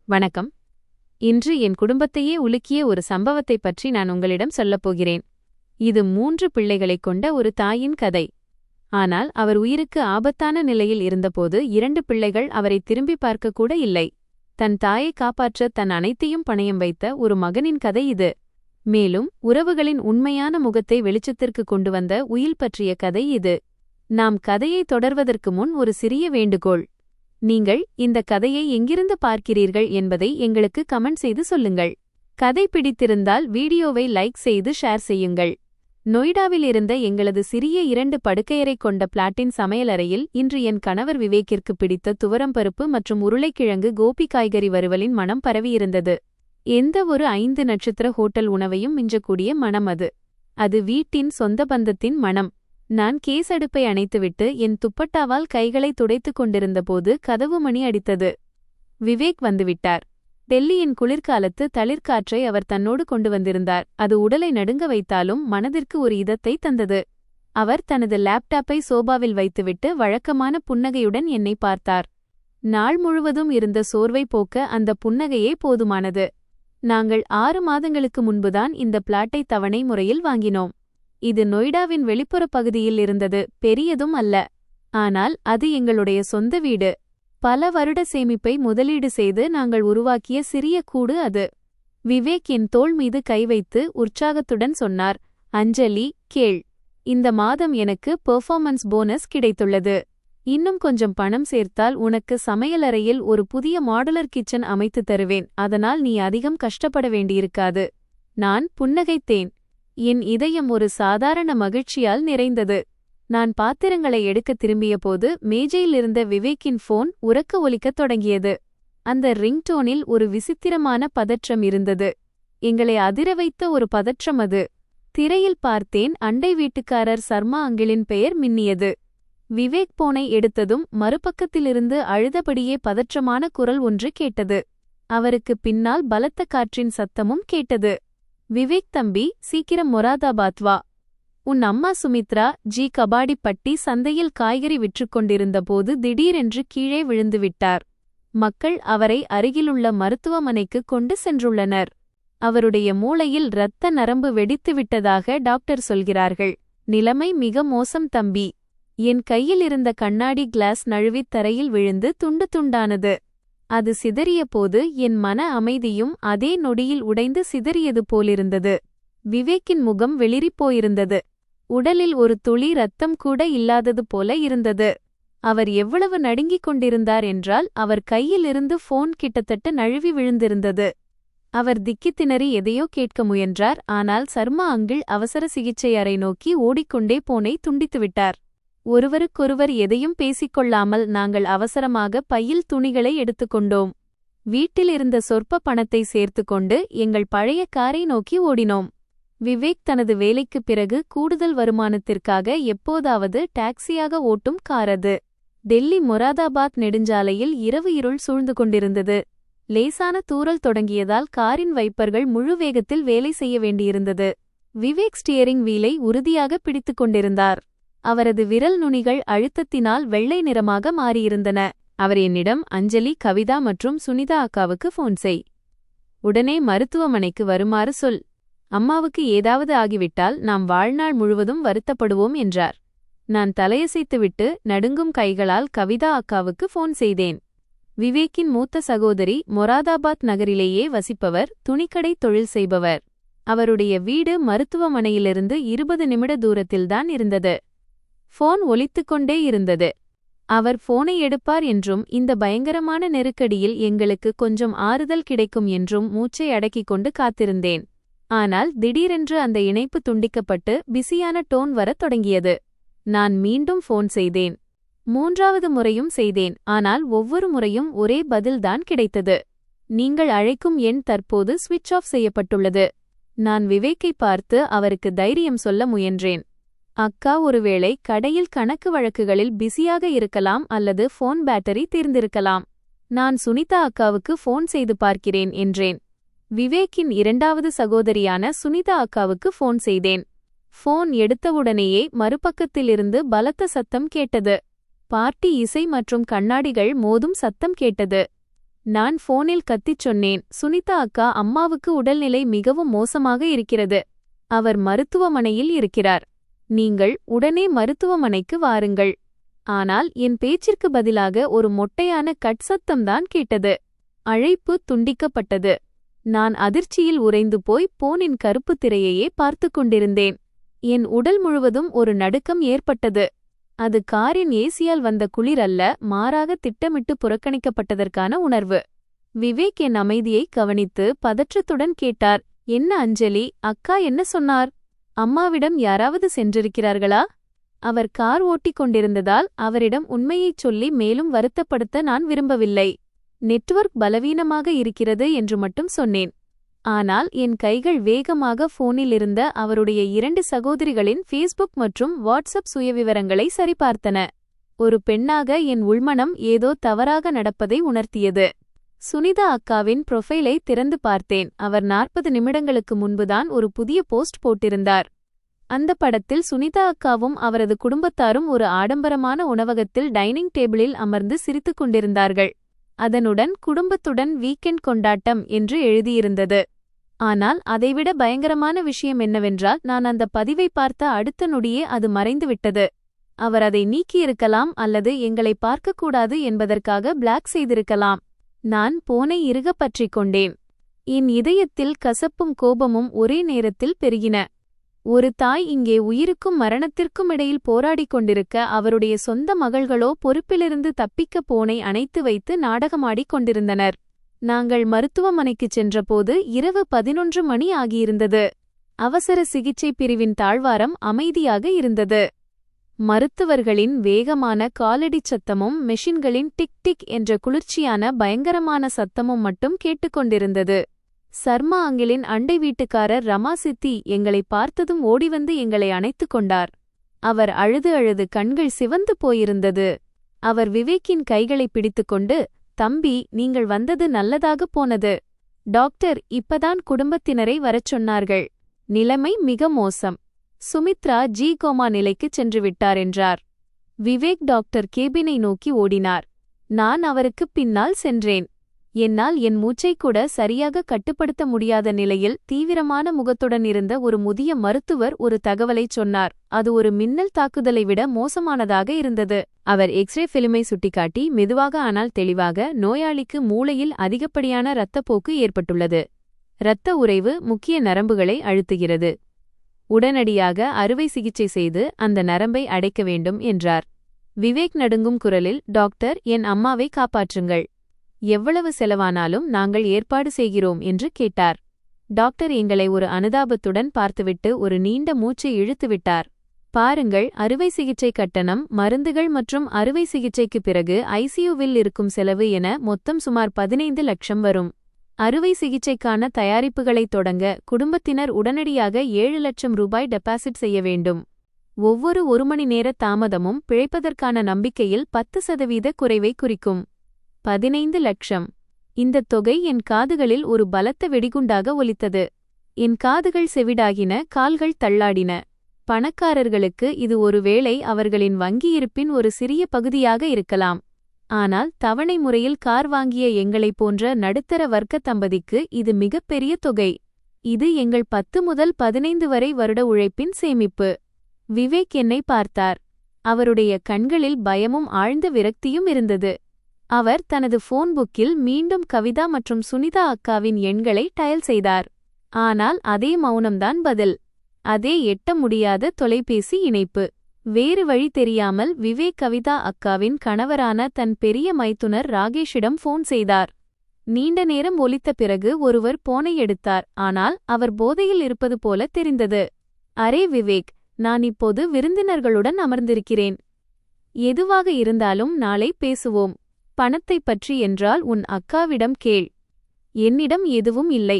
வணக்கம். இன்று என் குடும்பத்தையே உலுக்கிய ஒரு சம்பவத்தைப் பற்றி நான் உங்களிடம் சொல்லப்போகிறேன். இது 3 பிள்ளைகளைக் கொண்ட ஒரு தாயின் கதை. ஆனால் அவர் உயிருக்கு ஆபத்தான நிலையில் இருந்தபோது 2 பிள்ளைகள் அவரை திரும்பி பார்க்கக்கூட இல்லை. தன் தாயை காப்பாற்ற தன் அனைத்தையும் பணயம் வைத்த ஒரு மகனின் கதை இது. மேலும் உறவுகளின் உண்மையான முகத்தை வெளிச்சத்திற்கு கொண்டு வந்த உயில் பற்றிய கதை இது. நாம் கதையை தொடர்வதற்கு முன் ஒரு சிறிய வேண்டுகோள். நீங்கள் இந்த கதையை எங்கிருந்து பார்க்கிறீர்கள் என்பதை எங்களுக்கு கமெண்ட் செய்து சொல்லுங்கள். கதை பிடித்திருந்தால் வீடியோவை லைக் செய்து ஷேர் செய்யுங்கள். நொய்டாவில் இருந்த எங்களது சிறிய 2 படுக்கையறை கொண்ட பிளாட்டின் சமையலறையில் இன்று என் கணவர் விவேக்கிற்கு பிடித்த துவரம்பருப்பு மற்றும் உருளைக்கிழங்கு கோபி காய்கறி வறுவலின் மனம் பரவியிருந்தது. எந்த ஒரு 5 நட்சத்திர ஹோட்டல் உணவையும் மிஞ்சக்கூடிய மனம் அது. அது வீட்டின் சொந்த பந்தத்தின் மனம். நான் கேஸ் அடுப்பை அணைத்துவிட்டு என் துப்பட்டாவால் கைகளை துடைத்துக் கொண்டிருந்தபோது கதவு மணி அடித்தது. விவேக் வந்துவிட்டார். டெல்லியின் குளிர்காலத்து தளிர்காற்றை அவர் தன்னோடு கொண்டு வந்திருந்தார். அது உடலை நடுங்க வைத்தாலும் மனதிற்கு ஒரு இதத்தை தந்தது. அவர் தனது லேப்டாப்பை சோபாவில் வைத்துவிட்டு வழக்கமான புன்னகையுடன் என்னை பார்த்தார். நாள் முழுவதும் இருந்த சோர்வை போக்க அந்த புன்னகையே போதுமானது. நாங்கள் 6 மாதங்களுக்கு முன்புதான் இந்த பிளாட்டை தவணை முறையில் வாங்கினோம். இது நொய்டாவின் வெளிப்புற பகுதியில் இருந்தது, பெரியதும் அல்ல. ஆனால் அது எங்களுடைய சொந்த வீடு. பல வருட சேமிப்பை முதலீடு செய்து நாங்கள் உருவாக்கிய சிறிய கூடு அது. விவேக் என் தோள் மீது கை வைத்து உற்சாகத்துடன் சொன்னார், அஞ்சலி, கேள். இந்த மாதம் எனக்கு பெர்ஃபார்மன்ஸ் போனஸ் கிடைத்துள்ளது. இன்னும் கொஞ்சம் பணம் சேர்த்தால் உனக்கு சமையலறையில் ஒரு புதிய மாடுலர் கிச்சன் அமைத்து தருவேன். அதனால் நீ அதிகம் கஷ்டப்பட வேண்டியிருக்காது. நான் புன்னகைத்தேன். என் இதயம் ஒரு சாதாரண மகிழ்ச்சியால் நிறைந்தது. நான் பாத்திரங்களை எடுக்க திரும்பியபோது மேஜையிலிருந்த விவேக்கின் போன் உரக்க ஒலிக்கத் தொடங்கியது. அந்த ரிங்டோனில் ஒரு விசித்திரமான பதற்றம் இருந்தது. எங்களை அதிர வைத்த ஒரு பதற்றம் அது. திரையில் பார்த்தேன், அண்டை வீட்டுக்காரர் சர்மா அங்கிளின் பெயர் மின்னியது. விவேக் போனை எடுத்ததும் மறுபக்கத்திலிருந்து அழுதபடியே பதற்றமான குரல் ஒன்று கேட்டது. அவருக்கு பின்னால் பலத்த காற்றின் சத்தமும் கேட்டது. விவேக் தம்பி, சீக்கிரம் மொராதாபாத் வா. உன் அம்மா சுமித்ரா ஜி கபாடிப்பட்டி சந்தையில் காய்கறி விற்றுக்கொண்டிருந்தபோது திடீரென்று கீழே விழுந்துவிட்டார். மக்கள் அவரை அருகிலுள்ள மருத்துவமனைக்கு கொண்டு சென்றுள்ளனர். அவருடைய மூளையில் இரத்த நரம்பு வெடித்துவிட்டதாக டாக்டர் சொல்கிறார்கள். நிலைமை மிக மோசம் தம்பி. என் கையில் இருந்த கண்ணாடி கிளாஸ் நழுவித் தரையில் விழுந்து துண்டு துண்டானது. அது சிதறியபோது என் மன அமைதியும் அதே நொடியில் உடைந்து சிதறியது போலிருந்தது. விவேக்கின் முகம் வெளிறிப்போயிருந்தது. உடலில் ஒரு துளி இரத்தம் கூட இல்லாதது போல இருந்தது. அவர் எவ்வளவு நடுங்கிக் கொண்டிருந்தார் என்றால் அவர் கையிலிருந்து போன் கிட்டத்தட்ட நழுவி விழுந்திருந்தது. அவர் திக்கித்திணறி எதையோ கேட்க முயன்றார். ஆனால் சர்மா அங்கிள் அவசர சிகிச்சை அறை நோக்கி ஓடிக்கொண்டே போனை துண்டித்துவிட்டார். ஒருவருக்கொருவர் எதையும் பேசிக்கொள்ளாமல் நாங்கள் அவசரமாக பையில் துணிகளை எடுத்துக்கொண்டோம். வீட்டிலிருந்த சொற்ப பணத்தை சேர்த்துக்கொண்டு எங்கள் பழைய காரை நோக்கி ஓடினோம். விவேக் தனது வேலைக்குப் பிறகு கூடுதல் வருமானத்திற்காக எப்போதாவது டாக்ஸியாக ஓட்டும் கார் அது. டெல்லி மொராதாபாத் நெடுஞ்சாலையில் இரவு இருள் சூழ்ந்து கொண்டிருந்தது. லேசான தூறல் தொடங்கியதால் காரின் வைப்பர்கள் முழு வேகத்தில் வேலை செய்ய வேண்டியிருந்தது. விவேக் ஸ்டியரிங் வீலை உறுதியாக பிடித்துக் கொண்டிருந்தார். அவரது விரல் நுனிகள் அழுத்தத்தினால் வெள்ளை நிறமாக மாறியிருந்தன. அவர் என்னிடம், அஞ்சலி, கவிதா மற்றும் சுனிதா அக்காவுக்கு போன் செய். உடனே மருத்துவமனைக்கு வருமாறு சொல். அம்மாவுக்கு ஏதாவது ஆகிவிட்டால் நாம் வாழ்நாள் முழுவதும் வருத்தப்படுவோம் என்றார். நான் தலையசைத்துவிட்டு நடுங்கும் கைகளால் கவிதா அக்காவுக்கு போன் செய்தேன். விவேக்கின் மூத்த சகோதரி மொராதாபாத் நகரிலேயே வசிப்பவர், துணிக்கடை தொழில் செய்பவர். அவருடைய வீடு மருத்துவமனையிலிருந்து 20 நிமிட தூரத்தில்தான் இருந்தது. போன் ஒலித்துக்கொண்டே இருந்தது. அவர் போனை எடுப்பார் என்றும் இந்த பயங்கரமான நெருக்கடியில் எங்களுக்கு கொஞ்சம் ஆறுதல் கிடைக்கும் என்றும் மூச்சை அடக்கிக் கொண்டு காத்திருந்தேன். ஆனால் திடீரென்று அந்த இணைப்பு துண்டிக்கப்பட்டு பிஸியான டோன் வரத் தொடங்கியது. நான் மீண்டும் போன் செய்தேன். 3வது முறையும் செய்தேன். ஆனால் ஒவ்வொரு முறையும் ஒரே பதில்தான் கிடைத்தது. நீங்கள் அழைக்கும் எண் தற்போது ஸ்விட்ச் ஆஃப் செய்யப்பட்டுள்ளது. நான் விவேக்கை பார்த்து அவருக்கு தைரியம் சொல்ல முயன்றேன். அக்கா, ஒருவேளை கடையில் கணக்கு வழக்குகளில் பிஸியாக இருக்கலாம் அல்லது போன் பேட்டரி தீர்ந்திருக்கலாம். நான் சுனிதா அக்காவுக்கு போன் செய்து பார்க்கிறேன் என்றேன். விவேக்கின் 2வது சகோதரியான சுனிதா அக்காவுக்கு போன் செய்தேன். போன் எடுத்தவுடனேயே மறுபக்கத்திலிருந்து பலத்த சத்தம் கேட்டது. பார்ட்டி இசை மற்றும் கண்ணாடிகள் மோதும் சத்தம் கேட்டது. நான் போனில் கத்திச் சொன்னேன், சுனிதா அக்கா, அம்மாவுக்கு உடல்நிலை மிகவும் மோசமாக இருக்கிறது. அவர் மருத்துவமனையில் இருக்கிறார். நீங்கள் உடனே மருத்துவமனைக்கு வாருங்கள். ஆனால் என் பேச்சிற்கு பதிலாக ஒரு மொட்டையான கட் சத்தம்தான் கேட்டது. அழைப்பு துண்டிக்கப்பட்டது. நான் அதிர்ச்சியில் உறைந்து போய் போனின் கருப்பு திரையையே பார்த்து கொண்டிருந்தேன். என் உடல் முழுவதும் ஒரு நடுக்கம் ஏற்பட்டது. அது காரின் ஏசியால் வந்த குளிர் அல்ல, மாறாக திட்டமிட்டு புறக்கணிக்கப்பட்டதற்கான உணர்வு. விவேக் என் அமைதியை கவனித்து பதற்றத்துடன் கேட்டார், என்ன அஞ்சலி, அக்கா என்ன சொன்னார்? அம்மாவிடம் யாராவது சென்றிருக்கிறார்களா? அவர் கார் ஓட்டிக் கொண்டிருந்ததால் அவரிடம் உண்மையைச் சொல்லி மேலும் வருத்தப்படுத்த நான் விரும்பவில்லை. நெட்வொர்க் பலவீனமாக இருக்கிறது என்று மட்டும் சொன்னேன். ஆனால் என் கைகள் வேகமாக போனில் இருந்த அவருடைய 2 சகோதரிகளின் ஃபேஸ்புக் மற்றும் வாட்ஸ்அப் சுயவிவரங்களை சரிபார்த்தன. ஒரு பெண்ணாக என் உள்மனம் ஏதோ தவறாக நடப்பதை உணர்த்தியது. சுனிதா அக்காவின் ப்ரொஃபைலை திறந்து பார்த்தேன். அவர் 40 நிமிடங்களுக்கு முன்புதான் ஒரு புதிய போஸ்ட் போட்டிருந்தார். அந்த படத்தில் சுனிதா அக்காவும் அவரது குடும்பத்தாரும் ஒரு ஆடம்பரமான உணவகத்தில் டைனிங் டேபிளில் அமர்ந்து சிரித்துக் கொண்டிருந்தார்கள். அதனுடன் குடும்பத்துடன் வீக்கெண்ட் கொண்டாட்டம் என்று எழுதியிருந்தது. ஆனால் அதைவிட பயங்கரமான விஷயம் என்னவென்றால், நான் அந்த பதிவை பார்த்த அடுத்த நொடியே அது மறைந்துவிட்டது. அவர் அதை நீக்கியிருக்கலாம் அல்லது எங்களை பார்க்கக்கூடாது என்பதற்காக பிளாக் செய்திருக்கலாம். நான் போனை இறுகப் பற்றிக் கொண்டேன். என் இதயத்தில் கசப்பும் கோபமும் ஒரே நேரத்தில் பெருகின. ஒரு தாய் இங்கே உயிருக்கும் மரணத்திற்கும் இடையில் போராடிக் கொண்டிருக்க, அவருடைய சொந்த மகள்களோ பொறுப்பிலிருந்து தப்பிக்க போனை அணைத்து வைத்து நாடகமாடிக் கொண்டிருந்தனர். நாங்கள் மருத்துவமனைக்குச் சென்றபோது இரவு 11 மணி ஆகியிருந்தது. அவசர சிகிச்சை பிரிவின் தாழ்வாரம் அமைதியாக இருந்தது. மருத்துவர்களின் வேகமான காலடிச் சத்தமும் மெஷின்களின் டிக் டிக் என்ற குளிர்ச்சியான பயங்கரமான சத்தமும் மட்டும் கேட்டுக்கொண்டிருந்தது. சர்மா அங்கிளின் அண்டை வீட்டுக்காரர் ரமா சித்தி எங்களை பார்த்ததும் ஓடிவந்து எங்களை அணைத்துக் கொண்டார். அவர் அழுது அழுது கண்கள் சிவந்து போயிருந்தது. அவர் விவேக்கின் கைகளை பிடித்துக்கொண்டு, தம்பி, நீங்கள் வந்தது நல்லதாகப் போனது. டாக்டர் இப்பதான் குடும்பத்தினரை வரச் சொன்னார்கள். நிலைமை மிக மோசம். சுமித்ரா கோமா நிலைக்குச் சென்றுவிட்டார் என்றார். விவேக் டாக்டர் கேபினை நோக்கி ஓடினார். நான் அவருக்குப் பின்னால் சென்றேன். என்னால் என் மூச்சைக் கூட சரியாக கட்டுப்படுத்த முடியாத நிலையில் தீவிரமான முகத்துடன் இருந்த ஒரு முதிய மருத்துவர் ஒரு தகவலைச் சொன்னார். அது ஒரு மின்னல் தாக்குதலை விட மோசமானதாக இருந்தது. அவர் எக்ஸ்ரே ஃபிலிமை சுட்டிக்காட்டி, மெதுவாக ஆனால் தெளிவாக, நோயாளிக்கு மூளையில் அதிகப்படியான இரத்தப்போக்கு ஏற்பட்டுள்ளது. இரத்த உறைவு முக்கிய நரம்புகளை அழுத்துகிறது. உடனடியாக அறுவை சிகிச்சை செய்து அந்த நரம்பை அடைக்க வேண்டும் என்றார். விவேக் நடுங்கும் குரலில், டாக்டர், என் அம்மாவை காப்பாற்றுங்கள். எவ்வளவு செலவானாலும் நாங்கள் ஏற்பாடு செய்கிறோம் என்று கேட்டார். டாக்டர் எங்களை ஒரு அனுதாபத்துடன் பார்த்துவிட்டு ஒரு நீண்ட மூச்சை இழுத்துவிட்டார். பாருங்கள், அறுவை சிகிச்சை கட்டணம், மருந்துகள் மற்றும் அறுவை சிகிச்சைக்கு பிறகு ஐசியூவில் இருக்கும் செலவு என மொத்தம் சுமார் 15 லட்சம் வரும். அறுவை சிகிச்சைக்கான தயாரிப்புகளை தொடங்க குடும்பத்தினர் உடனடியாக 7 லட்சம் ரூபாய் டெபாசிட் செய்ய வேண்டும். ஒவ்வொரு 1 மணி நேர தாமதமும் பிழைப்பதற்கான நம்பிக்கையில் 10% குறைவை குறிக்கும். 15 லட்சம். இந்த தொகை என் காதுகளில் ஒரு பலத்த வெடிகுண்டாக ஒலித்தது. என் காதுகள் செவிடாகின, கால்கள் தள்ளாடின. பணக்காரர்களுக்கு இது ஒருவேளை அவர்களின் வங்கியிருப்பின் ஒரு சிறிய பகுதியாக இருக்கலாம். ஆனால் தவணை முறையில் கார் வாங்கிய எங்களைப் போன்ற நடுத்தர வர்க்க தம்பதிக்கு இது மிகப்பெரிய தொகை. இது எங்கள் 10 முதல் 15 வரை வருட உழைப்பின் சேமிப்பு. விவேக் என்னை பார்த்தார். அவருடைய கண்களில் பயமும் ஆழ்ந்த விரக்தியும் இருந்தது. அவர் தனது போன் புக்கில் மீண்டும் கவிதா மற்றும் சுனிதா அக்காவின் எண்களை டயல் செய்தார். ஆனால் அதே மௌனம்தான் பதில். அதே எட்ட முடியாத தொலைபேசி இணைப்பு. வேறு வழி தெரியாமல் விவேக் கவிதா அக்காவின் கணவரான தன் பெரிய மைத்துனர் ராகேஷிடம் போன் செய்தார். நீண்ட நேரம் ஒலித்த பிறகு ஒருவர் போனை எடுத்தார். ஆனால் அவர் போதையில் இருப்பது போல தெரிந்தது. அரே விவேக், நான் இப்போது விருந்தினர்களுடன் அமர்ந்திருக்கிறேன். எதுவாக இருந்தாலும் நாளை பேசுவோம். பணத்தைப் பற்றி என்றால் உன் அக்காவிடம் கேள். என்னிடம் எதுவும் இல்லை.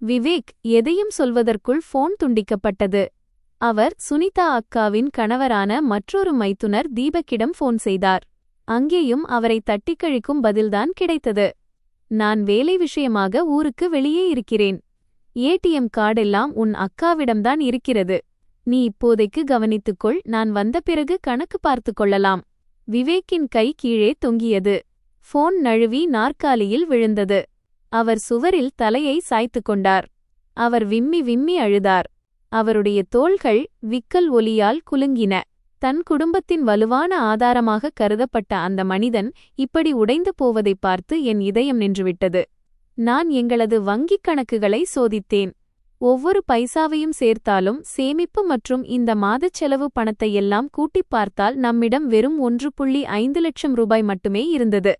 விவேக் எதையும் சொல்வதற்குள் போன் துண்டிக்கப்பட்டது. அவர் சுனிதா அக்காவின் கணவரான மற்றொரு மைத்துனர் தீபக்கிடம் போன் செய்தார். அங்கேயும் அவரை தட்டிக்கழிக்கும் பதில்தான் கிடைத்தது. நான் வேலை விஷயமாக ஊருக்கு வெளியே இருக்கிறேன். ஏடிஎம் கார்டெல்லாம் உன் அக்காவிடம்தான் இருக்கிறது. நீ இப்போதைக்கு கவனித்துக்கொள், நான் வந்த பிறகு கணக்கு பார்த்து கொள்ளலாம். விவேக்கின் கை கீழே தொங்கியது. போன் நழுவி நாற்காலியில் விழுந்தது. அவர் சுவரில் தலையை சாய்த்துக் கொண்டார். அவர் விம்மி விம்மி அழுதார். அவருடைய தோள்கள் விக்கல் ஒலியால் குலுங்கின. தன் குடும்பத்தின் வலுவான ஆதாரமாக கருதப்பட்ட அந்த மனிதன் இப்படி உடைந்து போவதைப் பார்த்து என் இதயம் நின்றுவிட்டது. நான் எங்களது வங்கிக் கணக்குகளை சோதித்தேன். ஒவ்வொரு பைசாவையும் சேர்த்தாலும் சேமிப்பு மற்றும் இந்த மாதச் செலவு பணத்தை எல்லாம் கூட்டிப் பார்த்தால் நம்மிடம் வெறும் 1.5 லட்சம் ரூபாய் மட்டுமே இருந்தது.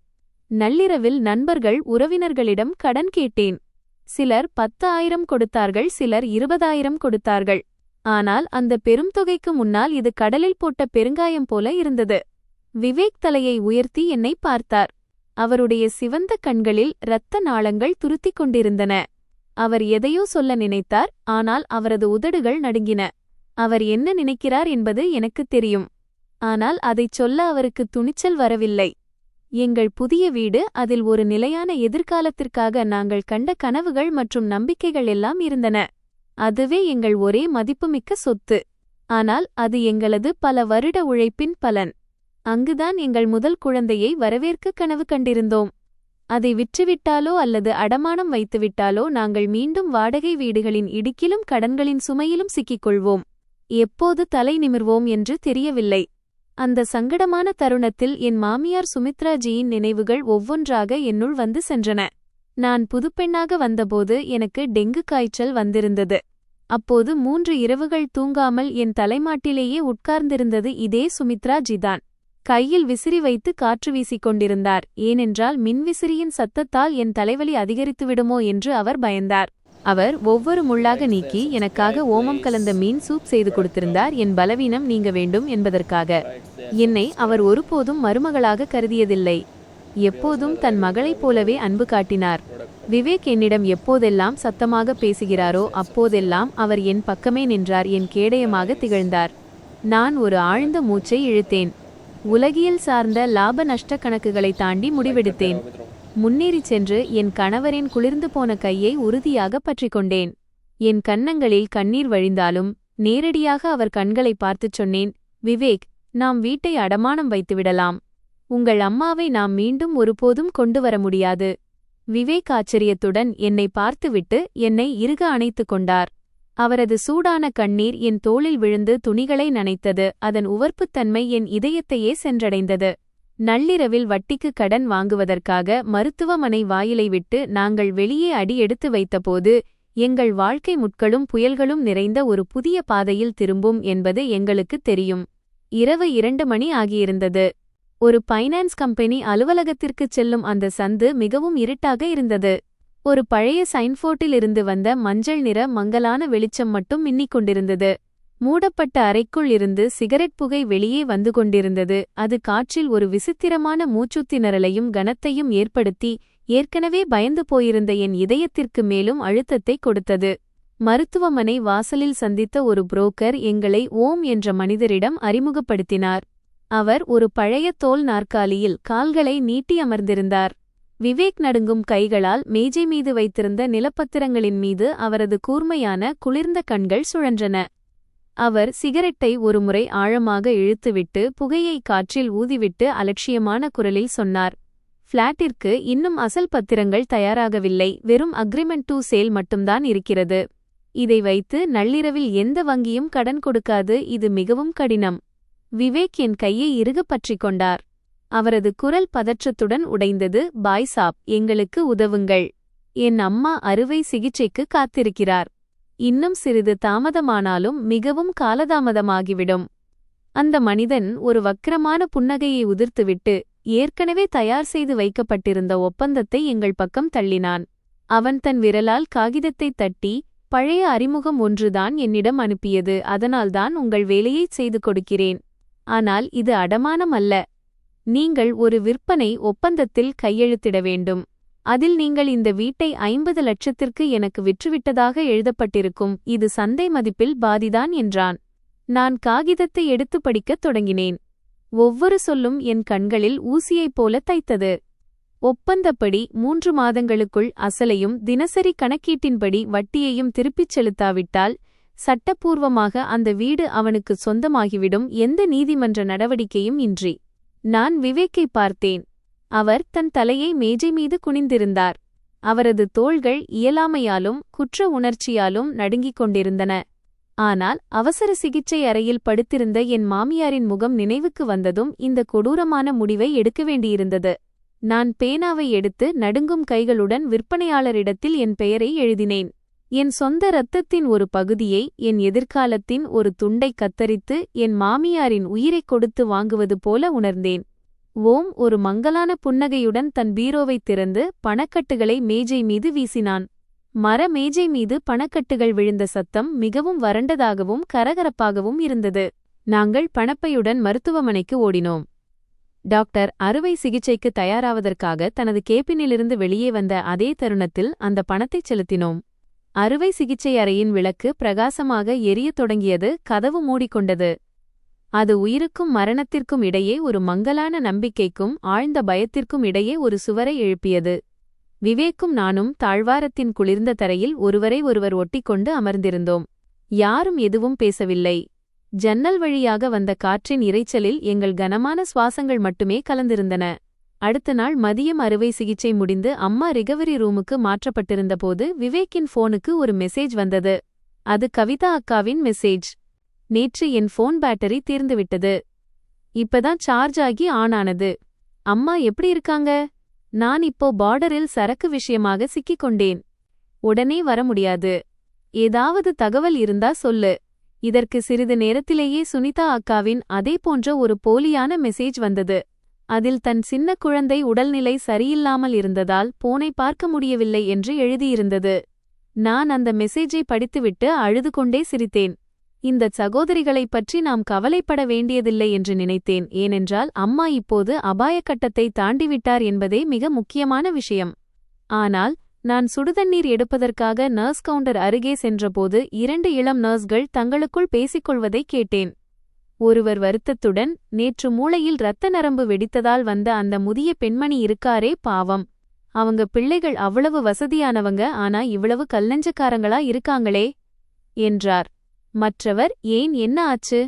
நள்ளிரவில் நண்பர்கள் உறவினர்களிடம் கடன் கேட்டேன். சிலர் 10,000 கொடுத்தார்கள், சிலர் 20,000 கொடுத்தார்கள். ஆனால் அந்த பெரும் தொகைக்கு முன்னால் இது கடலில் போட்ட பெருங்காயம் போல இருந்தது. விவேக் தலையை உயர்த்தி என்னை பார்த்தார். அவருடைய சிவந்த கண்களில் இரத்த நாளங்கள் துருத்திக் கொண்டிருந்தன. அவர் எதையோ சொல்ல நினைத்தார், ஆனால் அவரது உதடுகள் நடுங்கின. அவர் என்ன நினைக்கிறார் என்பது எனக்குத் தெரியும். ஆனால் அதைச் சொல்ல அவருக்கு துணிச்சல் வரவில்லை. எங்கள் புதிய வீடு, அதில் ஒரு நிலையான எதிர்காலத்திற்காக நாங்கள் கண்ட கனவுகள் மற்றும் நம்பிக்கைகள் எல்லாம் இருந்தன. அதுவே எங்கள் ஒரே மதிப்புமிக்க சொத்து. ஆனால் அது எங்களது பல வருட உழைப்பின் பலன். அங்குதான் எங்கள் முதல் குழந்தையை வரவேற்க கனவு கண்டிருந்தோம். அதை விற்றுவிட்டாலோ அல்லது அடமானம் வைத்துவிட்டாலோ நாங்கள் மீண்டும் வாடகை வீடுகளின் இடுக்கிலும் கடன்களின் சுமையிலும் சிக்கிக்கொள்வோம். எப்போது தலை நிமிர்வோம் என்று தெரியவில்லை. அந்த சங்கடமான தருணத்தில் என் மாமியார் சுமித்ராஜியின் நினைவுகள் ஒவ்வொன்றாக என்னுள் வந்து சென்றன. நான் புதுப்பெண்ணாக வந்தபோது எனக்கு டெங்கு காய்ச்சல் வந்திருந்தது. அப்போது 3 இரவுகள் தூங்காமல் என் தலைமாட்டிலேயே உட்கார்ந்திருந்தது இதே சுமித்ராஜிதான். கையில் விசிறி வைத்து காற்று வீசிக் கொண்டிருந்தார். ஏனென்றால் மின்விசிறியின் சத்தத்தால் என் தலைவலி அதிகரித்துவிடுமோ என்று அவர் பயந்தார். அவர் ஒவ்வொரு முள்ளாக நீக்கி எனக்காக ஓமம் கலந்த மீன் சூப் செய்து கொடுத்திருந்தார், என் பலவீனம் நீங்க வேண்டும் என்பதற்காக. என்னை அவர் ஒருபோதும் மருமகளாக கருதியதில்லை. எப்போதும் தன் மகளைப் போலவே அன்பு காட்டினார். விவேக் என்னிடம் எப்போதெல்லாம் சத்தமாக பேசுகிறாரோ அப்போதெல்லாம் அவர் என் பக்கமே நின்றார், என் கேடயமாக திகழ்ந்தார். நான் ஒரு ஆழ்ந்த மூச்சை இழுத்தேன். உலகியல் சார்ந்த லாப நஷ்ட கணக்குகளை தாண்டி முடிவெடுத்தேன். முன்னேறிச் சென்று என் கணவரின் குளிர்ந்து போன கையை உறுதியாக பற்றிக்கொண்டேன். என் கன்னங்களில் கண்ணீர் வழிந்தாலும் நேரடியாக அவர் கண்களை பார்த்துச் சொன்னேன், விவேக், நாம் வீட்டை அடமானம் வைத்துவிடலாம். உங்கள் அம்மாவை நாம் மீண்டும் ஒருபோதும் கொண்டு வர முடியாது. விவேக் ஆச்சரியத்துடன் என்னை பார்த்துவிட்டு என்னை இறுக அணைத்துக் கொண்டார். அவரது சூடான கண்ணீர் என் தோளில் விழுந்து துணிகளை நனைத்தது. அதன் உவர்ப்புத்தன்மை என் இதயத்தையே சென்றடைந்தது. நள்ளிரவில் வட்டிக்கு கடன் வாங்குவதற்காக மருத்துவமனை வாயிலை விட்டு நாங்கள் வெளியே அடி எடுத்து வைத்தபோது எங்கள் வாழ்க்கை முட்களும் புயல்களும் நிறைந்த ஒரு புதிய பாதையில் திரும்பும் என்பது எங்களுக்குத் தெரியும். இரவு 2 மணி ஆகியிருந்தது. ஒரு பைனான்ஸ் கம்பெனி அலுவலகத்திற்குச் செல்லும் அந்த சந்து மிகவும் இருட்டாக இருந்தது. ஒரு பழைய சைன்போர்ட்டிலிருந்து வந்த மஞ்சள் நிற மங்கலான வெளிச்சம் மட்டும் மின்னிக் கொண்டிருந்தது. மூடப்பட்ட அறைக்குள் இருந்து சிகரெட் புகை வெளியே வந்து கொண்டிருந்தது. அது காற்றில் ஒரு விசித்திரமான மூச்சுத்திணறலையும் கனத்தையும் ஏற்படுத்தி ஏற்கனவே பயந்து போயிருந்த என் இதயத்திற்கு மேலும் அழுத்தத்தை கொடுத்தது. மருத்துவமனை வாசலில் சந்தித்த ஒரு புரோக்கர் எங்களை ஓம் என்ற மனிதரிடம் அறிமுகப்படுத்தினார். அவர் ஒரு பழைய தோல் நாற்காலியில் கால்களை நீட்டி அமர்ந்திருந்தார். விவேக் நடுங்கும் கைகளால் மேஜை மீது வைத்திருந்த நிலப்பத்திரங்களின் மீது அவரது கூர்மையான குளிர்ந்த கண்கள் சுழன்றன. அவர் சிகரெட்டை ஒருமுறை ஆழமாக இழுத்துவிட்டு புகையை காற்றில் ஊதிவிட்டு அலட்சியமான குரலில் சொன்னார், ஃபிளாட்டிற்கு இன்னும் அசல் பத்திரங்கள் தயாராகவில்லை, வெறும் அக்ரிமெண்ட் டு சேல் மட்டும்தான் இருக்கிறது. இதை வைத்து நள்ளிரவில் எந்த வங்கியும் கடன் கொடுக்காது, இது மிகவும் கடினம். விவேக் என் கையை இறுகப் பற்றிக் கொண்டார். அவரது குரல் பதற்றத்துடன் உடைந்தது, பாய் சாப், எங்களுக்கு உதவுங்கள். என் அம்மா அறுவை சிகிச்சைக்கு காத்திருக்கிறார். இன்னும் சிறிது தாமதமானாலும் மிகவும் காலதாமதமாகிவிடும். அந்த மனிதன் ஒரு வக்கிரமான புன்னகையை உதிர்த்துவிட்டு ஏற்கனவே தயார் செய்து வைக்கப்பட்டிருந்த ஒப்பந்தத்தை எங்கள் பக்கம் தள்ளினான். அவன் தன் விரலால் காகிதத்தை தட்டி, பழைய அறிமுகம் ஒன்றுதான் என்னிடம் அனுப்பியது, அதனால்தான் உங்கள் வேலையைச் செய்து கொடுக்கிறேன். ஆனால் இது அடமானம் அல்ல. நீங்கள் ஒரு விற்பனை ஒப்பந்தத்தில் கையெழுத்திட வேண்டும். அதில் நீங்கள் இந்த வீட்டை 50 லட்சத்திற்கு எனக்கு விற்றுவிட்டதாக எழுதப்பட்டிருக்கும். இது சந்தை மதிப்பில் பாதிதான் என்றான். நான் காகிதத்தை எடுத்து படிக்கத் தொடங்கினேன். ஒவ்வொரு சொல்லும் என் கண்களில் ஊசியைப் போல தைத்தது. ஒப்பந்தப்படி 3 மாதங்களுக்குள் அசலையும் தினசரி கணக்கீட்டின்படி வட்டியையும் திருப்பிச் செலுத்தாவிட்டால் சட்டப்பூர்வமாக அந்த வீடு அவனுக்கு சொந்தமாகிவிடும், எந்த நீதிமன்ற நடவடிக்கையும் இன்றி. நான் விவேக்கை பார்த்தேன். அவர் தன் தலையை மேஜை மீது குனிந்திருந்தார். அவரது தோள்கள் இயலாமையாலும் குற்ற உணர்ச்சியாலும் நடுங்கிக் கொண்டிருந்தன. ஆனால் அவசர சிகிச்சை அறையில் படுத்திருந்த என் மாமியாரின் முகம் நினைவுக்கு வந்ததும் இந்த கொடூரமான முடிவை எடுக்க வேண்டியிருந்தது. நான் பேனாவை எடுத்து நடுங்கும் கைகளுடன் விற்பனையாளரிடத்தில் என் பெயரை எழுதினேன். என் சொந்த இரத்தத்தின் ஒரு பகுதியை, என் எதிர்காலத்தின் ஒரு துண்டை கத்தரித்து என் மாமியாரின் உயிரைக் கொடுத்து வாங்குவது போல உணர்ந்தேன். ஓம் ஒரு மங்கலான புன்னகையுடன் தன் பீரோவைத் திறந்து பணக்கட்டுகளை மேஜை மீது வீசினான். மர மேஜை மீது பணக்கட்டுகள் விழுந்த சத்தம் மிகவும் வறண்டதாகவும் கரகரப்பாகவும் இருந்தது. நாங்கள் பணப்பையுடன் மருத்துவமனைக்கு ஓடினோம். டாக்டர் அறுவை சிகிச்சைக்கு தயாராவதற்காக தனது கேபினிலிருந்து வெளியே வந்த அதே தருணத்தில் அந்த பணத்தைச் செலுத்தினோம். அறுவை சிகிச்சை அறையின் விளக்கு பிரகாசமாக எரியத் தொடங்கியது. கதவு மூடிக்கொண்டது. அது உயிருக்கும் மரணத்திற்கும் இடையே ஒரு மங்கலான நம்பிக்கைக்கும் ஆழ்ந்த பயத்திற்கும் இடையே ஒரு சுவரை எழுப்பியது. விவேக்கும் நானும் தாழ்வாரத்தின் குளிர்ந்த தரையில் ஒருவரை ஒருவர் ஒட்டிக்கொண்டு அமர்ந்திருந்தோம். யாரும் எதுவும் பேசவில்லை. ஜன்னல் வழியாக வந்த காற்றின் இரைச்சலில் எங்கள் கனமான சுவாசங்கள் மட்டுமே கலந்திருந்தன. அடுத்த நாள் மதியம் அறுவை சிகிச்சை முடிந்து அம்மா ரிகவரி ரூமுக்கு மாற்றப்பட்டிருந்தபோது விவேக்கின் போனுக்கு ஒரு மெசேஜ் வந்தது. அது கவிதா அக்காவின் மெசேஜ். நேற்று என் போன் பேட்டரி தீர்ந்துவிட்டது. இப்பதான் சார்ஜ் ஆகி ஆன் ஆனது. அம்மா எப்படி இருக்காங்க? நான் இப்போ பார்டரில் சரக்கு விஷயமாக சிக்கிக் கொண்டேன். உடனே வர முடியாது. ஏதாவது தகவல் இருந்தா சொல்லு. இதற்கு சிறிது நேரத்திலேயே சுனிதா அக்காவின் அதே போன்ற ஒரு போலியான மெசேஜ் வந்தது. அதில் தன் சின்ன குழந்தை உடல்நிலை சரியில்லாமல் இருந்ததால் போனை பார்க்க முடியவில்லை என்று எழுதியிருந்தது. நான் அந்த மெசேஜை படித்துவிட்டு அழுது கொண்டே சிரித்தேன். இந்த சகோதரிகளைப் பற்றி நாம் கவலைப்பட வேண்டியதில்லை என்று நினைத்தேன். ஏனென்றால் அம்மா இப்போது அபாயக்கட்டத்தை தாண்டிவிட்டார் என்பதே மிக முக்கியமான விஷயம். ஆனால் நான் சுடுதண்ணீர் எடுப்பதற்காக நர்ஸ் கவுண்டர் அருகே சென்றபோது 2 இளம் நர்ஸ்கள் தங்களுக்குள் பேசிக்கொள்வதைக் கேட்டேன். ஒருவர் வருத்தத்துடன், நேற்று மூளையில் இரத்த நரம்பு வெடித்ததால் வந்த அந்த முதிய பெண்மணி இருக்காரே பாவம். அவங்க பிள்ளைகள் அவ்வளவு வசதியானவங்க, ஆனா இவ்வளவு கல்லஞ்சக்காரங்களா இருக்காங்களே என்றார். மற்றவர் ஏன் என்ன ஆச்சு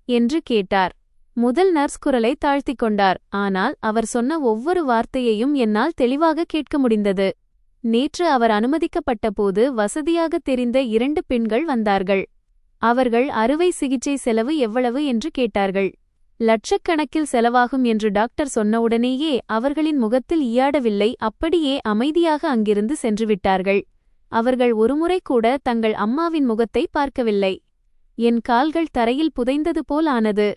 என்று கேட்டார். முதல் நர்ஸ் குரலை தாழ்த்திக் கொண்டார். ஆனால் அவர் சொன்ன ஒவ்வொரு வார்த்தையையும் என்னால் தெளிவாக கேட்க முடிந்தது. நேற்று அவர் அனுமதிக்கப்பட்டபோது வசதியாக தெரிந்த 2 பெண்கள் வந்தார்கள். அவர்கள் அறுவை சிகிச்சை செலவு எவ்வளவு என்று கேட்டார்கள். லட்சக்கணக்கில் செலவாகும் என்று டாக்டர் சொன்னவுடனேயே அவர்களின் முகத்தில் ஈயாடவில்லை. அப்படியே அமைதியாக அங்கிருந்து சென்றுவிட்டார்கள். அவர்கள் ஒருமுறை கூட தங்கள் அம்மாவின் முகத்தை பார்க்கவில்லை. என் கால்கள் தரையில் புதைந்தது போல் ஆனது.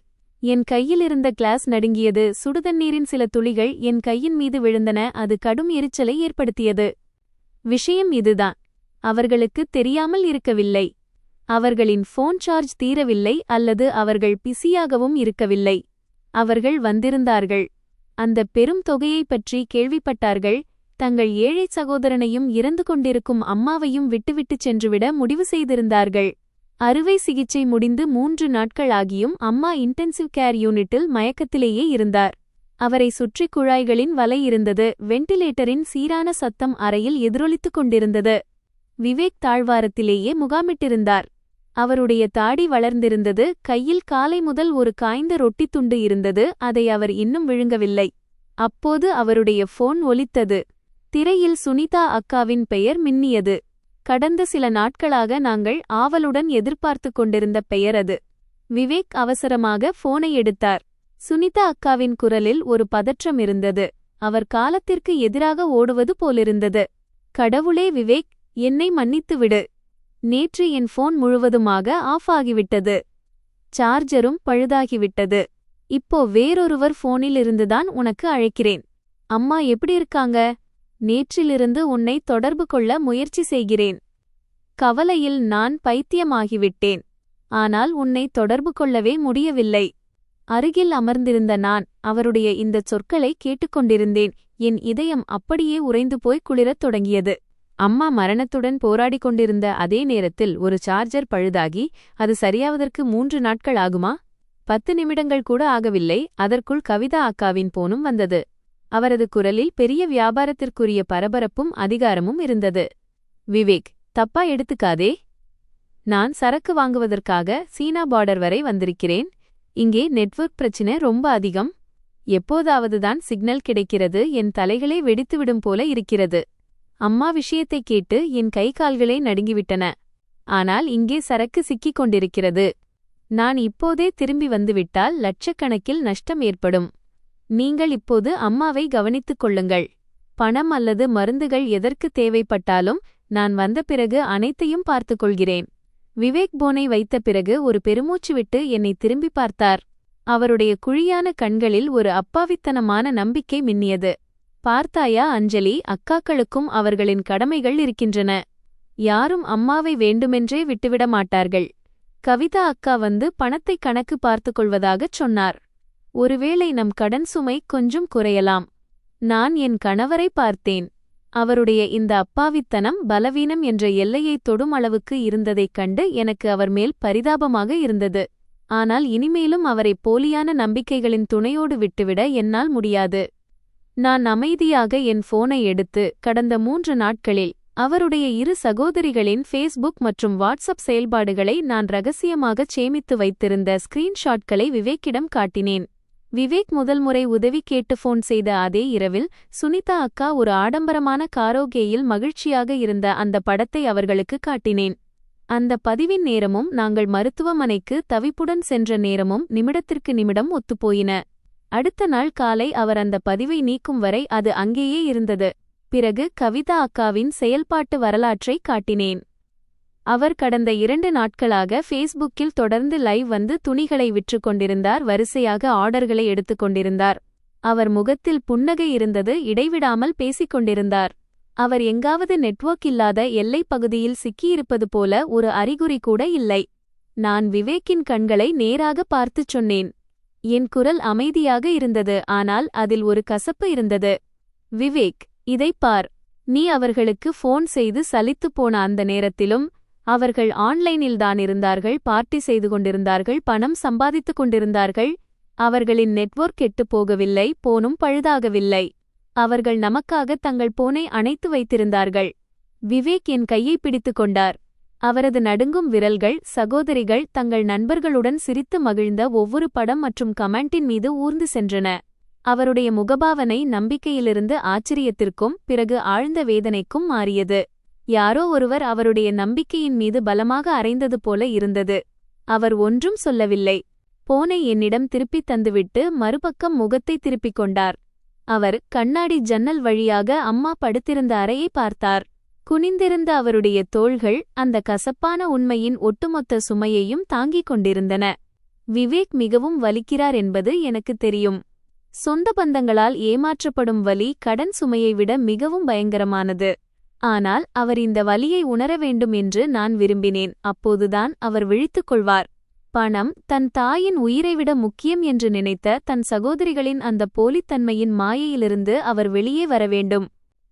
என் கையிலிருந்த கிளாஸ் நடுங்கியது. சுடுதண்ணீரின் சில துளிகள் என் கையின் மீது விழுந்தன. அது கடும் எரிச்சலை ஏற்படுத்தியது. விஷயம் இதுதான். அவர்களுக்கு தெரியாமல் இருக்கவில்லை. அவர்களின் போன் சார்ஜ் தீரவில்லை, அல்லது அவர்கள் பிஸியாகவும் இருக்கவில்லை. அவர்கள் வந்திருந்தார்கள். அந்த பெரும் தொகையைப் பற்றி கேள்விப்பட்டார்கள். தங்கள் ஏழை சகோதரனையும் இறந்து கொண்டிருக்கும் அம்மாவையும் விட்டுவிட்டுச் சென்றுவிட முடிவு செய்திருந்தார்கள். அறுவை சிகிச்சை முடிந்து 3 நாட்கள் ஆகியும் அம்மா இன்டென்சிவ் கேர் யூனிட்டில் மயக்கத்திலேயே இருந்தார். அவரை சுற்றி குழாய்களின் வலை இருந்தது. வெண்டிலேட்டரின் சீரான சத்தம் அறையில் எதிரொலித்துக் கொண்டிருந்தது. விவேக் தாழ்வாரத்திலேயே முகாமிட்டிருந்தார். அவருடைய தாடி வளர்ந்திருந்தது. கையில் காலை முதல் ஒரு காய்ந்த ரொட்டித் துண்டு இருந்தது. அதை அவர் இன்னும் விழுங்கவில்லை. அப்போது அவருடைய போன் ஒலித்தது. திரையில் சுனிதா அக்காவின் பெயர் மின்னியது. கடந்த சில நாட்களாக நாங்கள் ஆவலுடன் எதிர்பார்த்துக் கொண்டிருந்த பெயர் அது. விவேக் அவசரமாக போனை எடுத்தார். சுனிதா அக்காவின் குரலில் ஒரு பதற்றம் இருந்தது. அவர் காலத்திற்கு எதிராக ஓடுவது போலிருந்தது. கடவுளே விவேக், என்னை மன்னித்துவிடு. நேற்று என் போன் முழுவதுமாக ஆஃப் ஆகிவிட்டது. சார்ஜரும் பழுதாகிவிட்டது. இப்போ வேறொருவர் போனிலிருந்துதான் உனக்கு அழைக்கிறேன். அம்மா எப்படி இருக்காங்க? நேற்றிலிருந்து உன்னை தொடர்பு கொள்ள முயற்சி செய்கிறேன். கவலையில் நான் பைத்தியமாகிவிட்டேன். ஆனால் உன்னை தொடர்பு கொள்ளவே முடியவில்லை. அருகில் அமர்ந்திருந்த நான் அவருடைய இந்தச் சொற்களை கேட்டுக்கொண்டிருந்தேன். என் இதயம் அப்படியே உறைந்து போய் குளிரத் தொடங்கியது. அம்மா மரணத்துடன் போராடிக் கொண்டிருந்த அதே நேரத்தில் ஒரு சார்ஜர் பழுதாகி அது சரியாவதற்கு 3 நாட்கள் ஆகுமா? 10 நிமிடங்கள் கூட ஆகவில்லை. அதற்குள் கவிதா அக்காவின் போனும் வந்தது. அவரது குரலில் பெரிய வியாபாரத்திற்குரிய பரபரப்பும் அதிகாரமும் இருந்தது. விவேக், தப்பா எடுத்துக்காதே. நான் சரக்கு வாங்குவதற்காக சீனா பார்டர் வரை வந்திருக்கிறேன். இங்கே நெட்வொர்க் பிரச்சினை ரொம்ப அதிகம். எப்போதாவதுதான் சிக்னல் கிடைக்கிறது, என் தலைகளே வெடித்துவிடும் போல இருக்கிறது. அம்மா விஷயத்தை கேட்டு என் கை கால்களே நடுங்கிவிட்டன. ஆனால் இங்கே சரக்கு சிக்கிக் கொண்டிருக்கிறது. நான் இப்போதே திரும்பி வந்துவிட்டால் லட்சக்கணக்கில் நஷ்டம் ஏற்படும். நீங்கள் இப்போது அம்மாவை கவனித்துக் கொள்ளுங்கள். பணம் அல்லது மருந்துகள் எதற்கு தேவைப்பட்டாலும் நான் வந்த பிறகு அனைத்தையும் பார்த்துக் கொள்கிறேன். விவேக் போனை வைத்த பிறகு ஒரு பெருமூச்சு விட்டு என்னை திரும்பி பார்த்தார். அவருடைய குழியான கண்களில் ஒரு அப்பாவித்தனமான நம்பிக்கை மின்னியது. பார்த்தாயா அஞ்சலி, அக்காக்களுக்கும் அவர்களின் கடமைகள் இருக்கின்றன. யாரும் அம்மாவை வேண்டுமென்றே விட்டுவிட மாட்டார்கள். கவிதா அக்கா வந்து பணத்தை கணக்கு பார்த்துக் கொள்வதாகச் சொன்னார். ஒருவேளை நம் கடன் சுமை கொஞ்சம் குறையலாம். நான் என் கணவரை பார்த்தேன். அவருடைய இந்த அப்பாவித்தனம் பலவீனம் என்ற எல்லையைத் தொடும் அளவுக்கு இருந்ததைக் கண்டு எனக்கு அவர் மேல் பரிதாபமாக இருந்தது. ஆனால் இனிமேலும் அவரை போலியான நம்பிக்கைகளின் துணையோடு விட்டுவிட என்னால் முடியாது. நான் அமைதியாக என் போனை எடுத்து கடந்த 3 நாட்களில் அவருடைய 2 சகோதரிகளின் ஃபேஸ்புக் மற்றும் வாட்ஸ்அப் செயல்பாடுகளை நான் ரகசியமாகச் சேமித்து வைத்திருந்த ஸ்கிரீன்ஷாட்களை விவேக்கிடம் காட்டினேன். விவேக் முதல் முறை உதவி கேட்டு ஃபோன் செய்த அதே இரவில் சுனிதா அக்கா ஒரு ஆடம்பரமான காரோகேயில் மகிழ்ச்சியாக இருந்த அந்த படத்தை அவர்களுக்கு காட்டினேன். அந்த பதிவின் நேரமும் நாங்கள் மருத்துவமனைக்கு தவிப்புடன் சென்ற நேரமும் நிமிடத்திற்கு நிமிடம் ஒத்துப்போயின. அடுத்த நாள் காலை அவர் அந்த பதிவை நீக்கும் வரை அது அங்கேயே இருந்தது. பிறகு கவிதா அக்காவின் செயல்பாட்டு வரலாற்றை காட்டினேன். அவர் கடந்த 2 நாட்களாக ஃபேஸ்புக்கில் தொடர்ந்து லைவ் வந்து துணிகளை விற்று கொண்டிருந்தார். வரிசையாக ஆர்டர்களை எடுத்துக்கொண்டிருந்தார். அவர் முகத்தில் புன்னகை இருந்தது. இடைவிடாமல் பேசிக்கொண்டிருந்தார். அவர் எங்காவது நெட்வொர்க் இல்லாத எல்லைப் பகுதியில் சிக்கியிருப்பது போல ஒரு அறிகுறி கூட இல்லை. நான் விவேக்கின் கண்களை நேராக பார்த்துச் சொன்னேன். என் குரல் அமைதியாக இருந்தது, ஆனால் அதில் ஒரு கசப்பு இருந்தது. விவேக், இதைப் பார். நீ அவர்களுக்கு ஃபோன் செய்து சலித்துப் போன அந்த நேரத்திலும் அவர்கள் ஆன்லைனில்தான் இருந்தார்கள், பார்ட்டி செய்து கொண்டிருந்தார்கள், பணம் சம்பாதித்துக் கொண்டிருந்தார்கள். அவர்களின் நெட்வொர்க் கெட்டுப் போகவில்லை, போனும் பழுதாகவில்லை. அவர்கள் நமக்காக தங்கள் போனை அணைத்து வைத்திருந்தார்கள். விவேக் என் கையை பிடித்துக் கொண்டார். அவரது நடுங்கும் விரல்கள் சகோதரிகள் தங்கள் நண்பர்களுடன் சிரித்து மகிழ்ந்த ஒவ்வொரு படம் மற்றும் கமெண்டின் மீது ஊர்ந்து சென்றன. அவருடைய முகபாவனை நம்பிக்கையிலிருந்து ஆச்சரியத்திற்கும் பிறகு ஆழ்ந்த வேதனைக்கும் மாறியது. யாரோ ஒருவர் அவருடைய நம்பிக்கையின் மீது பலமாக அறைந்தது போல இருந்தது. அவர் ஒன்றும் சொல்லவில்லை. போனை என்னிடம் திருப்பித் தந்துவிட்டு மறுபக்கம் முகத்தை திருப்பிக் கொண்டார். அவர் கண்ணாடி ஜன்னல் வழியாக அம்மா படுத்திருந்த அறையை பார்த்தார். குனிந்திருந்த அவருடைய தோள்கள் அந்த கசப்பான உண்மையின் ஒட்டுமொத்த சுமையையும் தாங்கிக் கொண்டிருந்தன. விவேக் மிகவும் வலிக்கிறார் என்பது எனக்கு தெரியும். சொந்த பந்தங்களால் ஏமாற்றப்படும் வலி கடன் சுமையை விட மிகவும் பயங்கரமானது. ஆனால் அவர் இந்த வலியை உணர வேண்டும் என்று நான் விரும்பினேன். அப்போதுதான் அவர் விழித்துக் கொள்வார். பணம் தன் தாயின் உயிரைவிட முக்கியம் என்று நினைத்த தன் சகோதரிகளின் அந்த போலித்தன்மையின் மாயையிலிருந்து அவர் வெளியே வரவேண்டும்.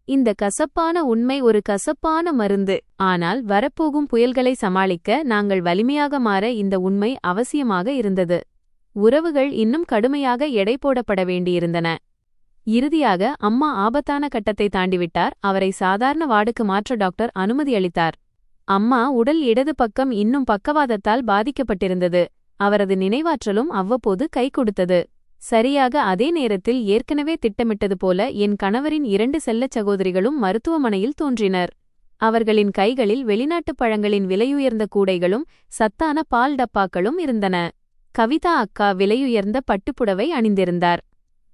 இந்த கசப்பான உண்மை ஒரு கசப்பான மருந்து. ஆனால் வரப்போகும் புயல்களை சமாளிக்க நாங்கள் வலிமையாக மாற இந்த உண்மை அவசியமாக இருந்தது. உறவுகள் இன்னும் கடுமையாக எடை போடப்பட வேண்டியிருந்தன. இறுதியாக அம்மா ஆபத்தான கட்டத்தை தாண்டிவிட்டார். அவரை சாதாரண வார்டுக்கு மாற்ற டாக்டர் அனுமதி அளித்தார். அம்மா உடல் இடது பக்கம் இன்னும் பக்கவாதத்தால் பாதிக்கப்பட்டிருந்தது. அவரது நினைவாற்றலும் அவ்வப்போது கை கொடுத்தது. சரியாக அதே நேரத்தில் ஏற்கனவே திட்டமிட்டது போல என் கணவரின் 2 செல்லச் சகோதரிகளும் மருத்துவமனையில் தோன்றினர். அவர்களின் கைகளில் வெளிநாட்டுப் பழங்களின் விலையுயர்ந்த கூடைகளும் சத்தான பால் டப்பாக்களும் இருந்தன. கவிதா அக்கா விலையுயர்ந்த பட்டுப்புடவை அணிந்திருந்தார்.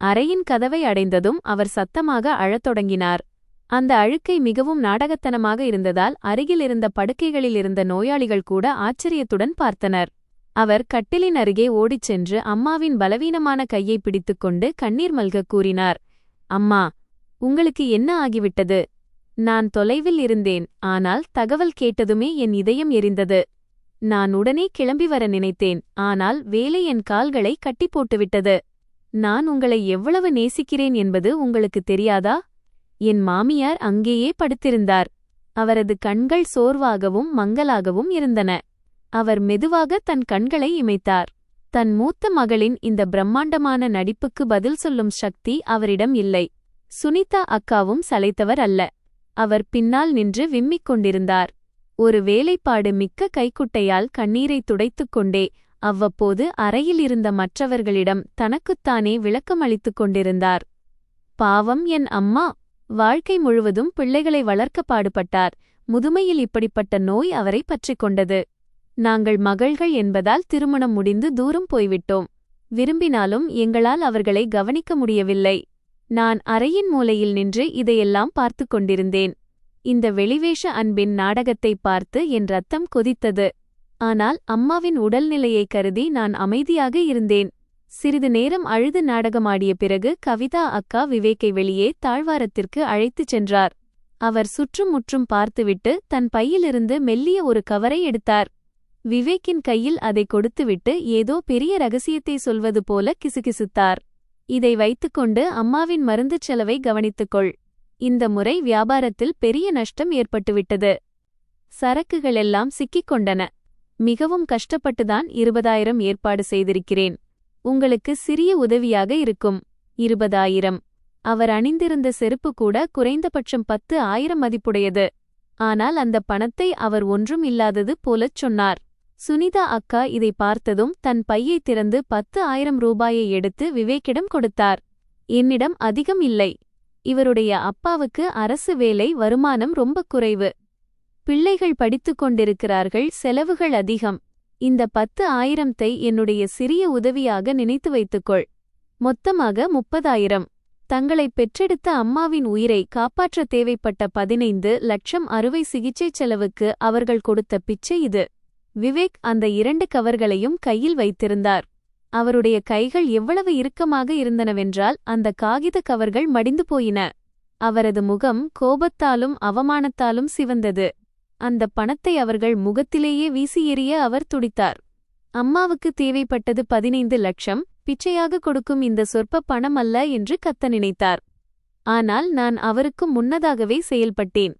அறையின் கதவை அடைந்ததும் அவர் சத்தமாக அழத் தொடங்கினார். அந்த அழுக்கை மிகவும் நாடகத்தனமாக இருந்ததால் அருகில் இருந்த படுக்கைகளில் இருந்த நோயாளிகள் கூட ஆச்சரியத்துடன் பார்த்தனர். அவர் கட்டிலின் அருகே ஓடிச் சென்று அம்மாவின் பலவீனமான கையை பிடித்துக்கொண்டு கண்ணீர் மல்கக் கூறினார். அம்மா, உங்களுக்கு என்ன ஆகிவிட்டது? நான் தொலைவில் இருந்தேன். ஆனால் தகவல் கேட்டதுமே என் இதயம் எரிந்தது. நான் உடனே கிளம்பி வர நினைத்தேன். ஆனால் வேலை என் கால்களை கட்டி போட்டுவிட்டது. நான் உங்களை எவ்வளவு நேசிக்கிறேன் என்பது உங்களுக்கு தெரியாதா? என் மாமியார் அங்கேயே படுத்திருந்தார். அவரது கண்கள் சோர்வாகவும் மங்கலாகவும் இருந்தன. அவர் மெதுவாக தன் கண்களை இமைத்தார். தன் மூத்த மகளின் இந்த பிரம்மாண்டமான நடிப்புக்கு பதில் சொல்லும் சக்தி அவரிடம் இல்லை. சுனிதா அக்காவும் சளைத்தவர் அல்ல. அவர் பின்னால் நின்று விம்மிக் கொண்டிருந்தார். ஒரு வேலைப்பாடு மிக்க கைக்குட்டையால் கண்ணீரை துடைத்துக் கொண்டே அவ்வப்போது அறையில் இருந்த மற்றவர்களிடம் தனக்குத்தானே விளக்கமளித்துக் கொண்டிருந்தார். பாவம் என் அம்மா, வாழ்க்கை முழுவதும் பிள்ளைகளை வளர்க்க பாடுபட்டார். முதுமையில் இப்படிப்பட்ட நோய் அவரை பற்றிக் கொண்டது. நாங்கள் மகள்கள் என்பதால் திருமணம் முடிந்து தூரம் போய்விட்டோம். விரும்பினாலும் எங்களால் அவர்களை கவனிக்க முடியவில்லை. நான் அறையின் மூலையில் நின்று இதையெல்லாம் பார்த்து கொண்டிருந்தேன். இந்த வெளிவேஷ அன்பின் நாடகத்தை பார்த்து என் ரத்தம் கொதித்தது. ஆனால் அம்மாவின் உடல்நிலையை கருதி நான் அமைதியாக இருந்தேன். சிறிது நேரம் அழுது நாடகமாடிய பிறகு கவிதா அக்கா விவேக்கை வெளியே தாழ்வாரத்திற்கு அழைத்துச் சென்றார். அவர் சுற்றும் முற்றும் பார்த்துவிட்டு தன் பையிலிருந்து மெல்லிய ஒரு கவரை எடுத்தார். விவேக்கின் கையில் அதை கொடுத்துவிட்டு ஏதோ பெரிய ரகசியத்தை சொல்வது போல கிசுகிசுத்தார். இதை வைத்துக்கொண்டு அம்மாவின் மருந்துச் செலவை கவனித்துக்கொள். இந்த முறை வியாபாரத்தில் பெரிய நஷ்டம் ஏற்பட்டுவிட்டது. சரக்குகளெல்லாம் சிக்கிக் கொண்டன. மிகவும் கஷ்டப்பட்டுதான் 20,000 ஏற்பாடு செய்திருக்கிறேன். உங்களுக்கு சிறிய உதவியாக இருக்கும். 20,000. அவர் அணிந்திருந்த செருப்பு கூட குறைந்தபட்சம் 10,000 மதிப்புடையது. ஆனால் அந்த பணத்தை அவர் ஒன்றும் இல்லாதது போலச் சொன்னார். சுனிதா அக்கா இதை பார்த்ததும் தன் பையை திறந்து 10,000 ரூபாயை எடுத்து விவேக்கிடம் கொடுத்தார். என்னிடம் அதிகம் இல்லை. இவருடைய அப்பாவுக்கு அரசு வேலை, வருமானம் ரொம்ப குறைவு. பிள்ளைகள் படித்துக் கொண்டிருக்கிறார்கள், செலவுகள் அதிகம். இந்த 10,000 என்னுடைய சிறிய உதவியாக நினைத்து வைத்துக்கொள். மொத்தமாக 30,000. தங்களை பெற்றெடுத்த அம்மாவின் உயிரை காப்பாற்ற தேவைப்பட்ட 15 லட்சம் அறுவை சிகிச்சை செலவுக்கு அவர்கள் கொடுத்த பிச்சை இது. விவேக் அந்த 2 கவர்களையும் கையில் வைத்திருந்தார். அவருடைய கைகள் எவ்வளவு இறுக்கமாக இருந்தனவென்றால் அந்த காகித கவர்கள் மடிந்து போயின. அவரது முகம் கோபத்தாலும் அவமானத்தாலும் சிவந்தது. அந்த பணத்தை அவர்கள் முகத்திலேயே வீசி எறிய அவர் துடித்தார். அம்மாவுக்கு தேவைப்பட்டது 15 லட்சம். பிச்சையாக கொடுக்கும் இந்த சொற்ப பணம் அல்ல என்று கத்த நினைத்தார். ஆனால் நான் அவருக்கு முன்னதாகவே செயல்பட்டேன்.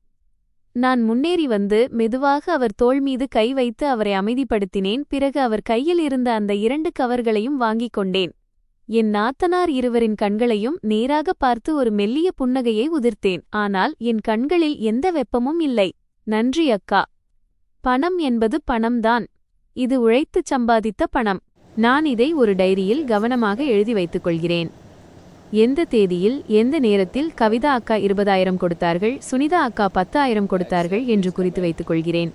நான் முன்னேறி வந்து மெதுவாக அவர் தோள் மீது கை வைத்து அவரை அமைதிப்படுத்தினேன். பிறகு அவர் கையில் இருந்த அந்த 2 கவர்களையும் வாங்கிக் கொண்டேன். என் நாத்தனார் இருவரின் கண்களையும் நேராக பார்த்து ஒரு மெல்லிய புன்னகையை உதிர்த்தேன். ஆனால் என் கண்களில் எந்த வெப்பமும் இல்லை. நன்றி அக்கா. பணம் என்பது பணம்தான். இது உழைத்துச் சம்பாதித்த பணம். நான் இதை ஒரு டைரியில் கவனமாக எழுதி வைத்துக் கொள்கிறேன். எந்த தேதியில் எந்த நேரத்தில் கவிதா அக்கா 20,000 கொடுத்தார்கள், சுனிதா அக்கா 10,000 கொடுத்தார்கள் என்று குறித்து வைத்துக் கொள்கிறேன்.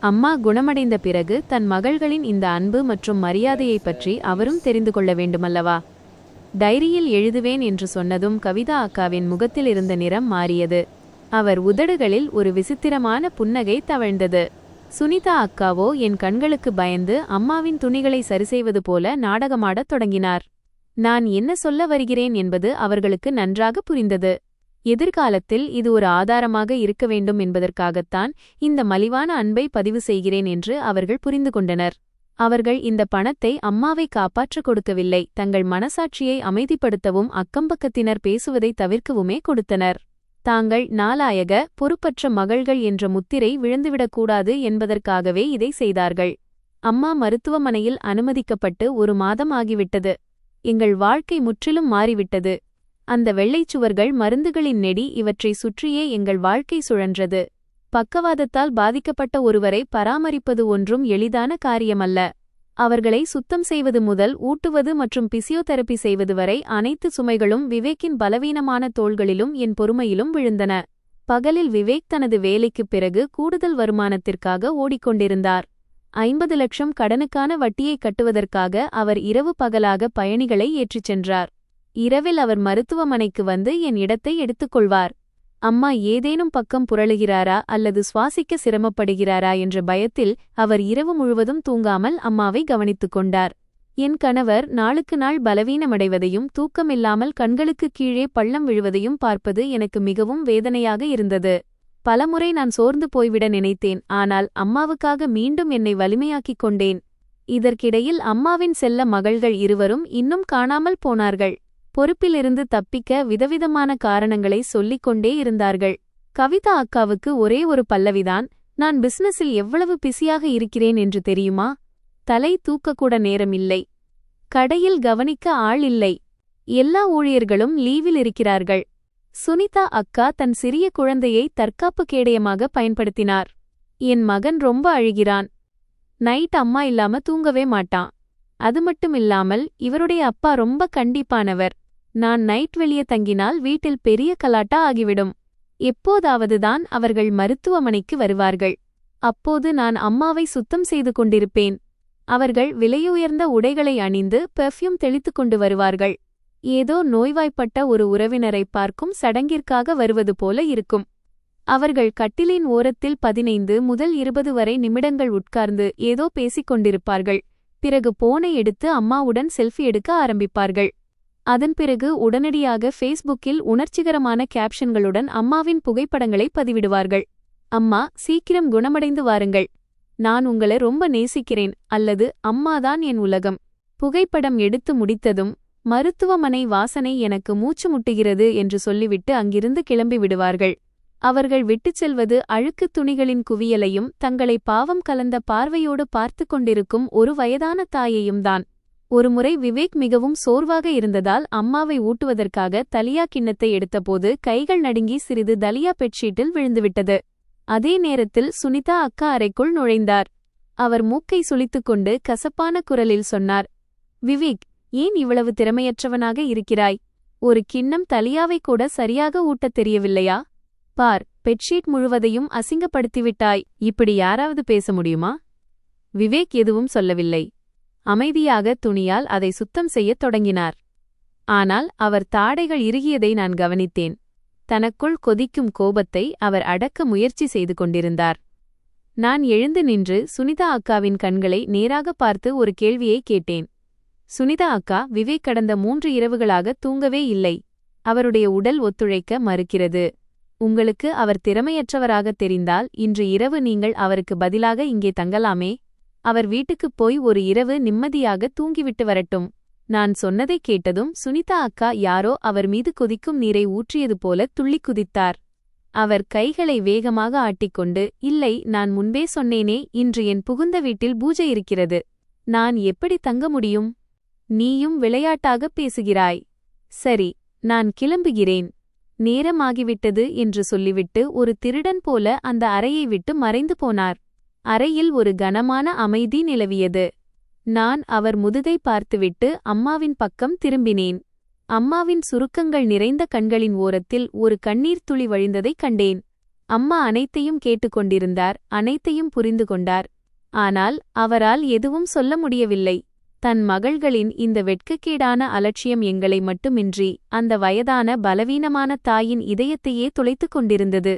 அம்மா குணமடைந்த பிறகு தன் மகள்களின் இந்த அன்பு மற்றும் மரியாதையை பற்றி அவரும் தெரிந்து கொள்ள வேண்டுமல்லவா? டைரியில் எழுதுவேன் என்று சொன்னதும் கவிதா அக்காவின் முகத்தில் இருந்த நிறம் மாறியது. அவர் உதடுகளில் ஒரு விசித்திரமான புன்னகை தவழ்ந்தது. சுனிதா அக்காவோ என் கண்களுக்கு பயந்து அம்மாவின் துணிகளை சரிசெய்வது போல நாடகமாடத் தொடங்கினார். நான் என்ன சொல்ல வருகிறேன் என்பது அவர்களுக்கு நன்றாக புரிந்தது. எதிர்காலத்தில் இது ஒரு ஆதாரமாக இருக்க வேண்டும் என்பதற்காகத்தான் இந்த மலிவான அன்பை பதிவு செய்கிறேன் என்று அவர்கள் புரிந்து கொண்டனர். அவர்கள் இந்த பணத்தை அம்மாவை காப்பாற்றக் கொடுக்கவில்லை, தங்கள் மனசாட்சியை அமைதிப்படுத்தவும் அக்கம்பக்கத்தினர் பேசுவதை தவிர்க்கவுமே கொடுத்தனர். தாங்கள் நாலாயக, பொறுப்பற்ற மகள்கள் என்ற முத்திரை விழுந்துவிடக்கூடாது என்பதற்காகவே இதை செய்தார்கள். அம்மா மருத்துவமனையில் அனுமதிக்கப்பட்டு 1 மாதம் ஆகிவிட்டது. எங்கள் வாழ்க்கை முற்றிலும் மாறிவிட்டது. அந்த வெள்ளைச்சுவர்கள், மருந்துகளின் நெடி, இவற்றை சுற்றியே எங்கள் வாழ்க்கை சுழன்றது. பக்கவாதத்தால் பாதிக்கப்பட்ட ஒருவரை பராமரிப்பது ஒன்றும் எளிதான காரியமல்ல. அவர்களை சுத்தம் செய்வது முதல் ஊட்டுவது மற்றும் பிசியோதெரபி செய்வது வரை அனைத்து சுமைகளும் விவேக்கின் பலவீனமான தோள்களிலும் என் பொறுமையிலும் விழுந்தன. பகலில் விவேக் தனது வேலைக்குப் பிறகு கூடுதல் வருமானத்திற்காக ஓடிக்கொண்டிருந்தார். 50 லட்சம் கடனுக்கான வட்டியை கட்டுவதற்காக அவர் இரவு பகலாக பயணிகளை ஏற்றிச் சென்றார். இரவில் அவர் மருத்துவமனைக்கு வந்து என் இடத்தை எடுத்துக்கொள்வார். அம்மா ஏதேனும் பக்கம் புரளுகிறாரா அல்லது சுவாசிக்க சிரமப்படுகிறாரா என்ற பயத்தில் அவர் இரவு முழுவதும் தூங்காமல் அம்மாவை கவனித்துக் கொண்டார். என் கணவர் நாளுக்கு நாள் பலவீனமடைவதையும் தூக்கமில்லாமல் கண்களுக்கு கீழே பள்ளம் விழுவதையும் பார்ப்பது எனக்கு மிகவும் வேதனையாக இருந்தது. பலமுறை நான் சோர்ந்து போய்விட நினைத்தேன். ஆனால் அம்மாவுக்காக மீண்டும் என்னை வலிமையாக்கிக் கொண்டேன். இதற்கிடையில் அம்மாவின் செல்ல மகள்கள் இருவரும் இன்னும் காணாமல் போனார்கள். பொறுப்பிலிருந்து தப்பிக்க விதவிதமான காரணங்களை சொல்லிக் கொண்டே இருந்தார்கள். கவிதா அக்காவுக்கு ஒரே ஒரு பல்லவிதான், நான் பிசினஸில் எவ்வளவு பிஸியாக இருக்கிறேன் என்று தெரியுமா? தலை தூக்கக்கூட நேரம் இல்லை. கடையில் கவனிக்க ஆள் இல்லை. எல்லா ஊழியர்களும் லீவில் இருக்கிறார்கள். சுனிதா அக்கா தன் சிறிய குழந்தையை தற்காப்பு கேடயமாக பயன்படுத்தினார். என் மகன் ரொம்ப அழுகிறான். நைட் அம்மா இல்லாம தூங்கவே மாட்டான். அது மட்டும் இல்லாமல் இவருடைய அப்பா ரொம்ப கண்டிப்பானவர். நான் நைட் வெளியே தங்கினால் வீட்டில் பெரிய கலாட்டா ஆகிவிடும். எப்போதாவதுதான் அவர்கள் மருத்துவமனைக்கு வருவார்கள். அப்போது நான் அம்மாவை சுத்தம் செய்து கொண்டிருப்பேன். அவர்கள் விலையுயர்ந்த உடைகளை அணிந்து பெர்ஃப்யூம் தெளித்துக் கொண்டு வருவார்கள். ஏதோ நோய்வாய்ப்பட்ட ஒரு உறவினரை பார்க்கும் சடங்கிற்காக வருவது போல இருக்கும். அவர்கள் கட்டிலின் ஓரத்தில் 15 முதல் 20 வரை நிமிடங்கள் உட்கார்ந்து ஏதோ பேசிக் கொண்டிருப்பார்கள். பிறகு போனை எடுத்து அம்மாவுடன் செல்ஃபி எடுக்க ஆரம்பிப்பார்கள். அதன் பிறகு உடனடியாக ஃபேஸ்புக்கில் உணர்ச்சிகரமான கேப்ஷன்களுடன் அம்மாவின் புகைப்படங்களை பதிவிடுவார்கள். அம்மா, சீக்கிரம் குணமடைந்து வாருங்கள். நான் உங்களை ரொம்ப நேசிக்கிறேன், அல்லது அம்மாதான் என் உலகம். புகைப்படம் எடுத்து முடித்ததும், மருத்துவமனை வாசனை எனக்கு மூச்சு முட்டுகிறது என்று சொல்லிவிட்டு அங்கிருந்து கிளம்பி விடுவார்கள். அவர்கள் விட்டுச் செல்வது அழுக்குத் துணிகளின் குவியலையும் தங்களை பாவம் கலந்த பார்வையோடு பார்த்து கொண்டிருக்கும் ஒரு வயதான தாயையும் தான். ஒருமுறை விவேக் மிகவும் சோர்வாக இருந்ததால் அம்மாவை ஊட்டுவதற்காக தலியா கிண்ணத்தை எடுத்தபோது கைகள் நடுங்கி சிறிது தலியா பெட்ஷீட்டில் விழுந்துவிட்டது. அதே நேரத்தில் சுனிதா அக்கா அறைக்குள் நுழைந்தார். அவர் மூக்கை சுளித்துக்கொண்டு கசப்பான குரலில் சொன்னார், விவேக், ஏன் இவ்வளவு திறமையற்றவனாக இருக்கிறாய்? ஒரு கிண்ணம் தலியாவை கூட சரியாக ஊட்டத் தெரியவில்லையா? பார், பெட்ஷீட் முழுவதையும் அசிங்கப்படுத்திவிட்டாய். இப்படி யாராவது பேச முடியுமா? விவேக் எதுவும் சொல்லவில்லை. அமைதியாக துணியால் அதை சுத்தம் செய்யத் தொடங்கினார். ஆனால் அவர் தாடைகள் இறுகியதை நான் கவனித்தேன். தனக்குள் கொதிக்கும் கோபத்தை அவர் அடக்க முயற்சி செய்து கொண்டிருந்தார். நான் எழுந்து நின்று சுனிதா அக்காவின் கண்களை நேராக பார்த்து ஒரு கேள்வியை கேட்டேன். சுனிதா அக்கா, விவேக் கடந்த 3 இரவுகளாக தூங்கவே இல்லை. அவருடைய உடல் ஒத்துழைக்க மறுக்கிறது. உங்களுக்கு அவர் திறமையற்றவராக தெரிந்தால் இன்று இரவு நீங்கள் அவருக்கு பதிலாக இங்கே தங்கலாமே. அவர் வீட்டுக்குப் போய் ஒரு இரவு நிம்மதியாக தூங்கிவிட்டு வரட்டும். நான் சொன்னதை கேட்டதும் சுனிதா அக்கா யாரோ அவர் மீது கொதிக்கும் நீரை ஊற்றியது போல துள்ளிக் குதித்தார். அவர் கைகளை வேகமாக ஆட்டிக்கொண்டு, இல்லை, நான் முன்பே சொன்னேனே, இன்று என் புகுந்த வீட்டில் பூஜை இருக்கிறது. நான் எப்படி தங்க முடியும்? நீயும் விளையாட்டாகப் பேசுகிறாய். சரி, நான் கிளம்புகிறேன். நேரமாகிவிட்டது என்று சொல்லிவிட்டு ஒரு திருடன் போல அந்த அறையை விட்டு மறைந்து போனார். அறையில் ஒரு கனமான அமைதி நிலவியது. நான் அவர் முதுகை பார்த்துவிட்டு அம்மாவின் பக்கம் திரும்பினேன். அம்மாவின் சுருக்கங்கள் நிறைந்த கண்களின் ஓரத்தில் ஒரு கண்ணீர் துளி வழிந்ததைக் கண்டேன். அம்மா அனைத்தையும் கேட்டுக்கொண்டிருந்தார், அனைத்தையும் புரிந்து கொண்டார். ஆனால் அவரால் எதுவும் சொல்ல முடியவில்லை. தன் மகள்களின் இந்த வெட்கக்கேடான அலட்சியம் எங்களை மட்டுமின்றி அந்த வயதான பலவீனமான தாயின் இதயத்தையே துளைத்துக் கொண்டிருந்தது.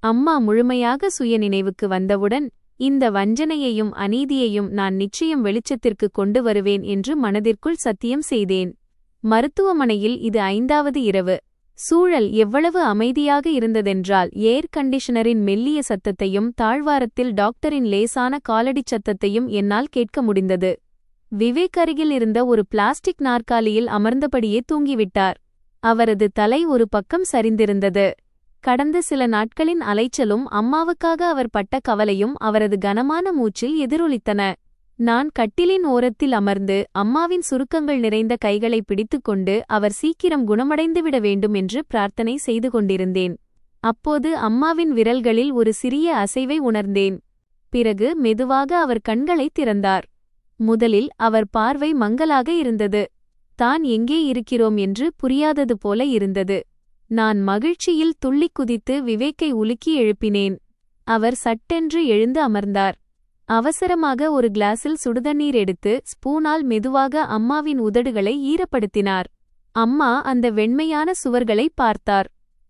அம்மா முழுமையாக சுயநினைவுக்கு வந்தவுடன், இந்த வஞ்சனையையும் அநீதியையும் நான் நிச்சயம் வெளிச்சத்திற்கு கொண்டு வருவேன் என்று மனதிற்குள் சத்தியம் செய்தேன். மருத்துவமனையில் இது 5வது இரவு. சூழல் எவ்வளவு அமைதியாக இருந்ததென்றால் ஏர் கண்டிஷனரின் மெல்லிய சத்தத்தையும் தாழ்வாரத்தில் டாக்டரின் லேசான காலடிச் சத்தத்தையும் என்னால் கேட்க முடிந்தது. விவேக் அருகில் இருந்த ஒரு பிளாஸ்டிக் நாற்காலியில் அமர்ந்தபடியே தூங்கிவிட்டார். அவரது தலை ஒரு பக்கம் சரிந்திருந்தது. கடந்த சில நாட்களின் அலைச்சலும் அம்மாவுக்காக அவர் பட்ட கவலையும் அவரது கனமான மூச்சில் எதிரொலித்தன. நான் கட்டிலின் ஓரத்தில் அமர்ந்து அம்மாவின் சுருக்கங்கள் நிறைந்த கைகளை பிடித்துக்கொண்டு அவர் சீக்கிரம் குணமடைந்துவிட வேண்டும் என்று பிரார்த்தனை செய்து கொண்டிருந்தேன். அப்போது அம்மாவின் விரல்களில் ஒரு சிறிய அசைவை உணர்ந்தேன். பிறகு மெதுவாக அவர் கண்களை திறந்தார். முதலில் அவர் பார்வை மங்கலாக இருந்தது. தான் எங்கே இருக்கிறோம் என்று புரியாதது போல இருந்தது. நான் மகிழ்ச்சியில் துள்ளிக் குதித்து விவேக்கை உலுக்கி எழுப்பினேன். அவர் சட்டென்று எழுந்து அமர்ந்தார். அவசரமாக ஒரு கிளாஸில் சுடுதண்ணீர் எடுத்து ஸ்பூனால் மெதுவாக அம்மாவின் உதடுகளை ஈரப்படுத்தினார். அம்மா அந்த வெண்மையான சுவர்களை பார்த்தார்.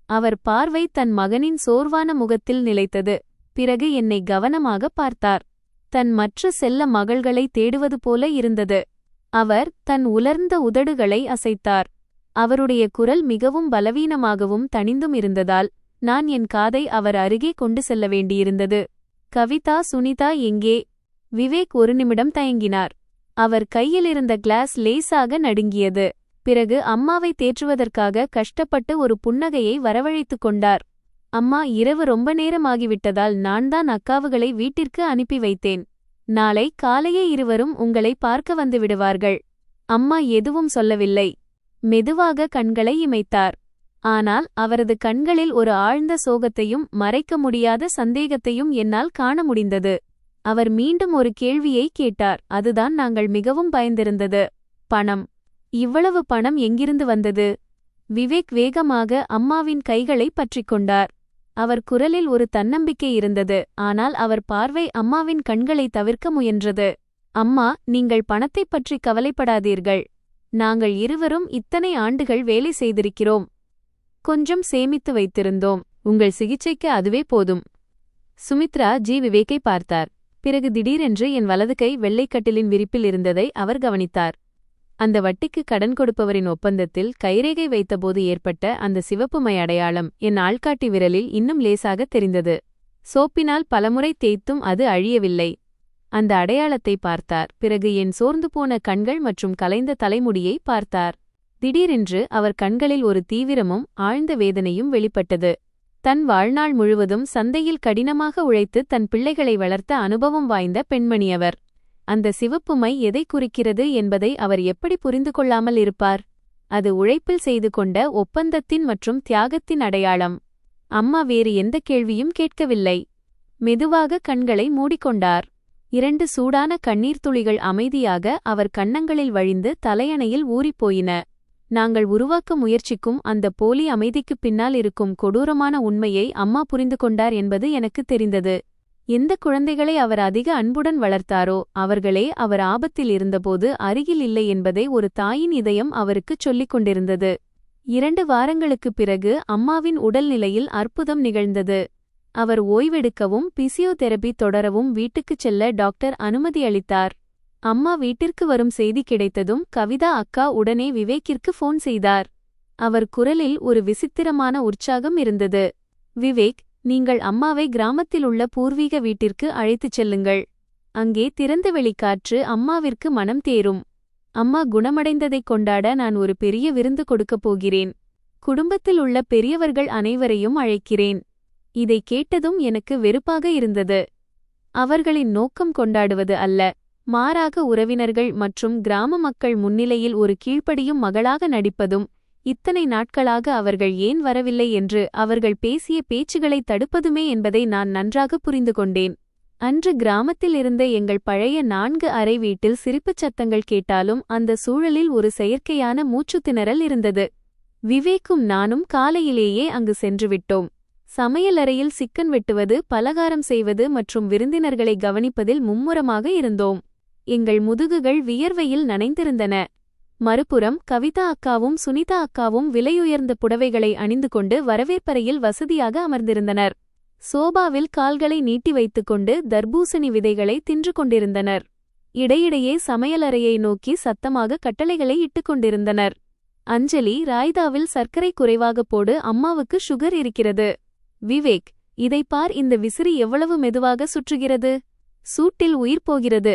அவர் பார்வை தன் மகனின் சோர்வான முகத்தில் நிலைத்தது. பிறகு என்னை கவனமாக பார்த்தார். தன் மற்ற செல்ல மகள்களை தேடுவது போல இருந்தது. அவர் தன் உலர்ந்த உதடுகளை அசைத்தார். அவருடைய குரல் மிகவும் பலவீனமாகவும் தணிந்தும் இருந்ததால் நான் என் காதை அவர் அருகே கொண்டு செல்ல வேண்டியிருந்தது. கவிதா, சுனிதா எங்கே? விவேக் ஒரு நிமிடம் தயங்கினார். அவர் கையிலிருந்த கிளாஸ் லேசாக நடுங்கியது. பிறகு அம்மாவை தேற்றுவதற்காக கஷ்டப்பட்டு ஒரு புன்னகையை வரவழைத்துக் கொண்டார். அம்மா, இரவு ரொம்ப நேரமாகிவிட்டதால் நான் தான் அக்காவுகளை வீட்டிற்கு அனுப்பி வைத்தேன். நாளை காலையே இருவரும் உங்களை பார்க்க வந்து விடுவார்கள். அம்மா எதுவும் சொல்லவில்லை. மெதுவாக கண்களை இமைத்தார். ஆனால் அவரது கண்களில் ஒரு ஆழ்ந்த சோகத்தையும் மறைக்க முடியாத சந்தேகத்தையும் என்னால் காண முடிந்தது. அவர் மீண்டும் ஒரு கேள்வியை கேட்டார். அதுதான் நாங்கள் மிகவும் பயந்திருந்தது. பணம். இவ்வளவு பணம் எங்கிருந்து வந்தது? விவேக் வேகமாக அம்மாவின் கைகளை பற்றிக் கொண்டார். அவர் குரலில் ஒரு தன்னம்பிக்கை இருந்தது, ஆனால் அவர் பார்வை அம்மாவின் கண்களை தவிர்க்க முயன்றது. அம்மா, நீங்கள் பணத்தைப் பற்றி கவலைப்படாதீர்கள். நாங்கள் இருவரும் இத்தனை ஆண்டுகள் வேலை செய்திருக்கிறோம். கொஞ்சம் சேமித்து வைத்திருந்தோம். உங்கள் சிகிச்சைக்கு அதுவே போதும். சுமித்ரா விவேக்கை பார்த்தார். பிறகு திடீரென்று என் வலது கை வெள்ளைக்கட்டிலின் விரிப்பில் இருந்ததை அவர் கவனித்தார். அந்த வட்டிக்கு கடன் கொடுப்பவரின் ஒப்பந்தத்தில் கைரேகை வைத்தபோது ஏற்பட்ட அந்த சிவப்பு மை அடையாளம் என் ஆள்காட்டி விரலில் இன்னும் லேசாக தெரிந்தது. சோப்பினால் பலமுறை தேய்த்தும் அது அழியவில்லை. அந்த அடையாளத்தை பார்த்தார். பிறகு என் சோர்ந்து போன கண்கள் மற்றும் கலைந்த தலைமுடியை பார்த்தார். திடீரென்று அவர் கண்களில் ஒரு தீவிரமும் ஆழ்ந்த வேதனையும் வெளிப்பட்டது. தன் வாழ்நாள் முழுவதும் சந்தையில் கடினமாக உழைத்து தன் பிள்ளைகளை வளர்த்த அனுபவம் வாய்ந்த பெண்மணியவர். அந்த சிவப்பு மை எதை குறிக்கிறது என்பதை அவர் எப்படி புரிந்து கொள்ளாமல் இருப்பார்? அது உழைப்பில் செய்து கொண்ட ஒப்பந்தத்தின் மற்றும் தியாகத்தின் அடையாளம். அம்மா வேறு எந்த கேள்வியும் கேட்கவில்லை. மெதுவாக கண்களை மூடிக்கொண்டார். 2 சூடான கண்ணீர் துளிகள் அமைதியாக அவர் கன்னங்களில் வழிந்து தலையணையில் ஊறிப்போயின. நாங்கள் உருவாக்க முயற்சிக்கும் அந்த போலி அமைதிக்குப் பின்னால் இருக்கும் கொடூரமான உண்மையை அம்மா புரிந்து கொண்டார் என்பது எனக்கு தெரிந்தது. எந்த குழந்தைகளை அவர் அதிக அன்புடன் வளர்த்தாரோ அவர்களே அவர் ஆபத்தில் இருந்தபோது அருகில் இல்லை என்பதை ஒரு தாயின் இதயம் அவருக்குச் சொல்லிக் கொண்டிருந்தது. 2 வாரங்களுக்குப் பிறகு அம்மாவின் உடல்நிலையில் அற்புதம் நிகழ்ந்தது. அவர் ஓய்வெடுக்கவும் பிசியோதெரபி தொடரவும் வீட்டுக்குச் செல்ல டாக்டர் அனுமதி அளித்தார். அம்மா வீட்டிற்கு வரும் செய்தி கிடைத்ததும் கவிதா அக்கா உடனே விவேக்கிற்கு ஃபோன் செய்தார். அவர் குரலில் ஒரு விசித்திரமான உற்சாகம் இருந்தது. விவேக், நீங்கள் அம்மாவை கிராமத்தில் உள்ள பூர்வீக வீட்டிற்கு அழைத்துச் செல்லுங்கள். அங்கே திறந்த வெளிக்காற்று அம்மாவிற்கு மனம் தேரும். அம்மா குணமடைந்ததைக் கொண்டாட நான் ஒரு பெரிய விருந்து கொடுக்கப் போகிறேன். குடும்பத்தில் உள்ள பெரியவர்கள் அனைவரையும் அழைக்கிறேன். இதை கேட்டதும் எனக்கு வெறுப்பாக இருந்தது. அவர்களின் நோக்கம் கொண்டாடுவது அல்ல, மாறாக உறவினர்கள் மற்றும் கிராம மக்கள் முன்னிலையில் ஒரு கீழ்ப்படியும் மகளாக நடிப்பதும், இத்தனை நாட்களாக அவர்கள் ஏன் வரவில்லை என்று அவர்கள் பேசிய பேச்சுகளை தடுப்பதுமே என்பதை நான் நன்றாக புரிந்து கொண்டேன். அன்று கிராமத்தில் இருந்த எங்கள் பழைய 4 அறை வீட்டில் சிரிப்புச் சத்தங்கள் கேட்டாலும் அந்த சூழலில் ஒரு செயற்கையான மூச்சுத்திணறல் இருந்தது. விவேக்கும் நானும் காலையிலேயே அங்கு சென்றுவிட்டோம். சமையலறையில் சிக்கன் வெட்டுவது, பலகாரம் செய்வது மற்றும் விருந்தினர்களை கவனிப்பதில் மும்முரமாக இருந்தோம். எங்கள் முதுகுகள் வியர்வையில் நனைந்திருந்தன. மறுபுறம் கவிதா அக்காவும் சுனிதா அக்காவும் விலையுயர்ந்த புடவைகளை அணிந்து கொண்டு வரவேற்பறையில் வசதியாக அமர்ந்திருந்தனர். சோபாவில் கால்களை நீட்டி வைத்துக்கொண்டு தர்பூசணி விதைகளை தின்று கொண்டிருந்தனர். இடையிடையே சமையலறையை நோக்கி சத்தமாக கட்டளைகளை இட்டுக் கொண்டிருந்தனர். அஞ்சலி, ராய்தாவில் சர்க்கரை குறைவாக போடு, அம்மாவுக்கு சுகர் இருக்கிறது. விவேக், இதைப் பார், இந்த விசிறி எவ்வளவு மெதுவாக சுற்றுகிறது. சூட்டில் உயிர் போகிறது.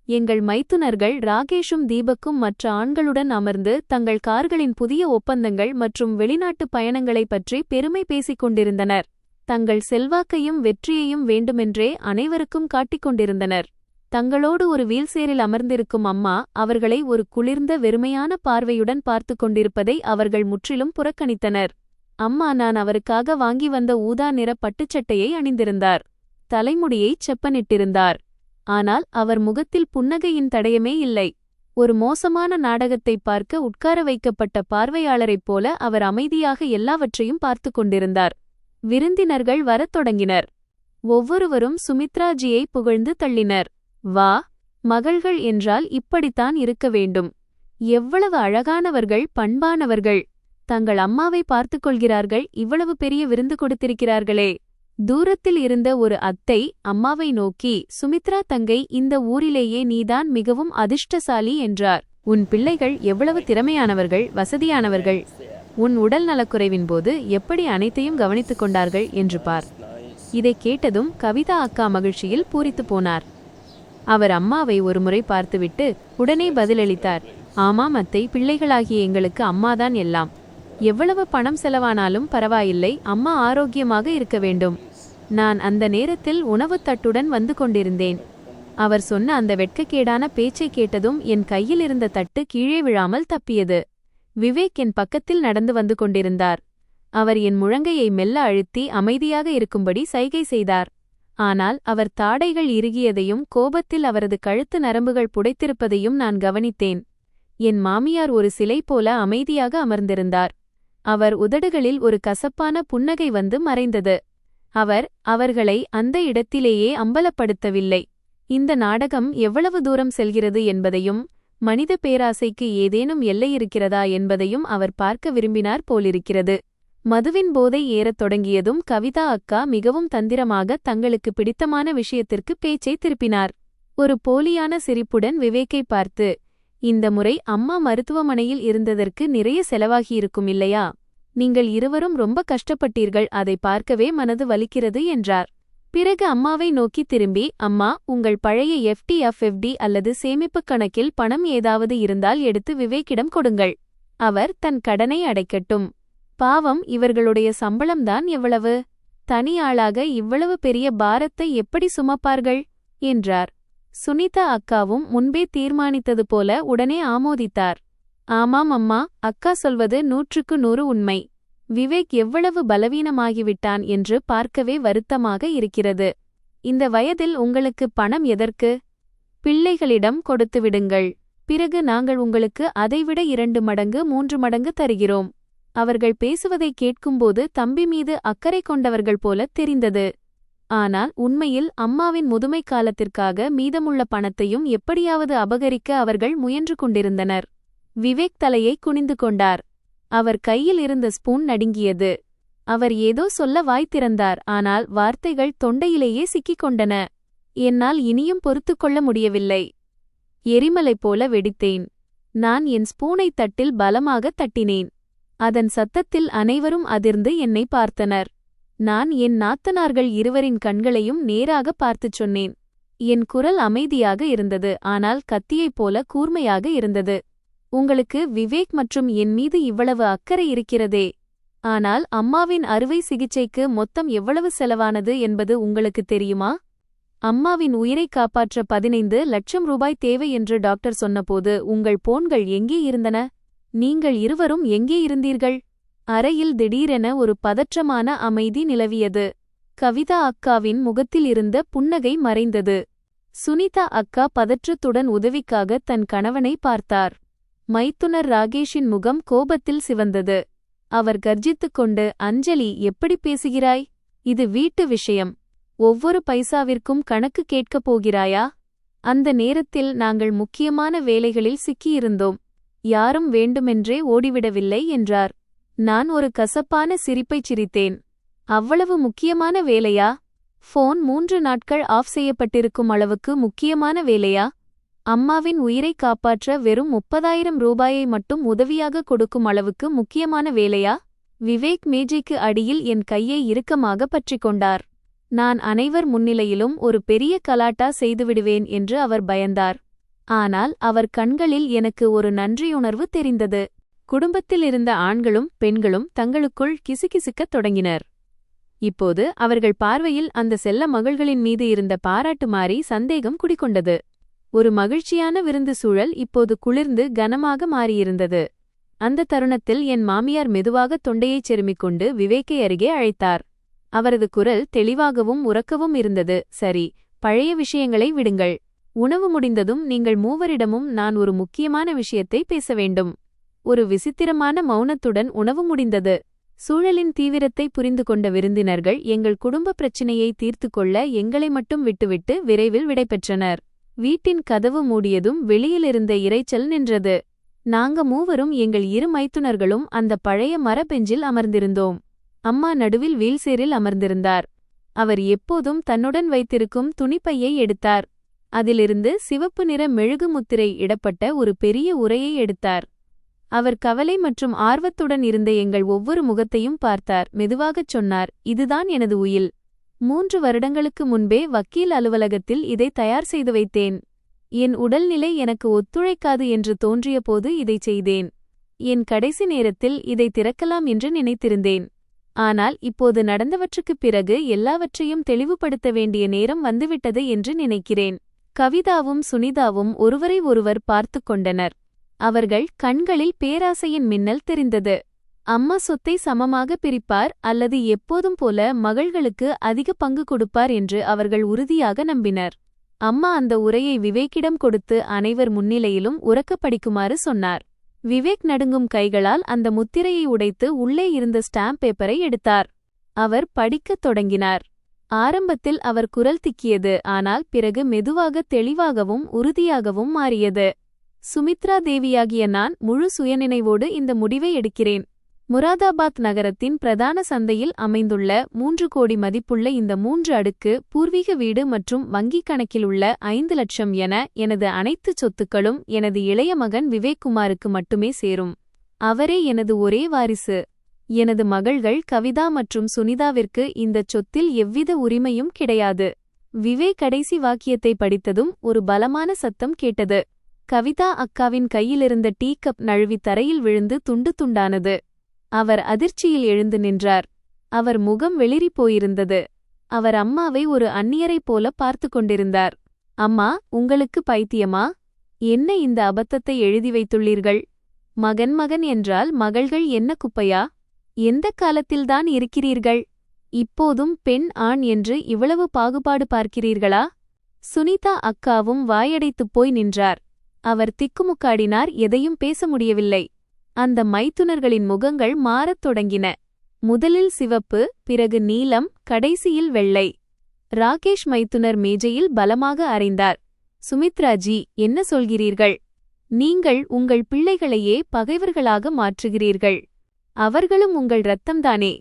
எங்கள் மைத்துனர்கள் ராகேஷும் தீபக்கும் மற்ற ஆண்களுடன் அமர்ந்து தங்கள் கார்களின் புதிய ஒப்பந்தங்கள் மற்றும் வெளிநாட்டுப் பயணங்களைப் பற்றி பெருமை பேசிக் கொண்டிருந்தனர். தங்கள் செல்வாக்கையும் வெற்றியையும் வேண்டுமென்றே அனைவருக்கும் காட்டிக்கொண்டிருந்தனர். தங்களோடு ஒரு வீல்சேரில் அமர்ந்திருக்கும் அம்மா அவர்களை ஒரு குளிர்ந்த வெறுமையான பார்வையுடன் பார்த்து கொண்டிருப்பதை அவர்கள் முற்றிலும் புறக்கணித்தனர். அம்மா நான் அவருக்காக வாங்கி வந்த ஊதா நிற பட்டுச்சட்டையை அணிந்திருந்தார். தலைமுடியைச் செப்பனிட்டிருந்தார். ஆனால் அவர் முகத்தில் புன்னகையின் தடயமே இல்லை. ஒரு மோசமான நாடகத்தைப் பார்க்க உட்கார வைக்கப்பட்ட பார்வையாளரைப் போல அவர் அமைதியாக எல்லாவற்றையும் பார்த்து கொண்டிருந்தார். விருந்தினர்கள் வரத் தொடங்கினர். ஒவ்வொருவரும் சுமித்ராஜியை புகழ்ந்து தள்ளினர். வா, மகள்கள் என்றால் இப்படித்தான் இருக்க வேண்டும். எவ்வளவு அழகானவர்கள், பண்பானவர்கள். தங்கள் அம்மாவை பார்த்துக் கொள்கிறார்கள். இவ்வளவு பெரிய விருந்து கொடுத்திருக்கிறார்களே. தூரத்தில் இருந்த ஒரு அத்தை அம்மாவை நோக்கி, சுமித்ரா தங்கை, இந்த ஊரிலேயே நீதான் மிகவும் அதிர்ஷ்டசாலி என்றார். உன் பிள்ளைகள் எவ்வளவு திறமையானவர்கள், வசதியானவர்கள். உன் உடல் நலக்குறைவின் போது எப்படி அனைத்தையும் கவனித்துக் கொண்டார்கள் என்று பார். இதைக் கேட்டதும் கவிதா அக்கா மகிழ்ச்சியில் பூரித்துப் போனார். அவர் அம்மாவை ஒருமுறை பார்த்துவிட்டு உடனே பதிலளித்தார். ஆமாம் அத்தை, பிள்ளைகளாகிய எங்களுக்கு அம்மாதான் எல்லாம். எவ்வளவு பணம் செலவானாலும் பரவாயில்லை, அம்மா ஆரோக்கியமாக இருக்க வேண்டும். நான் அந்த நேரத்தில் உணவுத் தட்டுடன் வந்து கொண்டிருந்தேன். அவர் சொன்ன அந்த வெட்கக்கேடான பேச்சை கேட்டதும் என் கையில் இருந்த தட்டு கீழே விழாமல் தப்பியது. விவேக் என் பக்கத்தில் நடந்து வந்து கொண்டிருந்தார். அவர் என் முழங்கையை மெல்ல அழுத்தி அமைதியாக இருக்கும்படி சைகை செய்தார். ஆனால் அவர் தாடைகள் இறுகியதையும் கோபத்தில் அவரது கழுத்து நரம்புகள் புடைத்திருப்பதையும் நான் கவனித்தேன். என் மாமியார் ஒரு சிலை போல அமைதியாக அமர்ந்திருந்தார். அவர் உதடுகளில் ஒரு கசப்பான புன்னகை வந்து மறைந்தது. அவர்களை அந்த இடத்திலேயே அம்பலப்படுத்தவில்லை. இந்த நாடகம் எவ்வளவு தூரம் செல்கிறது என்பதையும் மனித பேராசைக்கு ஏதேனும் எல்லை இருக்கிறதா என்பதையும் அவர் பார்க்க விரும்பினார் போலிருக்கிறது. மதுவின் போதை ஏறத் தொடங்கியதும் கவிதா அக்கா மிகவும் தந்திரமாக தங்களுக்கு பிடித்தமான விஷயத்திற்கு பேச்சை திருப்பினார். ஒரு போலியான சிரிப்புடன் விவேக்கை பார்த்து, இந்த முறை அம்மா மருத்துவமனையில் இருந்ததற்கு நிறைய செலவாகியிருக்கும் இல்லையா? நீங்கள் இருவரும் ரொம்ப கஷ்டப்பட்டீர்கள், அதை பார்க்கவே மனது வலிக்கிறது என்றார். பிறகு அம்மாவை நோக்கி திரும்பி, அம்மா, உங்கள் பழைய FD அல்லது சேமிப்புக் கணக்கில் பணம் ஏதாவது இருந்தால் எடுத்து விவேக்கிடம் கொடுங்கள். அவர் தன் கடனை அடைக்கட்டும். பாவம், இவர்களுடைய சம்பளம்தான் எவ்வளவு? தனி ஆளாக இவ்வளவு பெரிய பாரத்தை எப்படி சுமப்பார்கள் என்றார். சுனிதா அக்காவும் முன்பே தீர்மானித்தது போல உடனே ஆமோதித்தார். ஆமாம் அம்மா, அக்கா சொல்வது 100க்கு 100 உண்மை. விவேக் எவ்வளவு பலவீனமாகிவிட்டான் என்று பார்க்கவே வருத்தமாக இருக்கிறது. இந்த வயதில் உங்களுக்கு பணம் எதற்கு? பிள்ளைகளிடம் கொடுத்துவிடுங்கள். பிறகு நாங்கள் உங்களுக்கு அதைவிட 2 மடங்கு 3 மடங்கு தருகிறோம். அவர்கள் பேசுவதை கேட்கும்போது தம்பி மீது அக்கறை கொண்டவர்கள் போல தெரிந்தது. ஆனால் உண்மையில் அம்மாவின் முதுமை காலத்திற்காக மீதமுள்ள பணத்தையும் எப்படியாவது அபகரிக்க அவர்கள் முயன்று கொண்டிருந்தனர். விவேக் தலையை குனிந்து கொண்டார். அவர் கையில் இருந்த ஸ்பூன் நடுங்கியது. அவர் ஏதோ சொல்ல வாய் திறந்தார், ஆனால் வார்த்தைகள் தொண்டையிலேயே சிக்கிக் கொண்டன. என்னால் இனியும் பொறுத்துக்கொள்ள முடியவில்லை. எரிமலை போல வெடித்தேன். நான் என் ஸ்பூனை தட்டில் பலமாக தட்டினேன். அதன் சத்தத்தில் அனைவரும் அதிர்ந்து என்னை பார்த்தனர். நான் என் நாத்தனார்கள் இருவரின் கண்களையும் நேராக பார்த்துச் சொன்னேன். என் குரல் அமைதியாக இருந்தது, ஆனால் கத்தியைப் போல கூர்மையாக இருந்தது. உங்களுக்கு விவேக் மற்றும் என் மீது இவ்வளவு அக்கறை இருக்கிறதே. ஆனால் அம்மாவின் அறுவை சிகிச்சைக்கு மொத்தம் எவ்வளவு செலவானது என்பது உங்களுக்கு தெரியுமா? அம்மாவின் உயிரை காப்பாற்ற 15 லட்சம் ரூபாய் தேவை என்று டாக்டர் சொன்னபோது உங்கள் போன்கள் எங்கே இருந்தன? நீங்கள் இருவரும் எங்கே இருந்தீர்கள்? அறையில் திடீரென ஒரு பதற்றமான அமைதி நிலவியது. கவிதா அக்காவின் முகத்தில் இருந்த புன்னகை மறைந்தது. சுனிதா அக்கா பதற்றத்துடன் உதவிக்காக தன் கணவனை பார்த்தார். மைத்துனர் ராகேஷின் முகம் கோபத்தில் சிவந்தது. அவர் கர்ஜித்துக் கொண்டு, அஞ்சலி, எப்படி பேசுகிறாய்? இது வீட்டு விஷயம். ஒவ்வொரு பைசாவிற்கும் கணக்கு கேட்கப் போகிறாயா? அந்த நேரத்தில் நாங்கள் முக்கியமான வேலைகளில் சிக்கியிருந்தோம். யாரும் வேண்டுமென்றே ஓடிவிடவில்லை என்றார். நான் ஒரு கசப்பான சிரிப்பைச் சிரித்தேன். அவ்வளவு முக்கியமான வேலையா? ஃபோன் 3 நாட்கள் ஆஃப் செய்யப்பட்டிருக்கும் அளவுக்கு முக்கியமான வேலையா? அம்மாவின் உயிரை காப்பாற்ற வெறும் 30,000 ரூபாயை மட்டும் உதவியாக கொடுக்கும் அளவுக்கு முக்கியமான வேலையா? விவேக் மேஜைக்கு அடியில் என் கையை இறுக்கமாக பற்றிக் கொண்டார். நான் அனைவர் முன்னிலையிலும் ஒரு பெரிய கலாட்டா செய்துவிடுவேன் என்று அவர் பயந்தார். ஆனால் அவர் கண்களில் எனக்கு ஒரு நன்றியுணர்வு தெரிந்தது. குடும்பத்தில் இருந்த ஆண்களும் பெண்களும் தங்களுக்குள் கிசுகிசுக்கத் தொடங்கினர். இப்போது அவர்கள் பார்வையில் அந்த செல்ல மகள்களின் மீது இருந்த பாராட்டு மாறி சந்தேகம் குடிகொண்டது. ஒரு மகிழ்ச்சியான விருந்து சூழல் இப்போது குளிர்ந்து கனமாக மாறியிருந்தது. அந்த தருணத்தில் என் மாமியார் மெதுவாக தொண்டையைச் செருமிக்கொண்டு விவேக்கை அருகே அழைத்தார். அவரது குரல் தெளிவாகவும் உரக்கவும் இருந்தது. சரி, பழைய விஷயங்களை விடுங்கள். உணவு முடிந்ததும் நீங்கள் மூவரிடமும் நான் ஒரு முக்கியமான விஷயத்தை பேச வேண்டும். ஒரு விசித்திரமான மௌனத்துடன் உணவு முடிந்தது. சூழலின் தீவிரத்தை புரிந்து கொண்ட விருந்தினர்கள் எங்கள் குடும்ப பிரச்சினையை தீர்த்து கொள்ள எங்களை மட்டும் விட்டுவிட்டு விரைவில் விடைபெற்றனர். வீட்டின் கதவு மூடியதும் வெளியிலிருந்த இரைச்சல் நின்றது. நாங்க மூவரும் எங்கள் 2 மைத்துனர்களும் அந்த பழைய மரபெஞ்சில் அமர்ந்திருந்தோம். அம்மா நடுவில் வீல்சேரில் அமர்ந்திருந்தார். அவர் எப்போதும் தன்னுடன் வைத்திருக்கும் துணிப்பையை எடுத்தார். அதிலிருந்து சிவப்பு நிற மெழுகு முத்திரை இடப்பட்ட ஒரு பெரிய உரையை எடுத்தார். அவர் கவலை மற்றும் ஆர்வத்துடன் இருந்த எங்கள் ஒவ்வொரு முகத்தையும் பார்த்தார். மெதுவாகச் சொன்னார், இதுதான் எனது உயில். 3 வருடங்களுக்கு முன்பே வக்கீல் அலுவலகத்தில் இதை தயார் செய்து வைத்தேன். என் உடல்நிலை எனக்கு ஒத்துழைக்காது என்று தோன்றியபோது இதைச் செய்தேன். என் கடைசி நேரத்தில் இதை திறக்கலாம் என்று நினைத்திருந்தேன். ஆனால் இப்போது நடந்தவற்றுக்குப் பிறகு எல்லாவற்றையும் தெளிவுபடுத்த வேண்டிய நேரம் வந்துவிட்டது என்று நினைக்கிறேன். கவிதாவும் சுனிதாவும் ஒருவரை ஒருவர் பார்த்துக் கொண்டனர். அவர்கள் கண்களில் பேராசையின் மின்னல் தெரிந்தது. அம்மா சொத்தை சமமாக பிரிப்பார் அல்லது எப்போதும் போல மகள்களுக்கு அதிக பங்கு கொடுப்பார் என்று அவர்கள் உறுதியாக நம்பினர். அம்மா அந்த உரையை விவேக்கிடம் கொடுத்து அனைவர் முன்னிலையிலும் உரக்கப் படிக்குமாறு சொன்னார். விவேக் நடுங்கும் கைகளால் அந்த முத்திரையை உடைத்து உள்ளே இருந்த ஸ்டாம்ப் பேப்பரை எடுத்தார். அவர் படிக்கத் தொடங்கினார். ஆரம்பத்தில் அவர் குரல் திக்கியது, ஆனால் பிறகு மெதுவாக தெளிவாகவும் உறுதியாகவும் மாறியது. சுமித்ரா தேவியாகிய நான் முழு சுயநினைவோடு இந்த முடிவை எடுக்கிறேன். முராதாபாத் நகரத்தின் பிரதான சந்தையில் அமைந்துள்ள 3 கோடி மதிப்புள்ள இந்த 3 அடுக்கு பூர்வீக வீடு மற்றும் வங்கிக் கணக்கிலுள்ள 5 லட்சம் என எனது அனைத்து சொத்துக்களும் எனது இளைய மகன் விவேக்குமாருக்கு மட்டுமே சேரும். அவரே எனது ஒரே வாரிசு. எனது மகள்கள் கவிதா மற்றும் சுனிதாவிற்கு இந்தச் சொத்தில் எவ்வித உரிமையும் கிடையாது. விவேக் கடைசி வாக்கியத்தை படித்ததும் ஒரு பலமான சத்தம் கேட்டது. கவிதா அக்காவின் கையிலிருந்த டீ கப் நழுவி தரையில் விழுந்து துண்டு துண்டானது. அவர் அதிர்ச்சியில் எழுந்து நின்றார். அவர் முகம் வெளிறிப் போயிருந்தது. அவர் அம்மாவை ஒரு அந்நியரைப் போல பார்த்து கொண்டிருந்தார். அம்மா, உங்களுக்கு பைத்தியமா? என்ன இந்த அபத்தத்தை எழுதி வைத்துள்ளீர்கள்? மகன் என்றால் மகள்கள் என்ன குப்பையா? எந்தக் காலத்தில்தான் இருக்கிறீர்கள்? இப்போதும் பெண் ஆண் என்று இவ்வளவு பாகுபாடு பார்க்கிறீர்களா? சுனிதா அக்காவும் வாயடைத்துப் போய் நின்றார். அவர் திக்குமுக்காடினார். எதையும் பேச முடியவில்லை. அந்த மைத்துனர்களின் முகங்கள் மாறத் தொடங்கின. முதலில் சிவப்பு, பிறகு நீலம், கடைசியில் வெள்ளை. ராகேஷ் மைத்துனர் மேஜையில் பலமாக அறைந்தார். சுமித்ராஜி, என்ன சொல்கிறீர்கள்? நீங்கள் உங்கள் பிள்ளைகளையே பகைவர்களாக மாற்றுகிறீர்கள். அவர்களும் உங்கள் இரத்தம்தானே.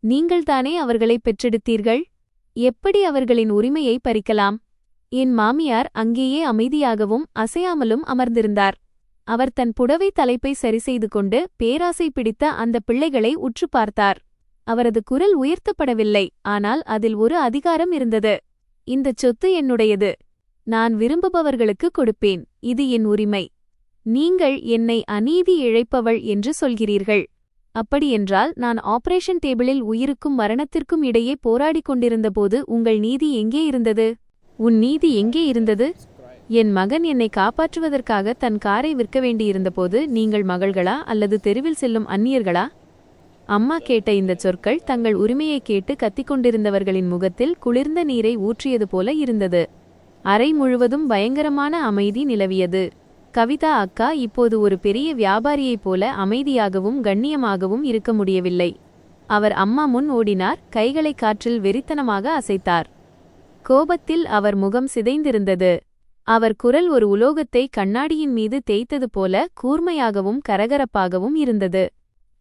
நீங்கள்தானே அவர்களை பெற்றெடுத்தீர்கள். எப்படி அவர்களின் உரிமையை பறிக்கலாம்? என் மாமியார் அங்கேயே அமைதியாகவும் அசையாமலும் அமர்ந்திருந்தார். அவர் தன் புடவை தலைப்பை சரிசெய்து கொண்டு பேராசை பிடித்த அந்த பிள்ளைகளை உற்று பார்த்தார். அவரது குரல் உயர்த்தப்படவில்லை, ஆனால் அதில் ஒரு அதிகாரம் இருந்தது. இந்தச் சொத்து என்னுடையது. நான் விரும்புபவர்களுக்கு கொடுப்பேன். இது என் உரிமை. நீங்கள் என்னை அநீதி இழைப்பவள் என்று சொல்கிறீர்கள். அப்படியென்றால் நான் ஆபரேஷன் டேபிளில் உயிருக்கும் மரணத்திற்கும் இடையே போராடிக் கொண்டிருந்தபோது உங்கள் நீதி எங்கே இருந்தது? உன் நீதி எங்கே இருந்தது? என் மகன் என்னை காப்பாற்றுவதற்காக தன் காரை விற்க வேண்டியிருந்தபோது நீங்கள் மகள்களா அல்லது தெருவில் செல்லும் அந்நியர்களா? அம்மா கேட்ட இந்தச் சொற்கள் தங்கள் உரிமையை கேட்டு கத்திக்கொண்டிருந்தவர்களின் முகத்தில் குளிர்ந்த நீரை ஊற்றியது போல இருந்தது. அறை முழுவதும் பயங்கரமான அமைதி நிலவியது. கவிதா அக்கா இப்போது ஒரு பெரிய வியாபாரியைப் போல அமைதியாகவும் கண்ணியமாகவும் இருக்க முடியவில்லை. அவர் அம்மா முன் ஓடினார். கைகளை காற்றில் வெறித்தனமாக அசைத்தார். கோபத்தில் அவர் முகம் சிதைந்திருந்தது. அவர் குரல் ஒரு உலோகத்தை கண்ணாடியின் மீது தேய்த்தது போல கூர்மையாகவும் கரகரப்பாகவும் இருந்தது.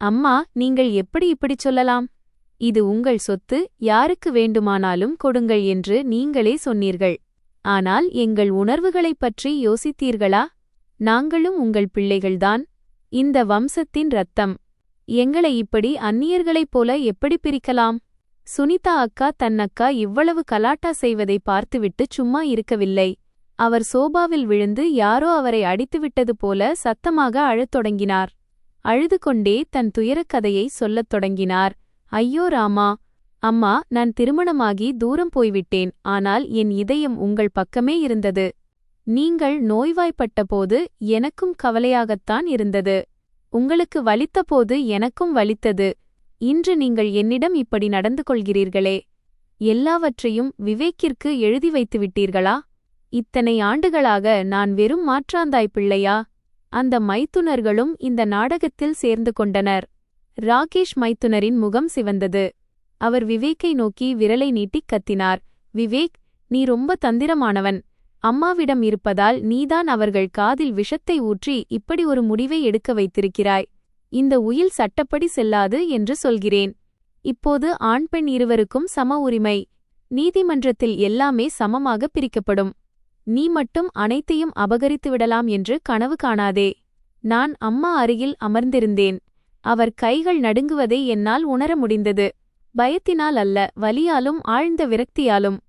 அம்மா, நீங்கள் எப்படி இப்படிச் சொல்லலாம்? இது உங்கள் சொத்து, யாருக்கு வேண்டுமானாலும் கொடுங்கள் என்று நீங்களே சொன்னீர்கள். ஆனால் எங்கள் உணர்வுகளைப் பற்றி யோசித்தீர்களா? நாங்களும் உங்கள் பிள்ளைகள்தான். இந்த வம்சத்தின் இரத்தம். எங்களை இப்படி அந்நியர்களைப் போல எப்படி பிரிக்கலாம்? சுனிதா அக்கா தன்னக்கா இவ்வளவு கலாட்டா செய்வதை பார்த்துவிட்டு சும்மா இருக்கவில்லை. அவர் சோபாவில் விழுந்து யாரோ அவரை அடித்துவிட்டது போல சத்தமாக அழத் தொடங்கினார். அழுது கொண்டே தன் துயரக் கதையை சொல்லத் தொடங்கினார். ஐயோ ராமா! அம்மா, நான் திருமணமாகி தூரம் போய்விட்டேன். ஆனால் என் இதயம் உங்கள் பக்கமே இருந்தது. நீங்கள் நோய்வாய்ப்பட்டபோது எனக்கும் கவலையாகத்தான் இருந்தது. உங்களுக்கு வலித்தபோது எனக்கும் வலித்தது. இன்று நீங்கள் என்னிடம் இப்படி நடந்து கொள்கிறீர்களே. எல்லாவற்றையும் விவேக்கிற்கு எழுதி வைத்துவிட்டீர்களா? இத்தனை ஆண்டுகளாக நான் வெறும் மாற்றாந்தாய் பிள்ளையா? அந்த மைத்துனர்களும் இந்த நாடகத்தில் சேர்ந்து கொண்டனர். ராகேஷ் மைத்துனரின் முகம் சிவந்தது. அவர் விவேக்கை நோக்கி விரலை நீட்டிக் கத்தினார். விவேக், நீ ரொம்ப தந்திரமானவன். அம்மாவிடம் இருப்பதால் நீதான் அவர்கள் காதில் விஷத்தை ஊற்றி இப்படி ஒரு முடிவை எடுக்க வைத்திருக்கிறாய். இந்த உயில் சட்டப்படி செல்லாது என்று சொல்கிறேன். இப்போது ஆண் பெண் இருவருக்கும் சம உரிமை. நீதிமன்றத்தில் எல்லாமே சமமாக பிரிக்கப்படும். நீ மட்டும் அனைத்தையும் அபகரித்துவிடலாம் என்று கனவு காணாதே. நான் அம்மா அருகில் அமர்ந்திருந்தேன். அவர் கைகள் நடுங்குவதை என்னால் உணர முடிந்தது. பயத்தினால் அல்ல, வலியாலும் ஆழ்ந்த விரக்தியாலும்.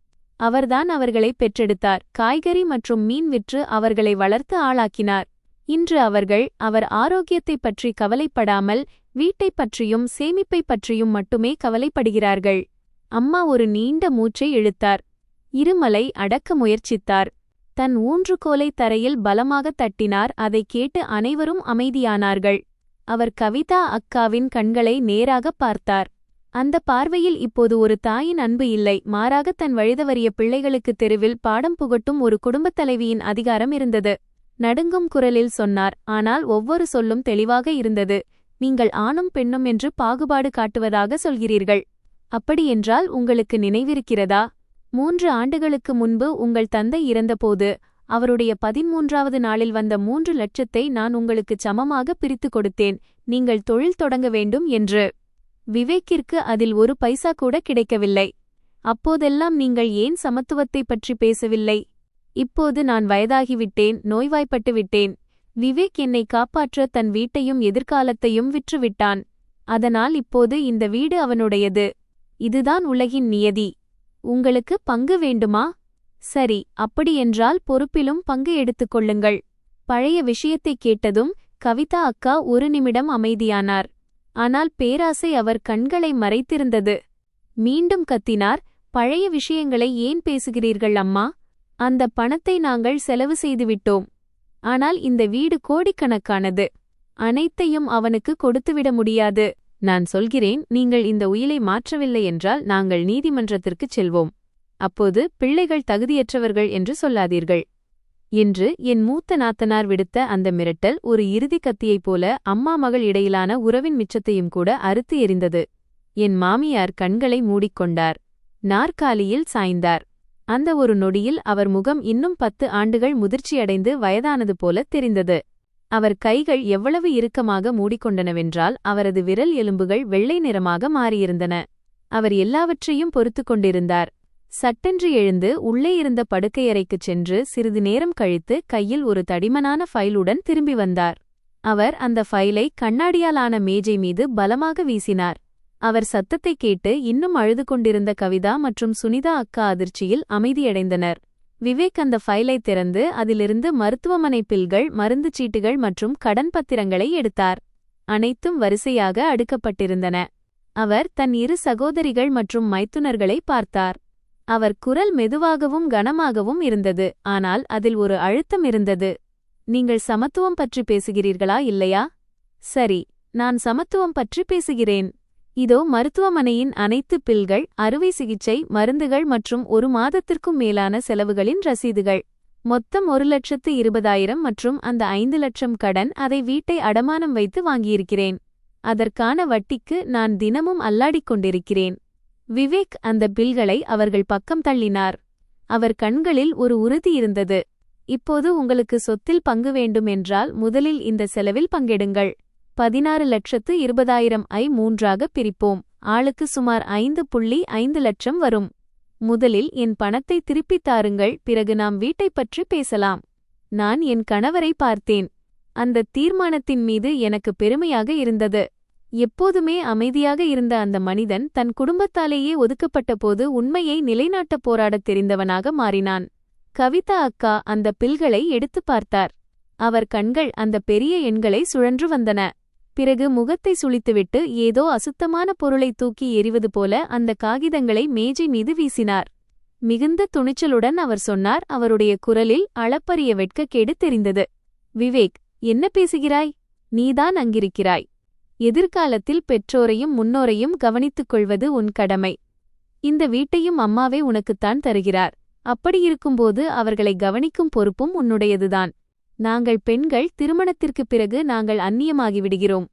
அவர்தான் அவர்களை பெற்றெடுத்தார். காய்கறி மற்றும் மீன் விற்று அவர்களை வளர்த்து ஆளாக்கினார். இன்று அவர் ஆரோக்கியத்தைப் பற்றி கவலைப்படாமல் வீட்டைப் பற்றியும் சேமிப்பைப் பற்றியும் மட்டுமே கவலைப்படுகிறார்கள். அம்மா ஒரு நீண்ட மூச்சை இழுத்தார். இருமலை அடக்க முயற்சித்தார். தன் ஊன்றுகோலை தரையில் பலமாகத் தட்டினார். அதைக் கேட்டு அனைவரும் அமைதியானார்கள். அவர் கவிதா அக்காவின் கண்களை நேராக பார்த்தார். அந்த பார்வையில் இப்போது ஒரு தாயின் அன்பு இல்லை, மாறாக தன் வழிதவறிய பிள்ளைகளுக்கு தெருவில் பாடம் புகட்டும் ஒரு குடும்பத் தலைவியின் அதிகாரம் இருந்தது. நடுங்கும் குரலில் சொன்னார், ஆனால் ஒவ்வொரு சொல்லும் தெளிவாக இருந்தது. நீங்கள் ஆணும் பெண்ணும் என்று பாகுபாடு காட்டுவதாக சொல்கிறீர்கள். அப்படியென்றால் உங்களுக்கு நினைவிருக்கிறதா? 3 ஆண்டுகளுக்கு முன்பு உங்கள் தந்தை இறந்தபோது அவருடைய 13வது நாளில் வந்த 3 லட்சத்தை நான் உங்களுக்குச் சமமாக பிரித்துக் கொடுத்தேன், நீங்கள் தொழில் தொடங்க வேண்டும் என்று. விவேக்கிற்கு அதில் ஒரு பைசா கூட கிடைக்கவில்லை. அப்போதெல்லாம் நீங்கள் ஏன் சமத்துவத்தைப் பற்றி பேசவில்லை? இப்போது நான் வயதாகிவிட்டேன், நோய்வாய்ப்பட்டு விட்டேன். விவேக் என்னை காப்பாற்ற தன் வீட்டையும் எதிர்காலத்தையும் விற்றுவிட்டான். அதனால் இப்போது இந்த வீடு அவனுடையது. இதுதான் உலகின் நியதி. உங்களுக்கு பங்கு வேண்டுமா? சரி, அப்படியென்றால் பொறுப்பிலும் பங்கு எடுத்துக்கொள்ளுங்கள். பழைய விஷயத்தைக் கேட்டதும் கவிதா அக்கா ஒரு நிமிடம் அமைதியானார். ஆனால் பேராசை அவர் கண்களை மறைத்திருந்தது. மீண்டும் கத்தினார், பழைய விஷயங்களை ஏன் பேசுகிறீர்கள் அம்மா? அந்த பணத்தை நாங்கள் செலவு செய்துவிட்டோம். ஆனால் இந்த வீடு கோடிக்கணக்கானது. அனைத்தையும் அவனுக்கு கொடுத்துவிட முடியாது. நான் சொல்கிறேன், நீங்கள் இந்த உயிலை மாற்றவில்லை என்றால் நாங்கள் நீதிமன்றத்திற்குச் செல்வோம். அப்போது பிள்ளைகள் தகுதியற்றவர்கள் என்று சொல்லாதீர்கள் என்று என் மூத்த நாத்தனார் விடுத்த அந்த மிரட்டல் ஒரு இறுதி கத்தியைப் போல அம்மா மகள் இடையிலான உறவின் மிச்சத்தையும் கூட அறுத்து எறிந்தது. என் மாமியார் கண்களை மூடிக்கொண்டார். நாற்காலியில் சாய்ந்தார். அந்த ஒரு நொடியில் அவர் முகம் இன்னும் 10 ஆண்டுகள் முதிர்ச்சியடைந்து வயதானது போல தெரிந்தது. அவர் கைகள் எவ்வளவு இறுக்கமாக மூடிக்கொண்டனவென்றால் அவரது விரல் எலும்புகள் வெள்ளை நிறமாக மாறியிருந்தன. அவர் எல்லாவற்றையும் பொறுத்து கொண்டிருந்தார். சட்டென்று எழுந்து உள்ளே இருந்த படுக்கையறைக்குச் சென்று சிறிது நேரம் கழித்து கையில் ஒரு தடிமனான ஃபைலுடன் திரும்பி வந்தார். அவர் அந்த ஃபைலை கண்ணாடியாலான மேஜை மீது பலமாக வீசினார். அவர் சத்தத்தைக் கேட்டு இன்னும் அழுது கொண்டிருந்த கவிதா மற்றும் சுனிதா அக்கா அதிர்ச்சியில் அமைதியடைந்தனர். விவேக் அந்த ஃபைலை திறந்து அதிலிருந்து மருத்துவமனை பில்கள், மருந்துச் சீட்டுகள் மற்றும் கடன் பத்திரங்களை எடுத்தார். அனைத்தும் வரிசையாக அடுக்கப்பட்டிருந்தன. அவர் தன் 2 சகோதரிகள் மற்றும் மைத்துனர்களை பார்த்தார். அவர் குரல் மெதுவாகவும் கனமாகவும் இருந்தது, ஆனால் அதில் ஒரு அழுத்தம் இருந்தது. நீங்கள் சமத்துவம் பற்றி பேசுகிறீர்களா இல்லையா? சரி, நான் சமத்துவம் பற்றி பேசுகிறேன். இதோ மருத்துவமனையின் அனைத்து பில்கள், அறுவை சிகிச்சை, மருந்துகள் மற்றும் 1 மாதத்திற்கும் மேலான செலவுகளின் ரசீதுகள். மொத்தம் 1,20,000 மற்றும் அந்த 5 லட்சம் கடன். அதை வீட்டை அடமானம் வைத்து வாங்கியிருக்கிறேன். அதற்கான வட்டிக்கு நான் தினமும் அல்லாடிக் கொண்டிருக்கிறேன். விவேக் அந்த பில்களை அவர்கள் பக்கம் தள்ளினார். அவர் கண்களில் ஒரு உறுதி இருந்தது. இப்போது உங்களுக்கு சொத்தில் பங்கு வேண்டும் என்றால் முதலில் இந்த செலவில் பங்கெடுங்கள். 16,20,000 ஐ 3ஆக பிரிப்போம். ஆளுக்கு சுமார் 5.5 லட்சம் வரும். முதலில் என் பணத்தை திருப்பித் தாருங்கள், பிறகு நாம் வீட்டைப் பற்றி பேசலாம். நான் என் கணவரை பார்த்தேன். அந்த தீர்மானத்தின் மீது எனக்கு பெருமையாக இருந்தது. எப்போதுமே அமைதியாக இருந்த அந்த மனிதன் தன் குடும்பத்தாலேயே ஒதுக்கப்பட்டபோது உண்மையை நிலைநாட்டப் போராடத் தெரிந்தவனாக மாறினான். கவிதா அக்கா அந்த பில்களை எடுத்துப் பார்த்தார். அவர் கண்கள் அந்த பெரிய எண்களை சுழன்று வந்தன. பிறகு முகத்தை சுளித்துவிட்டு ஏதோ அசுத்தமான பொருளை தூக்கி எறிவது போல அந்த காகிதங்களை மேஜை மீது வீசினார். மிகுந்த துணிச்சலுடன் அவர் சொன்னார். அவருடைய குரலில் அளப்பரிய வெட்கக்கேடு தெரிந்தது. விவேக், என்ன பேசுகிறாய்? நீதான் அங்கிருக்கிறாய். எதிர்காலத்தில் பெற்றோரையும் முன்னோரையும் கவனித்துக் கொள்வது உன் கடமை. இந்த வீட்டையும் அம்மாவே உனக்குத்தான் தருகிறார். அப்படியிருக்கும்போது அவர்களை கவனிக்கும் பொறுப்பும் உன்னுடையதுதான். நாங்கள் பெண்கள் திருமணத்திற்குப் பிறகு நாங்கள் அந்நியமாகிவிடுகிறோம்.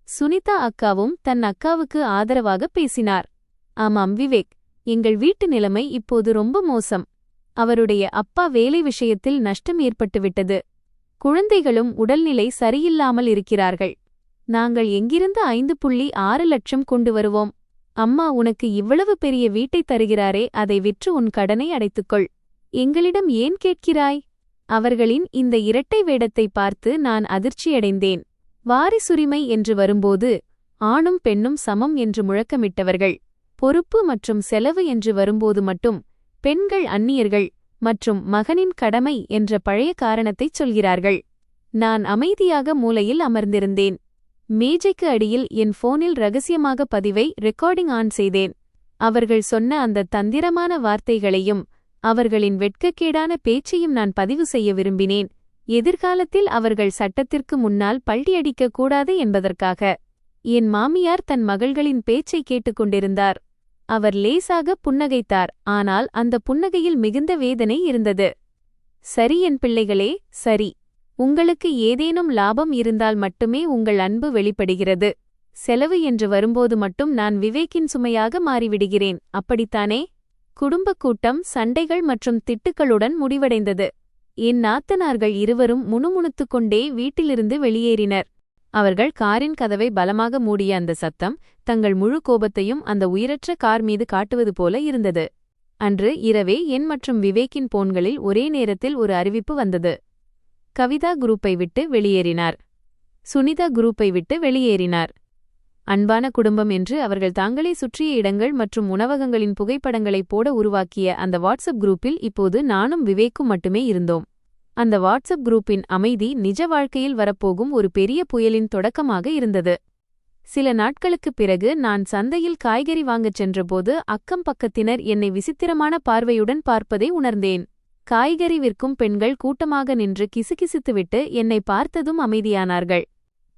சுனிதா அக்காவும் தன் அக்காவுக்கு ஆதரவாக பேசினார். ஆமாம் விவேக், எங்கள் வீட்டு நிலைமை இப்போது ரொம்ப மோசம். அவருடைய அப்பா வேலை விஷயத்தில் நஷ்டம் ஏற்பட்டுவிட்டது. குழந்தைகளும் உடல்நிலை சரியில்லாமல் இருக்கிறார்கள். நாங்கள் எங்கிருந்து 5.6 லட்சம் கொண்டு வருவோம்? அம்மா உனக்கு இவ்வளவு பெரிய வீட்டை தருகிறாரே, அதை விற்று உன் கடனை அடைத்துக்கொள். எங்களிடம் ஏன் கேட்கிறாய்? அவர்களின் இந்த இரட்டை வேடத்தை பார்த்து நான் அதிர்ச்சியடைந்தேன். வாரிசுரிமை என்று வரும்போது ஆணும் பெண்ணும் சமம் என்று முழக்கமிட்டவர்கள், பொறுப்பு மற்றும் செலவு என்று வரும்போது மட்டும் பெண்கள் அந்நியர்கள் மற்றும் மகனின் கடமை என்ற பழைய காரணத்தைச் சொல்கிறார்கள். நான் அமைதியாக மூலையில் அமர்ந்திருந்தேன். மேஜைக்கு அடியில் என் போனில் ரகசியமாக பதிவை ரெக்கார்டிங் ஆன் செய்தேன். அவர்கள் சொன்ன அந்த தந்திரமான வார்த்தைகளையும் அவர்களின் வெட்கக்கேடான பேச்சையும் நான் பதிவு செய்ய விரும்பினேன். எதிர்காலத்தில் அவர்கள் சட்டத்திற்கு முன்னால் பல்டியடிக்கக் கூடாது என்பதற்காக. என் மாமியார் தன் மகள்களின் பேச்சை கேட்டுக்கொண்டிருந்தார். அவர் லேசாக புன்னகைத்தார், ஆனால் அந்த புன்னகையில் மிகுந்த வேதனை இருந்தது. சரி என் பிள்ளைகளே, சரி. உங்களுக்கு ஏதேனும் லாபம் இருந்தால் மட்டுமே உங்கள் அன்பு வெளிப்படுகிறது. செலவு என்று வரும்போது மட்டும் நான் விவேக்கின் சுமையாக மாறிவிடுகிறேன், அப்படித்தானே? குடும்பக் கூட்டம் சண்டைகள் மற்றும் திட்டுக்களுடன் முடிவடைந்தது. என் நாத்தனார்கள் இருவரும் முணுமுணுத்துக் கொண்டே வீட்டிலிருந்து வெளியேறினர். அவர்கள் காரின் கதவை பலமாக மூடிய அந்த சத்தம் தங்கள் முழு கோபத்தையும் அந்த உயிரற்ற கார் மீது காட்டுவது போல இருந்தது. அன்று இரவே என் மற்றும் விவேக்கின் போன்களில் ஒரே நேரத்தில் ஒரு அறிவிப்பு வந்தது. கவிதா குரூப்பை விட்டு வெளியேறினார். சுனிதா குரூப்பை விட்டு வெளியேறினார். அன்பான குடும்பம் என்று அவர்கள் தாங்களே சுற்றிய இடங்கள் மற்றும் உணவகங்களின் புகைப்படங்களைப் போட உருவாக்கிய அந்த வாட்ஸ்அப் குரூப்பில் இப்போது நானும் விவேக்கும் மட்டுமே இருந்தோம். அந்த வாட்ஸ்அப் குரூப்பின் அமைதி நிஜ வாழ்க்கையில் வரப்போகும் ஒரு பெரிய புயலின் தொடக்கமாக இருந்தது. சில நாட்களுக்குப் பிறகு நான் சந்தையில் காய்கறி வாங்கச் சென்றபோது அக்கம் பக்கத்தினர் என்னை விசித்திரமான பார்வையுடன் பார்ப்பதை உணர்ந்தேன். காய்கறி விற்கும் பெண்கள் கூட்டமாக நின்று கிசுகிசுத்துவிட்டு என்னை பார்த்ததும் அமைதியானார்கள்.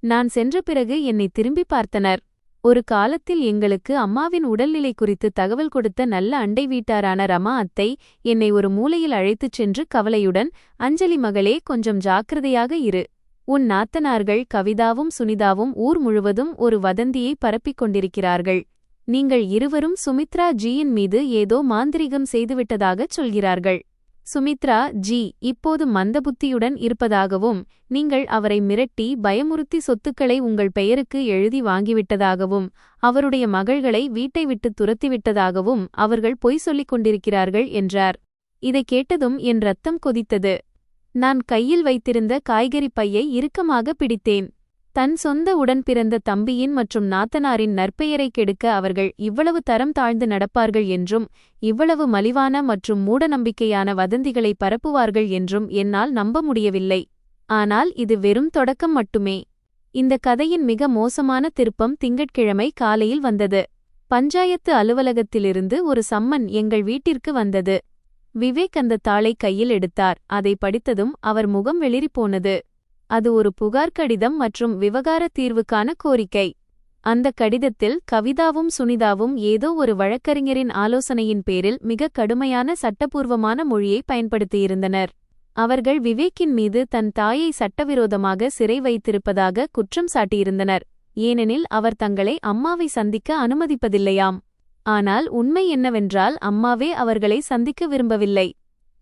நான் சென்ற பிறகு என்னை திரும்பி பார்த்தனர். ஒரு காலத்தில் எங்களுக்கு அம்மாவின் உடல்நிலை குறித்து தகவல் கொடுத்த நல்ல அண்டை வீட்டாரான ரமா அத்தை என்னை ஒரு மூலையில் அழைத்துச் சென்று கவலையுடன், அஞ்சலி மகளே, கொஞ்சம் ஜாக்கிரதையாக இரு. உன் நாத்தனார்கள் கவிதாவும் சுனிதாவும் ஊர் முழுவதும் ஒரு வதந்தியை பரப்பிக் கொண்டிருக்கிறார்கள். நீங்கள் இருவரும் சுமித்ரா ஜியின் மீது ஏதோ மாந்திரிகம் செய்துவிட்டதாகச் சொல்கிறார்கள். சுமித்ரா ஜி இப்போது மந்தபுத்தியுடன் இருப்பதாகவும், நீங்கள் அவரை மிரட்டி பயமுறுத்தி சொத்துக்களை உங்கள் பெயருக்கு எழுதி வாங்கிவிட்டதாகவும், அவருடைய மகள்களை வீட்டை விட்டு துரத்திவிட்டதாகவும் அவர்கள் பொய் சொல்லிக் கொண்டிருக்கிறார்கள் என்றார். இதைக் கேட்டதும் என் ரத்தம் கொதித்தது. நான் கையில் வைத்திருந்த காய்கறிப் பையை இறுக்கமாக பிடித்தேன். தன் சொந்த உடன்பிறந்த தம்பியின் மற்றும் நாத்தனாரின் நற்பெயரைக் கெடுக்க அவர்கள் இவ்வளவு தரம் தாழ்ந்து நடப்பார்கள் என்றும், இவ்வளவு மலிவான மற்றும் மூடநம்பிக்கையான வதந்திகளை பரப்புவார்கள் என்றும் என்னால் நம்ப முடியவில்லை. ஆனால் இது வெறும் தொடக்கம் மட்டுமே. இந்த கதையின் மிக மோசமான திருப்பம் திங்கட்கிழமை காலையில் வந்தது. பஞ்சாயத்து அலுவலகத்திலிருந்து ஒரு சம்மன் எங்கள் வீட்டிற்கு வந்தது. விவேக் அந்த தாளை கையில் எடுத்தார். அதை படித்ததும் அவர் முகம் வெளிறிப்போனது. அது ஒரு புகார் கடிதம் மற்றும் விவகார தீர்வுக்கான கோரிக்கை. அந்த கடிதத்தில் கவிதாவும் சுனிதாவும் ஏதோ ஒரு வழக்கறிஞரின் ஆலோசனையின் பேரில் மிக கடுமையான சட்டபூர்வமான மொழியை பயன்படுத்தியிருந்தனர். அவர்கள் விவேக்கின் மீது தன் தாயை சட்டவிரோதமாக சிறை வைத்திருப்பதாக குற்றம் சாட்டியிருந்தனர். ஏனெனில் அவர் தங்களை அம்மாவை சந்திக்க அனுமதிப்பதில்லையாம். ஆனால் உண்மை என்னவென்றால் அம்மாவே அவர்களை சந்திக்க விரும்பவில்லை.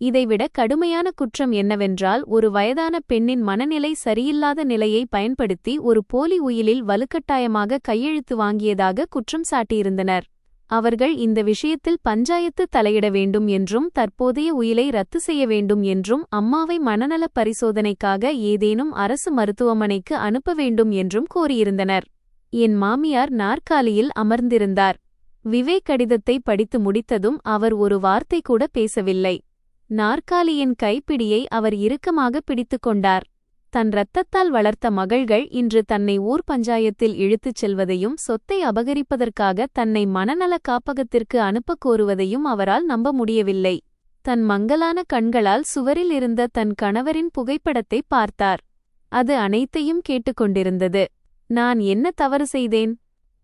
இதைவிட கடுமையான குற்றம் என்னவென்றால் ஒரு வயதான பெண்ணின் மனநிலை சரியில்லாத நிலையை பயன்படுத்தி ஒரு போலி உயிலில் வலுக்கட்டாயமாக கையெழுத்து வாங்கியதாக குற்றம் சாட்டியிருந்தனர். அவர்கள் இந்த விஷயத்தில் பஞ்சாயத்து தலையிட வேண்டும் என்றும் தற்போதைய உயிலை ரத்து செய்ய வேண்டும் என்றும் அம்மாவை மனநலப் பரிசோதனைக்காக ஏதேனும் அரசு மருத்துவமனைக்கு அனுப்ப வேண்டும் என்றும் கோரியிருந்தனர். என் மாமியார் நாற்காலியில் அமர்ந்திருந்தார். விவேக் கடிதத்தை படித்து முடித்ததும் அவர் ஒரு வார்த்தை கூட பேசவில்லை. நாற்காலியின் கைப்பிடியை அவர் இறுக்கமாக பிடித்துக் கொண்டார். தன் இரத்தத்தால் வளர்த்த மகள்கள் இன்று தன்னை ஊர் பஞ்சாயத்தில் இழுத்துச் செல்வதையும் சொத்தை அபகரிப்பதற்காக தன்னை மனநல காப்பகத்திற்கு அனுப்பக் கோருவதையும் அவரால் நம்ப முடியவில்லை. தன் மங்கலான கண்களால் சுவரில் இருந்த தன் கணவரின் புகைப்படத்தை பார்த்தார். அது அனைத்தையும் கேட்டுக்கொண்டிருந்தது. நான் என்ன தவறு செய்தேன்?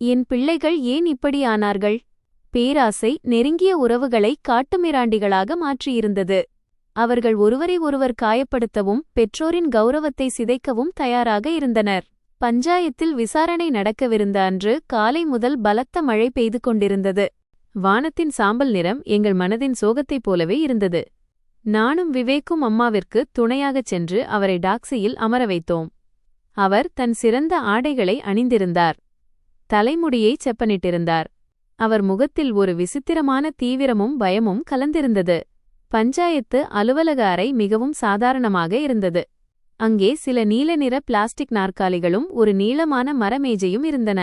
என் பிள்ளைகள் ஏன் இப்படி ஆனார்கள்? பேராசை நெருங்கிய உறவுகளை காட்டுமிராண்டிகளாக மாற்றியிருந்தது. அவர்கள் ஒருவரை ஒருவர் காயப்படுத்தவும் பெற்றோரின் கௌரவத்தை சிதைக்கவும் தயாராக இருந்தனர். பஞ்சாயத்தில் விசாரணை நடக்கவிருந்த அன்று காலை முதல் பலத்த மழை பெய்து கொண்டிருந்தது. வானத்தின் சாம்பல் நிறம் எங்கள் மனதின் சோகத்தைப் போலவே இருந்தது. நானும் விவேக்கும் அம்மாவிற்கு துணையாகச் சென்று அவரை டாக்ஸியில் அமர வைத்தோம். அவர் தன் சிறந்த ஆடைகளை அணிந்திருந்தார். தலைமுடியை செப்பனிட்டிருந்தார். அவர் முகத்தில் ஒரு விசித்திரமான தீவிரமும் பயமும் கலந்திருந்தது. பஞ்சாயத்து அலுவலக அறை மிகவும் சாதாரணமாக இருந்தது. அங்கே சில நீல நிற பிளாஸ்டிக் நாற்காலிகளும் ஒரு நீளமான மரமேஜையும் இருந்தன.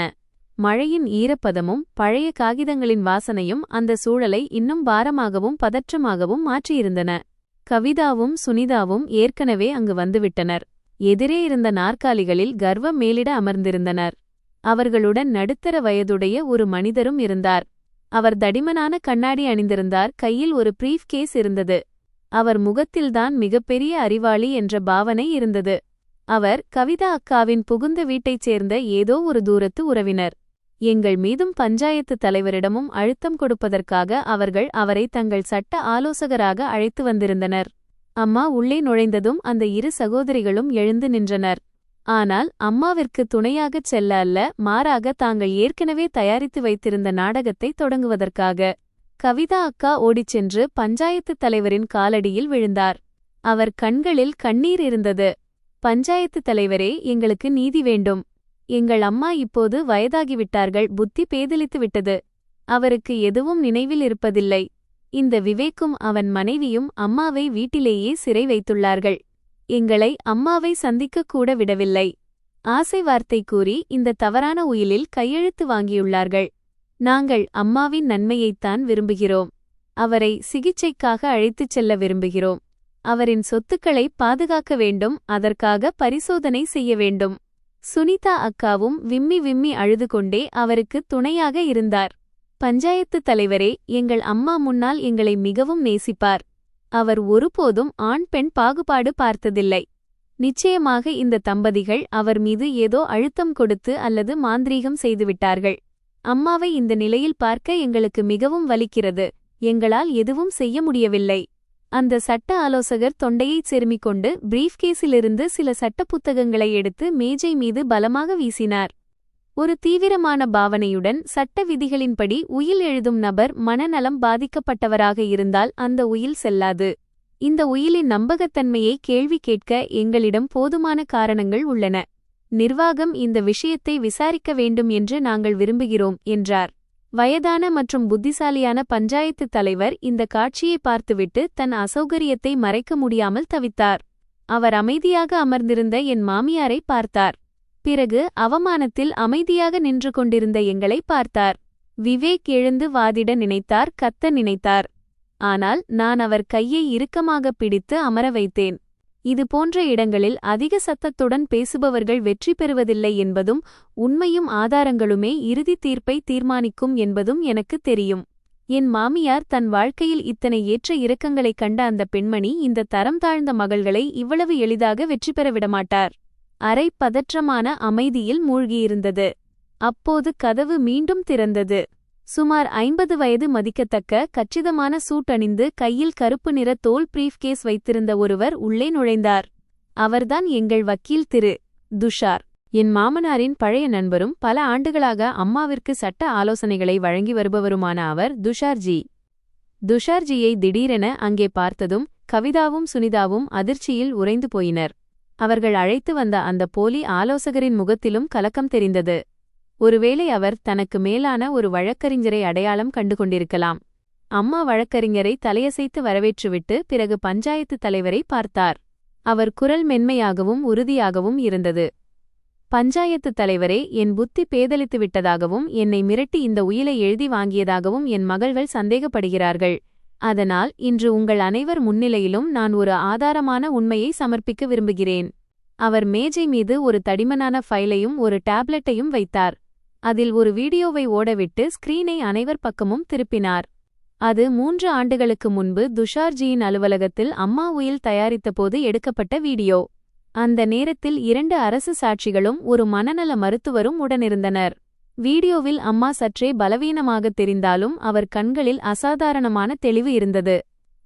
மழையின் ஈரப்பதமும் பழைய காகிதங்களின் வாசனையும் அந்த சூழலை இன்னும் பாரமாகவும் பதற்றமாகவும் மாற்றியிருந்தன. கவிதாவும் சுனிதாவும் ஏற்கனவே அங்கு வந்துவிட்டனர். எதிரே இருந்த நாற்காலிகளில் கர்வம் மேலிட அமர்ந்திருந்தனர். அவர்களுடன் நடுத்தர வயதுடைய ஒரு மனிதரும் இருந்தார். அவர் தடிமனான கண்ணாடி அணிந்திருந்தார். கையில் ஒரு பிரீஃப் கேஸ் இருந்தது. அவர் முகத்தில்தான் மிகப்பெரிய அறிவாளி என்ற பாவனை இருந்தது. அவர் கவிதா அக்காவின் புகுந்த வீட்டைச் சேர்ந்த ஏதோ ஒரு தூரத்து உறவினர். எங்கள் மீதும் பஞ்சாயத்து தலைவரிடமும் அழுத்தம் கொடுப்பதற்காக அவர்கள் அவரை தங்கள் சட்ட ஆலோசகராக அழைத்து வந்திருந்தனர். அம்மா உள்ளே நுழைந்ததும் அந்த இரு சகோதரிகளும் எழுந்து நின்றனர். ஆனால் அம்மாவிற்கு துணையாகச் செல்ல அல்ல, மாறாக தாங்கள் ஏற்கனவே தயாரித்து வைத்திருந்த நாடகத்தை தொடங்குவதற்காக. கவிதா அக்கா ஓடிச் சென்று பஞ்சாயத்துத் தலைவரின் காலடியில் விழுந்தார். அவர் கண்களில் கண்ணீர் இருந்தது. பஞ்சாயத்துத் தலைவரே, எங்களுக்கு நீதி வேண்டும். எங்கள் அம்மா இப்போது வயதாகிவிட்டார்கள், புத்தி பேதலித்து விட்டது. அவருக்கு எதுவும் நினைவில் இருப்பதில்லை. இந்த விவேக்கும் அவன் மனைவியும் அம்மாவை வீட்டிலேயே சிறை வைத்துள்ளார்கள். எங்களை அம்மாவை சந்திக்க கூட விடவில்லை. ஆசை வார்த்தை கூறி இந்த தவறான உயிலில் கையெழுத்து வாங்கியுள்ளார்கள். நாங்கள் அம்மாவின் நன்மையைத்தான் விரும்புகிறோம். அவரை சிகிச்சைக்காக அழைத்துச் செல்ல விரும்புகிறோம். அவரின் சொத்துக்களை பாதுகாக்க வேண்டும், அதற்காக பரிசோதனை செய்ய வேண்டும். சுனிதா அக்காவும் விம்மி விம்மி அழுது கொண்டே அவருக்கு துணையாக இருந்தார். பஞ்சாயத்துத் தலைவரே, எங்கள் அம்மா முன்னால் எங்களை மிகவும் நேசிப்பார். அவர் ஒருபோதும் ஆண் பெண் பாகுபாடு பார்த்ததில்லை. நிச்சயமாக இந்த தம்பதிகள் அவர் மீது ஏதோ அழுத்தம் கொடுத்து அல்லது மாந்திரீகம் செய்துவிட்டார்கள். அம்மாவை இந்த நிலையில் பார்க்க எங்களுக்கு மிகவும் வலிக்கிறது. எங்களால் எதுவும் செய்ய முடியவில்லை. அந்த சட்ட ஆலோசகர் தொண்டையைச் செருமிக் கொண்டு பிரீஃப்கேஸிலிருந்து சில சட்ட புத்தகங்களை எடுத்து மேஜை மீது பலமாக வீசினார். ஒரு தீவிரமான பாவனையுடன், சட்ட விதிகளின்படி உயில் எழுதும் நபர் மனநலம் பாதிக்கப்பட்டவராக இருந்தால் அந்த உயில் செல்லாது. இந்த உயிலின் நம்பகத்தன்மையை கேள்வி கேட்க எங்களிடம் போதுமான காரணங்கள் உள்ளன. நிர்வாகம் இந்த விஷயத்தை விசாரிக்க வேண்டும் என்று நாங்கள் விரும்புகிறோம் என்றார். வயதான மற்றும் புத்திசாலியான பஞ்சாயத்துத் தலைவர் இந்த காட்சியை பார்த்துவிட்டு தன் அசௌகரியத்தை மறைக்க முடியாமல் தவித்தார். அவர் அமைதியாக அமர்ந்திருந்த என் மாமியாரை பார்த்தார். பிறகு அவமானத்தில் அமைதியாக நின்று கொண்டிருந்த எங்களை பார்த்தார். விவேக் எழுந்து வாதிட நினைத்தார், கத்த நினைத்தார். ஆனால் நான் அவர் கையை இறுக்கமாக பிடித்து அமர வைத்தேன். இது போன்ற இடங்களில் அதிக சத்தத்துடன் பேசுபவர்கள் வெற்றி பெறுவதில்லை என்பதும், உண்மையும் ஆதாரங்களுமே இறுதி தீர்ப்பை தீர்மானிக்கும் என்பதும் எனக்கு தெரியும். என் மாமியார் தன் வாழ்க்கையில் இத்தனை ஏற்ற இறக்கங்களைக் கண்ட அந்த பெண்மணி இந்த தரம் தாழ்ந்த மகள்களை இவ்வளவு எளிதாக வெற்றி பெற விடமாட்டார். அரை பதற்றமான அமைதியில் மூழ்கியிருந்தது. அப்போது கதவு மீண்டும் திறந்தது. சுமார் 50 வயது மதிக்கத்தக்க கச்சிதமான சூட் அணிந்து கையில் கருப்பு நிற தோல் பிரீஃப்கேஸ் வைத்திருந்த ஒருவர் உள்ளே நுழைந்தார். அவர்தான் எங்கள் வக்கீல் திரு துஷார். என் மாமனாரின் பழைய நண்பரும் பல ஆண்டுகளாக அம்மாவிற்கு சட்ட ஆலோசனைகளை வழங்கி வருபவருமான அவர் துஷார்ஜி. துஷார்ஜியை திடீரென அங்கே பார்த்ததும் கவிதாவும் சுனிதாவும் அதிர்ச்சியில் உறைந்து போயினர். அவர்கள் அழைத்து வந்த அந்த போலி ஆலோசகரின் முகத்திலும் கலக்கம் தெரிந்தது. ஒருவேளை அவர் தனக்கு மேலான ஒரு வழக்கறிஞரை அடையாளம் கண்டுகொண்டிருக்கலாம். அம்மா வழக்கறிஞரை தலையசைத்து வரவேற்றுவிட்டு பிறகு பஞ்சாயத்து தலைவரை பார்த்தார். அவர் குரல் மென்மையாகவும் உறுதியாகவும் இருந்தது. பஞ்சாயத்து தலைவரே, என் புத்தி பேதலித்து விட்டதாகவும் என்னை மிரட்டி இந்த உயிலை எழுதி வாங்கியதாகவும் என் மகள்கள் சந்தேகப்படுகிறார்கள். அதனால் இன்று உங்கள் அனைவர் முன்னிலையிலும் நான் ஒரு ஆதாரமான உண்மையை சமர்ப்பிக்க விரும்புகிறேன். அவர் மேஜை மீது ஒரு தடிமனான ஃபைலையும் ஒரு டேப்லெட்டையும் வைத்தார். அதில் ஒரு வீடியோவை ஓடவிட்டு ஸ்கிரீனை அனைவர் பக்கமும் திருப்பினார். அது 3 ஆண்டுகளுக்கு முன்பு துஷார்ஜியின் அலுவலகத்தில் அம்மா உயில் தயாரித்தபோது எடுக்கப்பட்ட வீடியோ. அந்த நேரத்தில் 2 அரசு சாட்சிகளும் ஒரு மனநல மருத்துவரும் உடனிருந்தனர். வீடியோவில் அம்மா சற்றே பலவீனமாகத் தெரிந்தாலும் அவர் கண்களில் அசாதாரணமான தெளிவு இருந்தது.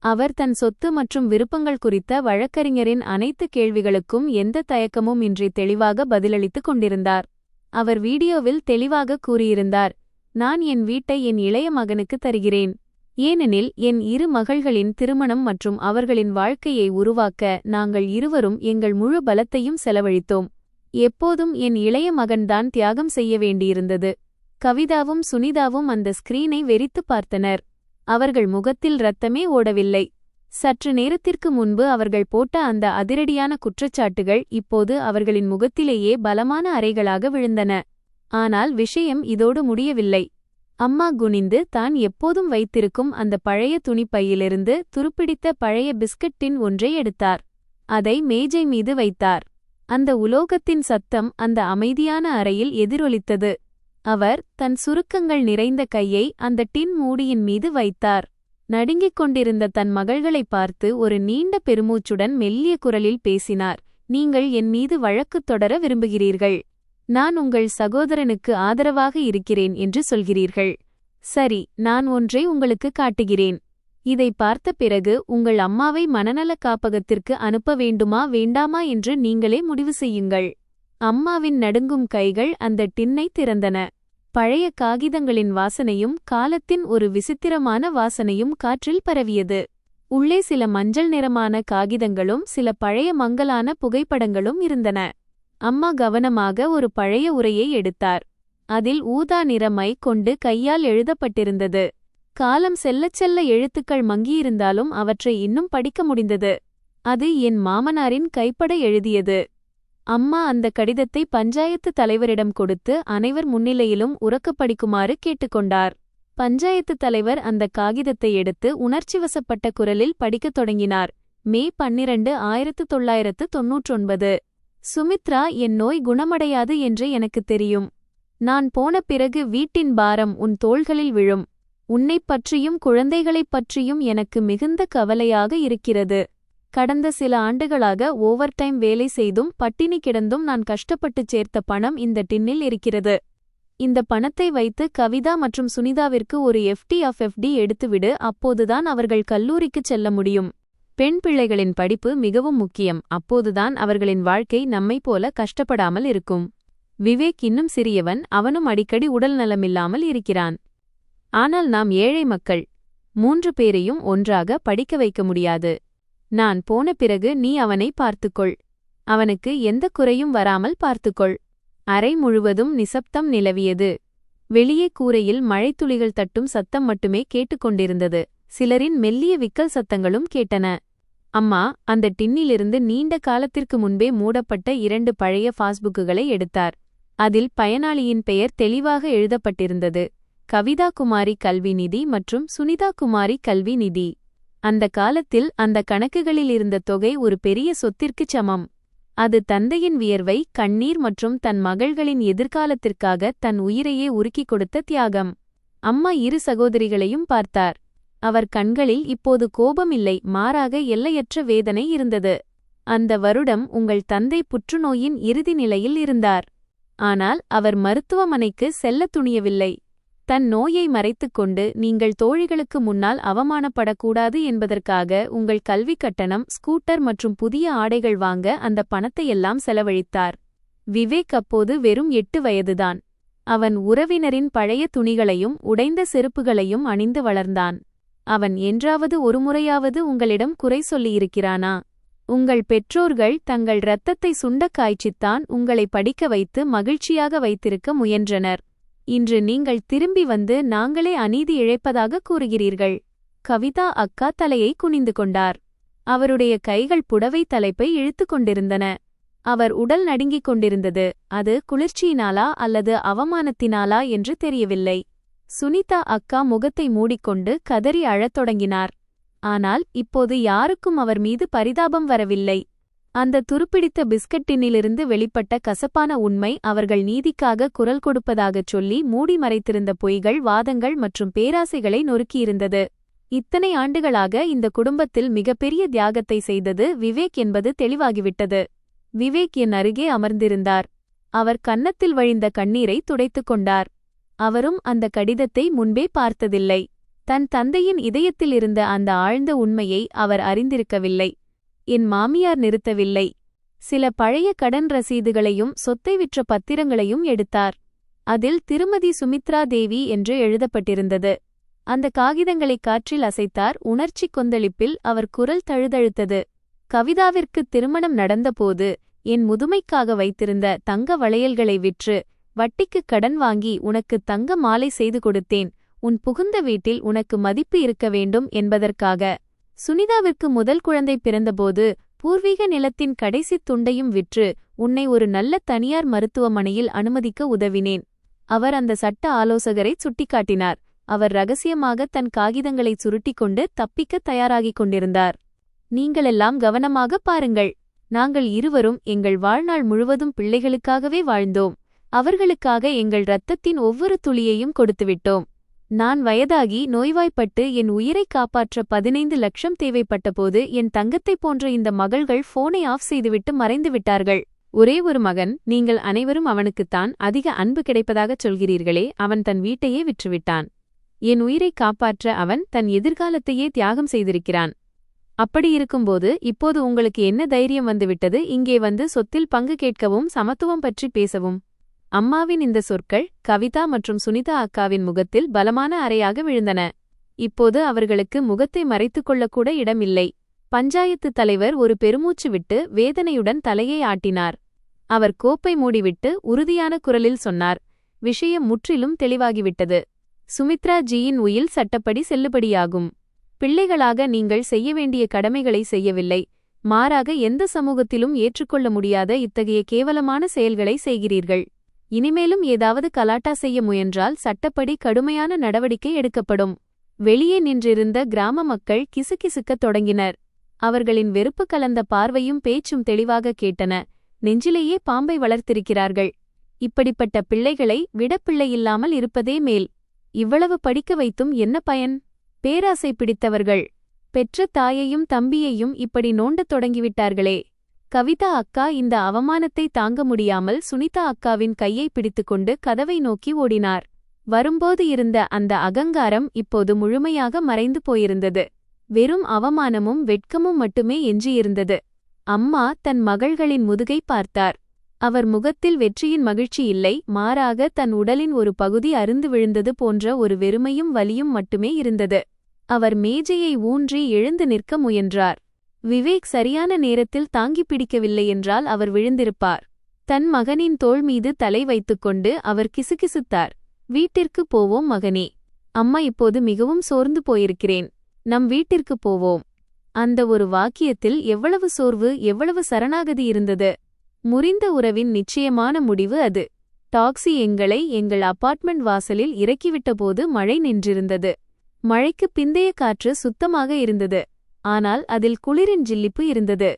அவர் தன் சொத்து மற்றும் விருப்பங்கள் குறித்த வழக்கறிஞரின் அனைத்து கேள்விகளுக்கும் எந்த தயக்கமும் இன்றி தெளிவாக பதிலளித்துக் கொண்டிருந்தார். அவர் வீடியோவில் தெளிவாக கூறியிருந்தார், நான் என் வீட்டை என் இளைய மகனுக்கு தருகிறேன். ஏனெனில் என் 2 மகள்களின் திருமணம் மற்றும் அவர்களின் வாழ்க்கையை உருவாக்க நாங்கள் இருவரும் எங்கள் முழு பலத்தையும் செலவழித்தோம். எப்போதும் என் இளைய மகன்தான் தியாகம் செய்ய வேண்டியிருந்தது. கவிதாவும் சுனிதாவும் அந்த ஸ்கிரீனை வெறித்துப் பார்த்தனர். அவர்கள் முகத்தில் இரத்தமே ஓடவில்லை. சற்று நேரத்திற்கு முன்பு அவர்கள் போட்ட அந்த அதிரடியான குற்றச்சாட்டுகள் இப்போது அவர்களின் முகத்திலேயே பலமான அறைகளாக விழுந்தன. ஆனால் விஷயம் இதோடு முடியவில்லை. அம்மா குனிந்து தான் எப்போதும் வைத்திருக்கும் அந்த பழைய துணிப்பையிலிருந்து துருப்பிடித்த பழைய பிஸ்கட் டின் ஒன்றை எடுத்தார். அதை மேஜை மீது வைத்தார். அந்த உலோகத்தின் சத்தம் அந்த அமைதியான அறையில் எதிரொலித்தது. அவர் தன் சுருக்கங்கள் நிறைந்த கையை அந்த டின் மூடியின் மீது வைத்தார். நடுங்கிக் கொண்டிருந்த தன் மகள்களை பார்த்து ஒரு நீண்ட பெருமூச்சுடன் மெல்லிய குரலில் பேசினார். நீங்கள் என் மீது வழக்குத் தொடர விரும்புகிறீர்கள். நான் உங்கள் சகோதரனுக்கு ஆதரவாக இருக்கிறேன் என்று சொல்கிறீர்கள். சரி, நான் ஒன்றை உங்களுக்கு காட்டுகிறேன். இதை பார்த்த பிறகு உங்கள் அம்மாவை மனநல காப்பகத்திற்கு அனுப்ப வேண்டுமா வேண்டாமா என்று நீங்களே முடிவு செய்யுங்கள். அம்மாவின் நடுங்கும் கைகள் அந்த டின்னை திறந்தன. பழைய காகிதங்களின் வாசனையும் காலத்தின் ஒரு விசித்திரமான வாசனையும் காற்றில் பரவியது. உள்ளே சில மஞ்சள் நிறமான காகிதங்களும் சில பழைய மங்கலான புகைப்படங்களும் இருந்தன. அம்மா கவனமாக ஒரு பழைய உரையை எடுத்தார். அதில் ஊதா நிற மை கொண்டு கையால் எழுதப்பட்டிருந்தது. காலம் செல்லச் செல்ல எழுத்துக்கள் மங்கியிருந்தாலும் அவற்றை இன்னும் படிக்க முடிந்தது. அது என் மாமனாரின் கைப்பட எழுதியது. அம்மா அந்த கடிதத்தை பஞ்சாயத்து தலைவரிடம் கொடுத்து அனைவர் முன்னிலையிலும் உரக்கப் படிக்குமாறு கேட்டுக்கொண்டார். பஞ்சாயத்து தலைவர் அந்த காகிதத்தை எடுத்து உணர்ச்சிவசப்பட்ட குரலில் படிக்கத் தொடங்கினார். மே 12, 1999. சுமித்ரா, என் நோய் குணமடையாது என்று எனக்குத் தெரியும். நான் போன பிறகு வீட்டின் பாரம் உன் தோள்களில் விழும். உன்னைப் பற்றியும் குழந்தைகளைப் பற்றியும் எனக்கு மிகுந்த கவலையாக இருக்கிறது. கடந்த சில ஆண்டுகளாக ஓவர் டைம் வேலை செய்தும் பட்டினி கிடந்தும் நான் கஷ்டப்பட்டுச் சேர்த்த பணம் இந்த டின்னில் இருக்கிறது. இந்த பணத்தை வைத்து கவிதா மற்றும் சுனிதாவிற்கு ஒரு FD எடுத்துவிடு. அப்போதுதான் அவர்கள் கல்லூரிக்குச் செல்ல முடியும். பெண் பிள்ளைகளின் படிப்பு மிகவும் முக்கியம். அப்போதுதான் அவர்களின் வாழ்க்கை நம்மைப் போல கஷ்டப்படாமல் இருக்கும். விவேக் இன்னும் சிறியவன். அவனும் அடிக்கடி உடல் நலமில்லாமல் இருக்கிறான். ஆனால் நாம் ஏழை மக்கள். 3 பேரையும் ஒன்றாக படிக்க வைக்க முடியாது. நான் போன பிறகு நீ அவனை பார்த்துக்கொள். அவனுக்கு எந்த குறையும் வராமல் பார்த்துக்கொள். அறை முழுவதும் நிசப்தம் நிலவியது. வெளியே கூரையில் மழைத்துளிகள் தட்டும் சத்தம் மட்டுமே கேட்டுக்கொண்டிருந்தது. சிலரின் மெல்லிய விக்கல் சத்தங்களும் கேட்டன. அம்மா அந்த டின்னிலிருந்து நீண்ட காலத்திற்கு முன்பே மூடப்பட்ட 2 பழைய பாஸ்புக்குகளை எடுத்தார். அதில் பயனாளியின் பெயர் தெளிவாக எழுதப்பட்டிருந்தது. கவிதா குமாரி கல்வி நிதி மற்றும் சுனிதா குமாரி கல்வி நிதி. அந்த காலத்தில் அந்த கணக்குகளில் இருந்த தொகை ஒரு பெரிய சொத்திற்குச் சமம். அது தந்தையின் வியர்வை, கண்ணீர் மற்றும் தன் மகள்களின் எதிர்காலத்திற்காக தன் உயிரையே உருக்கிக் கொடுத்த தியாகம். அம்மா 2 சகோதரிகளையும் பார்த்தார். அவர் கண்களில் இப்போது கோபமில்லை, மாறாக எல்லையற்ற வேதனை இருந்தது. அந்த வருடம் உங்கள் தந்தை புற்றுநோயின் இறுதி நிலையில் இருந்தார். ஆனால் அவர் மருத்துவமனைக்கு செல்லத் துணியவில்லை. தன் நோயை மறைத்துக்கொண்டு நீங்கள் தோழிகளுக்கு முன்னால் அவமானப்படக்கூடாது என்பதற்காக உங்கள் கல்விக் கட்டணம், ஸ்கூட்டர் மற்றும் புதிய ஆடைகள் வாங்க அந்த பணத்தையெல்லாம் செலவழித்தார். விவேக் அப்போது வெறும் 8 வயதுதான். அவன் உறவினரின் பழைய துணிகளையும் உடைந்த செருப்புகளையும் அணிந்து வளர்ந்தான். அவன் என்றாவது ஒருமுறையாவது உங்களிடம் குறை சொல்லியிருக்கிறானா? உங்கள் பெற்றோர்கள் தங்கள் இரத்தத்தை சுண்டக் காய்ச்சித்தான் உங்களை படிக்க வைத்து மகிழ்ச்சியாக வைத்திருக்க முயன்றனர். இன்று நீங்கள் திரும்பி வந்து நாங்களே அநீதி இழைப்பதாக கூறுகிறீர்கள். கவிதா அக்கா தலையை குனிந்து கொண்டார். அவருடைய கைகள் புடவை தலைப்பை இழுத்து கொண்டிருந்தன. அவர் உடல் நடுங்கிக் கொண்டிருந்தது. அது குளிர்ச்சியினாலா அல்லது அவமானத்தினாலா என்று தெரியவில்லை. சுனிதா அக்கா முகத்தை மூடிக்கொண்டு கதறி அழத் தொடங்கினார். ஆனால் இப்போது யாருக்கும் அவர் மீது பரிதாபம் வரவில்லை. அந்த துருப்பிடித்த பிஸ்கட்டினிலிருந்து வெளிப்பட்ட கசப்பான உண்மை அவர்கள் நீதிக்காக குரல் கொடுப்பதாகச் சொல்லி மூடி மறைத்திருந்த பொய்கள், வாதங்கள் மற்றும் பேராசைகளை நொறுக்கியிருந்தது. இத்தனை ஆண்டுகளாக இந்த குடும்பத்தில் மிகப்பெரிய தியாகத்தை செய்தது விவேக் என்பது தெளிவாகிவிட்டது. விவேக் என் அருகே அமர்ந்திருந்தார். அவர் கன்னத்தில் வழிந்த கண்ணீரை துடைத்துக் கொண்டார். அவரும் அந்த கடிதத்தை முன்பே பார்த்ததில்லை. தன் தந்தையின் இதயத்தில் இருந்த அந்த ஆழ்ந்த உண்மையை அவர் அறிந்திருக்கவில்லை. என் மாமியார் நிறுத்தவில்லை. சில பழைய கடன் ரசீதுகளையும் சொத்தை விற்ற பத்திரங்களையும் எடுத்தார். அதில் திருமதி சுமித்ரா தேவி என்று எழுதப்பட்டிருந்தது. அந்த காகிதங்களை காற்றில் அசைத்தார். உணர்ச்சி கொந்தளிப்பில் அவர் குரல் தழுதழுத்தது. கவிதாவிற்கு திருமணம் நடந்தபோது என் முதுமைக்காக வைத்திருந்த தங்க வளையல்களை விற்று வட்டிக்குக் கடன் வாங்கி உனக்கு தங்க மாலை செய்து கொடுத்தேன். உன் புகுந்த வீட்டில் உனக்கு மதிப்பு இருக்க வேண்டும் என்பதற்காக. சுனிதாவிற்கு முதல் குழந்தை பிறந்தபோது பூர்வீக நிலத்தின் கடைசித் துண்டையும் விற்று உன்னை ஒரு நல்ல தனியார் மருத்துவமனையில் அனுமதிக்க உதவினேன். அவர் அந்த சட்ட ஆலோசகரை சுட்டிக்காட்டினார். அவர் ரகசியமாக தன் காகிதங்களை சுருட்டிக்கொண்டு தப்பிக்க தயாராகிக் கொண்டிருந்தார். நீங்களெல்லாம் கவனமாக பாருங்கள். நாங்கள் இருவரும் எங்கள் வாழ்நாள் முழுவதும் பிள்ளைகளுக்காகவே வாழ்ந்தோம். அவர்களுக்காக எங்கள் இரத்தத்தின் ஒவ்வொரு துளியையும் கொடுத்துவிட்டோம். நான் வயதாகி நோய்வாய்ப்பட்டு என் உயிரை காப்பாற்ற 15 லட்சம் தேவைப்பட்டபோது என் தங்கத்தைப் போன்ற இந்த மகள்கள் போனை ஆஃப் செய்துவிட்டு மறைந்து விட்டார்கள். ஒரே ஒரு மகன். நீங்கள் அனைவரும் அவனுக்குத்தான் அதிக அன்பு கிடைப்பதாகச் சொல்கிறீர்களே, அவன் தன் வீட்டையே விற்றுவிட்டான். என் உயிரை காப்பாற்ற அவன் தன் எதிர்காலத்தையே தியாகம் செய்திருக்கிறான். அப்படியிருக்கும்போது இப்போது உங்களுக்கு என்ன தைரியம் வந்துவிட்டது இங்கே வந்து சொத்தில் பங்கு கேட்கவும் சமத்துவம் பற்றி பேசவும்? அம்மாவின் இந்த சொற்கள் கவிதா மற்றும் சுனிதா அக்காவின் முகத்தில் பலமான அறையாக விழுந்தன. இப்போது அவர்களுக்கு முகத்தை மறைத்துக்கொள்ளக்கூட இடமில்லை. பஞ்சாயத்து தலைவர் ஒரு பெருமூச்சு விட்டு வேதனையுடன் தலையை ஆட்டினார். அவர் கோப்பை மூடிவிட்டு உறுதியான குரலில் சொன்னார், விஷயம் முற்றிலும் தெளிவாகிவிட்டது. சுமித்ரா ஜியின் உயில் சட்டப்படி செல்லுபடியாகும். பிள்ளைகளாக நீங்கள் செய்ய வேண்டிய கடமைகளை செய்யவில்லை. மாறாக எந்த சமூகத்திலும் ஏற்றுக்கொள்ள முடியாத இத்தகைய கேவலமான செயல்களை செய்கிறீர்கள். இனிமேலும் ஏதாவது கலாட்டா செய்ய முயன்றால் சட்டப்படி கடுமையான நடவடிக்கை எடுக்கப்படும். வெளியே நின்றிருந்த கிராம மக்கள் கிசுகிசுக்கத் தொடங்கினர். அவர்களின் வெறுப்பு கலந்த பார்வையும் பேச்சும் தெளிவாக கேட்டன. நெஞ்சிலேயே பாம்பை வளர்த்திருக்கிறார்கள். இப்படிப்பட்ட பிள்ளைகளை விட பிள்ளையில்லாமல் இருப்பதே மேல். இவ்வளவு படிக்க வைத்தும் என்ன பயன்? பேராசை பிடித்தவர்கள் பெற்ற தாயையும் தம்பியையும் இப்படி நோண்டத் தொடங்கிவிட்டார்களே. கவிதா அக்கா இந்த அவமானத்தை தாங்க முடியாமல் சுனிதா அக்காவின் கையை பிடித்துக்கொண்டு கதவை நோக்கி ஓடினார். வரும்போது இருந்த அந்த அகங்காரம் இப்போது முழுமையாக மறைந்து போயிருந்தது. வெறும் அவமானமும் வெட்கமும் மட்டுமே எஞ்சியிருந்தது. அம்மா தன் மகள்களின் முதுகை பார்த்தார். அவர் முகத்தில் வெற்றியின் மகிழ்ச்சி இல்லை, மாறாக தன் உடலின் ஒரு பகுதி அருந்து விழுந்தது போன்ற ஒரு வெறுமையும் வலியும் மட்டுமே இருந்தது. அவர் மேஜையை ஊன்றி எழுந்து நிற்க முயன்றார். விவேக் சரியான நேரத்தில் தாங்கிப் பிடிக்கவில்லை என்றால் அவர் விழுந்திருப்பார். தன் மகனின் தோள் மீது தலை வைத்துக்கொண்டு அவர் கிசுகிசுத்தார். வீட்டிற்கு போவோம் மகனே. அம்மா இப்போது மிகவும் சோர்ந்து போயிருக்கிறேன். நம் வீட்டிற்கு போவோம். அந்த ஒரு வாக்கியத்தில் எவ்வளவு சோர்வு, எவ்வளவு சரணாகதி இருந்தது. முறிந்த உறவின் நிச்சயமான முடிவு அது. டாக்ஸி எங்களை எங்கள் அபார்ட்மெண்ட் வாசலில் இறக்கிவிட்டபோது மழை நின்றிருந்தது. மழைக்குப் பிந்தைய காற்று சுத்தமாக இருந்தது. ஆனால் அதில் குளிரின் ஜில்லிப்பு இருந்தது.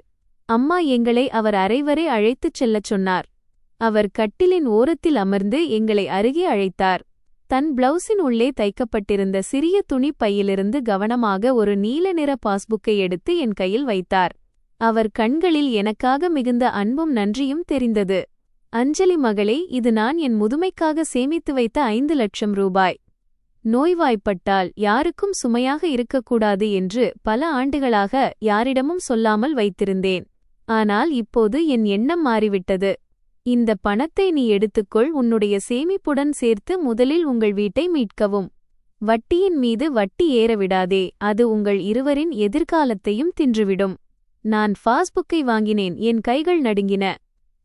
அம்மா எங்களை அவர் அறை வரை அழைத்துச் செல்லச் சொன்னார். அவர் கட்டிலின் ஓரத்தில் அமர்ந்து எங்களை அருகே அழைத்தார். தன் பிளவுஸின் உள்ளே தைக்கப்பட்டிருந்த சிறிய துணி பையிலிருந்து கவனமாக ஒரு நீல நிற பாஸ்புக்கை எடுத்து என் கையில் வைத்தார். அவர் கண்களில் எனக்காக மிகுந்த அன்பும் நன்றியும் தெரிந்தது. அஞ்சலி மகளே, இது நான் என் முதுமைக்காக சேமித்து வைத்த 5 லட்சம் ரூபாய். நோய்வாய்ப்பட்டால் யாருக்கும் சுமையாக இருக்கக்கூடாது என்று பல ஆண்டுகளாக யாரிடமும் சொல்லாமல் வைத்திருந்தேன். ஆனால் இப்போது என் எண்ணம் மாறிவிட்டது. இந்த பணத்தை நீ எடுத்துக்கொள். உன்னுடைய சேமிப்புடன் சேர்த்து முதலில் உங்கள் வீட்டை மீட்கவும். வட்டியின் மீது வட்டி ஏறவிடாதே, அது உங்கள் இருவரின் எதிர்காலத்தையும் தின்றுவிடும். நான் பாஸ்புக்கை வாங்கினேன். என் கைகள் நடுங்கின.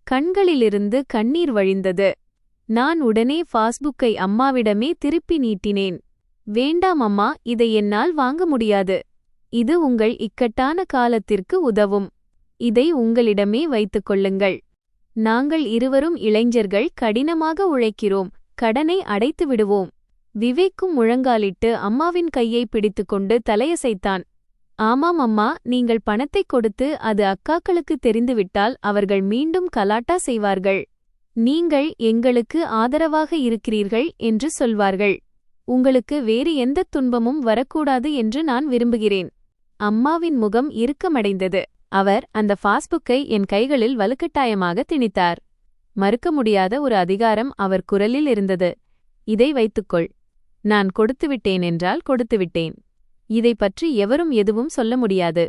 கண்களிலிருந்து கண்ணீர் வழிந்தது. நான் உடனே பாஸ்புக்கை அம்மாவிடமே திருப்பி நீட்டினேன். வேண்டாம் அம்மா, இதை என்னால் வாங்க முடியாது. இது உங்கள் இக்கட்டான காலத்திற்கு உதவும். இதை உங்களிடமே வைத்துக் கொள்ளுங்கள். நாங்கள் இருவரும் இளைஞர்கள், கடினமாக உழைக்கிறோம். கடனை அடைத்து விடுவோம். விவேக்கும் முழங்காலிட்டு அம்மாவின் கையை பிடித்துக்கொண்டு தலையசைத்தான். ஆமாம் அம்மா, நீங்கள் பணத்தை கொடுத்து அது அக்காக்களுக்கு தெரிந்துவிட்டால் அவர்கள் மீண்டும் கலாட்டா செய்வார்கள். நீங்கள் எங்களுக்கு ஆதரவாக இருக்கிறீர்கள் என்று சொல்வார்கள். உங்களுக்கு வேறு எந்தத் துன்பமும் வரக்கூடாது என்று நான் விரும்புகிறேன். அம்மாவின் முகம் இறுக்கமடைந்தது. அவர் அந்த பாஸ்புக்கை என் கைகளில் வலுக்கட்டாயமாக திணித்தார். மறுக்க முடியாத ஒரு அதிகாரம் அவர் குரலில் இருந்தது. இதை வைத்துக்கொள். நான் கொடுத்துவிட்டேன் என்றால் கொடுத்துவிட்டேன். இதை பற்றி எவரும் எதுவும் சொல்ல முடியாது.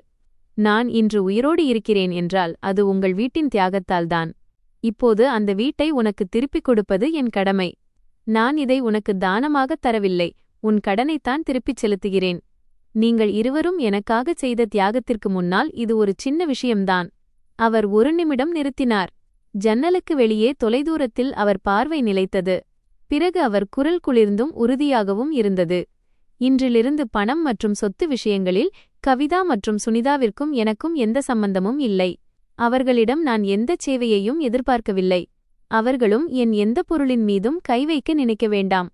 நான் இன்று உயிரோடு இருக்கிறேன் என்றால் அது உங்கள் வீட்டின் தியாகத்தால்தான். இப்போது அந்த வீட்டை உனக்கு திருப்பிக் கொடுப்பது என் கடமை. நான் இதை உனக்கு தானமாகத் தரவில்லை, உன் கடனைத்தான் திருப்பிச் செலுத்துகிறேன். நீங்கள் இருவரும் எனக்காகச் செய்த தியாகத்திற்கு முன்னால் இது ஒரு சின்ன விஷயம்தான். அவர் ஒரு நிமிடம் நிறுத்தினார். ஜன்னலுக்கு வெளியே தொலைதூரத்தில் அவர் பார்வை நிலைத்தது. பிறகு அவர் குரல் குளிர்ந்தும் உறுதியாகவும் இருந்தது. இன்றிலிருந்து பணம் மற்றும் சொத்து விஷயங்களில் கவிதா மற்றும் சுனிதாவிற்கும் எனக்கும் எந்த சம்பந்தமும் இல்லை. அவர்களிடம் நான் எந்தச் சேவையையும் எதிர்பார்க்கவில்லை. அவர்களும் என் எந்த பொருளின் மீதும் கை வைக்க நினைக்க வேண்டாம்.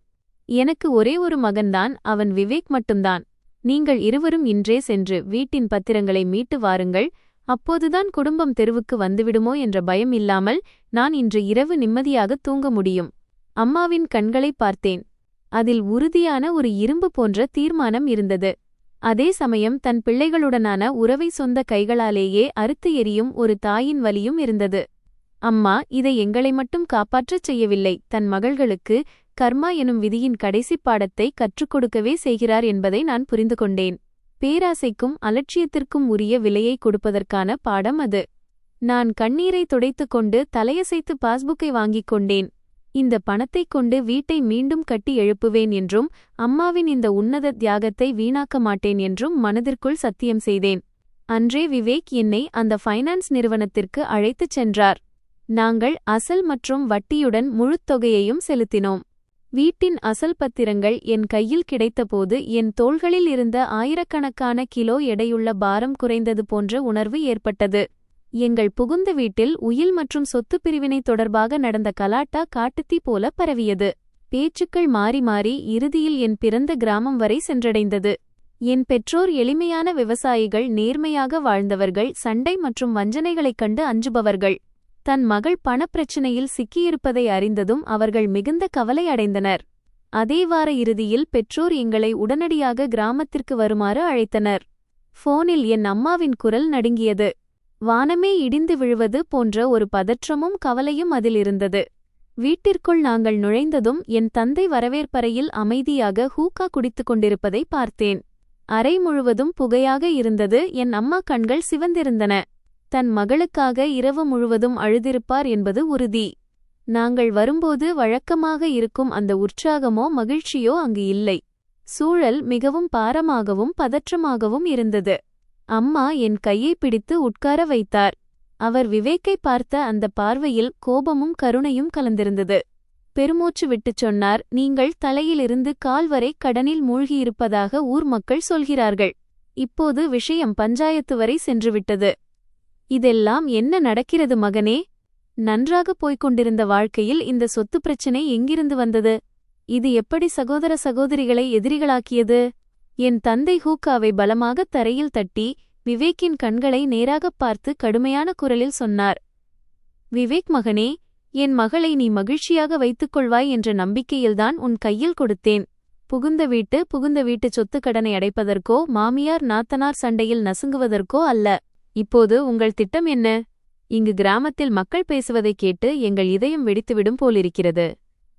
எனக்கு ஒரே ஒரு மகன்தான், அவன் விவேக் மட்டும்தான். நீங்கள் இருவரும் இன்றே சென்று வீட்டின் பத்திரங்களை மீட்டு வாருங்கள். அப்போதுதான் குடும்பம் தெருவுக்கு வந்துவிடுமோ என்ற பயம் இல்லாமல் நான் இன்று இரவு நிம்மதியாக தூங்க முடியும். அம்மாவின் கண்களை பார்த்தேன். அதில் உறுதியான ஒரு இரும்பு போன்ற தீர்மானம் இருந்தது. அதே சமயம் தன் பிள்ளைகளுடனான உறவை சொந்த கைகளாலேயே அறுத்து எறியும் ஒரு தாயின் வலியும் இருந்தது. அம்மா இதை எங்களை மட்டும் காப்பாற்றச் செய்யவில்லை, தன் மகள்களுக்கு கர்மா எனும் விதியின் கடைசிப் பாடத்தை கற்றுக் கொடுக்கவே செய்கிறார் என்பதை நான் புரிந்து கொண்டேன். பேராசைக்கும் அலட்சியத்திற்கும் உரிய விலையை கொடுப்பதற்கான பாடம் அது. நான் கண்ணீரை துடைத்துக் கொண்டு தலையசைத்து பாஸ்புக்கை வாங்கிக் கொண்டேன். இந்த பணத்தைக் கொண்டு வீட்டை மீண்டும் கட்டி எழுப்புவேன் என்றும் அம்மாவின் இந்த உன்னத தியாகத்தை வீணாக்க மாட்டேன் என்றும் மனதிற்குள் சத்தியம் செய்தேன். அன்றே விவேக் என்னை அந்த ஃபைனான்ஸ் நிறுவனத்திற்கு அழைத்துச் சென்றார். நாங்கள் அசல் மற்றும் வட்டியுடன் முழுத் தொகையையும் செலுத்தினோம். வீட்டின் அசல் பத்திரங்கள் என் கையில் கிடைத்தபோது என் தோள்களில் இருந்த ஆயிரக்கணக்கான கிலோ எடையுள்ள பாரம் குறைந்தது போன்ற உணர்வு ஏற்பட்டது. எங்கள் புகுந்த வீட்டில் உயில் மற்றும் சொத்து பிரிவினை தொடர்பாக நடந்த கலாட்டா காட்டுத்தீ போல பரவியது. பேச்சுக்கள் மாறி மாறி இறுதியில் என் பிறந்த கிராமம் வரை சென்றடைந்தது. என் பெற்றோர் எளிமையான விவசாயிகள், நேர்மையாக வாழ்ந்தவர்கள், சண்டை மற்றும் வஞ்சனைகளைக் கண்டு அஞ்சுபவர்கள். தன் மகள் பணப்பிரச்சினையில் சிக்கியிருப்பதை அறிந்ததும் அவர்கள் மிகுந்த கவலை அடைந்தனர். அதே வார இறுதியில் பெற்றோர் எங்களை உடனடியாக கிராமத்திற்கு வருமாறு அழைத்தனர். போனில் என் அம்மாவின் குரல் நடுங்கியது. வானமே இடிந்து விழுவது போன்ற ஒரு பதற்றமும் கவலையும் அதில் இருந்தது. வீட்டிற்குள் நாங்கள் நுழைந்ததும் என் தந்தை வரவேற்பறையில் அமைதியாக ஹூக்கா குடித்துக் கொண்டிருப்பதை பார்த்தேன். அறை முழுவதும் புகையாக இருந்தது. என் அம்மா கண்கள் சிவந்திருந்தன. தன் மகளுக்காக இரவு முழுவதும் அழுதிருப்பார் என்பது உறுதி. நாங்கள் வரும்போது வழக்கமாக இருக்கும் அந்த உற்சாகமோ மகிழ்ச்சியோ அங்கு இல்லை. சூழல் மிகவும் பாரமாகவும் பதற்றமாகவும் இருந்தது. அம்மா என் கையை பிடித்து உட்கார வைத்தார். அவர் விவேக்கை பார்த்த அந்த பார்வையில் கோபமும் கருணையும் கலந்திருந்தது. பெருமூச்சு விட்டுச் சொன்னார், நீங்கள் தலையிலிருந்து கால் வரை கடனில் மூழ்கியிருப்பதாக ஊர் மக்கள் சொல்கிறார்கள். இப்போது விஷயம் பஞ்சாயத்து வரை சென்றுவிட்டது. இதெல்லாம் என்ன நடக்கிறது மகனே? நன்றாக போய்க் கொண்டிருந்த வாழ்க்கையில் இந்த சொத்து பிரச்சினை எங்கிருந்து வந்தது? இது எப்படி சகோதர சகோதரிகளை எதிரிகளாக்கியது? என் தந்தை ஹூக்காவை பலமாக தரையில் தட்டி விவேக்கின் கண்களை நேராகப் பார்த்து கடுமையான குரலில் சொன்னார், விவேக் மகனே, என் மகளை நீ மகிழ்ச்சியாக வைத்துக் கொள்வாய் என்ற நம்பிக்கையில்தான் உன் கையில் கொடுத்தேன். புகுந்த வீட்டு சொத்துக் கடனை அடைப்பதற்கோ மாமியார் நாத்தனார் சண்டையில் நசுங்குவதற்கோ அல்ல. இப்போது உங்கள் திட்டம் என்ன? இங்கு கிராமத்தில் மக்கள் பேசுவதைக் கேட்டு எங்கள் இதயம் வெடித்துவிடும் போலிருக்கிறது.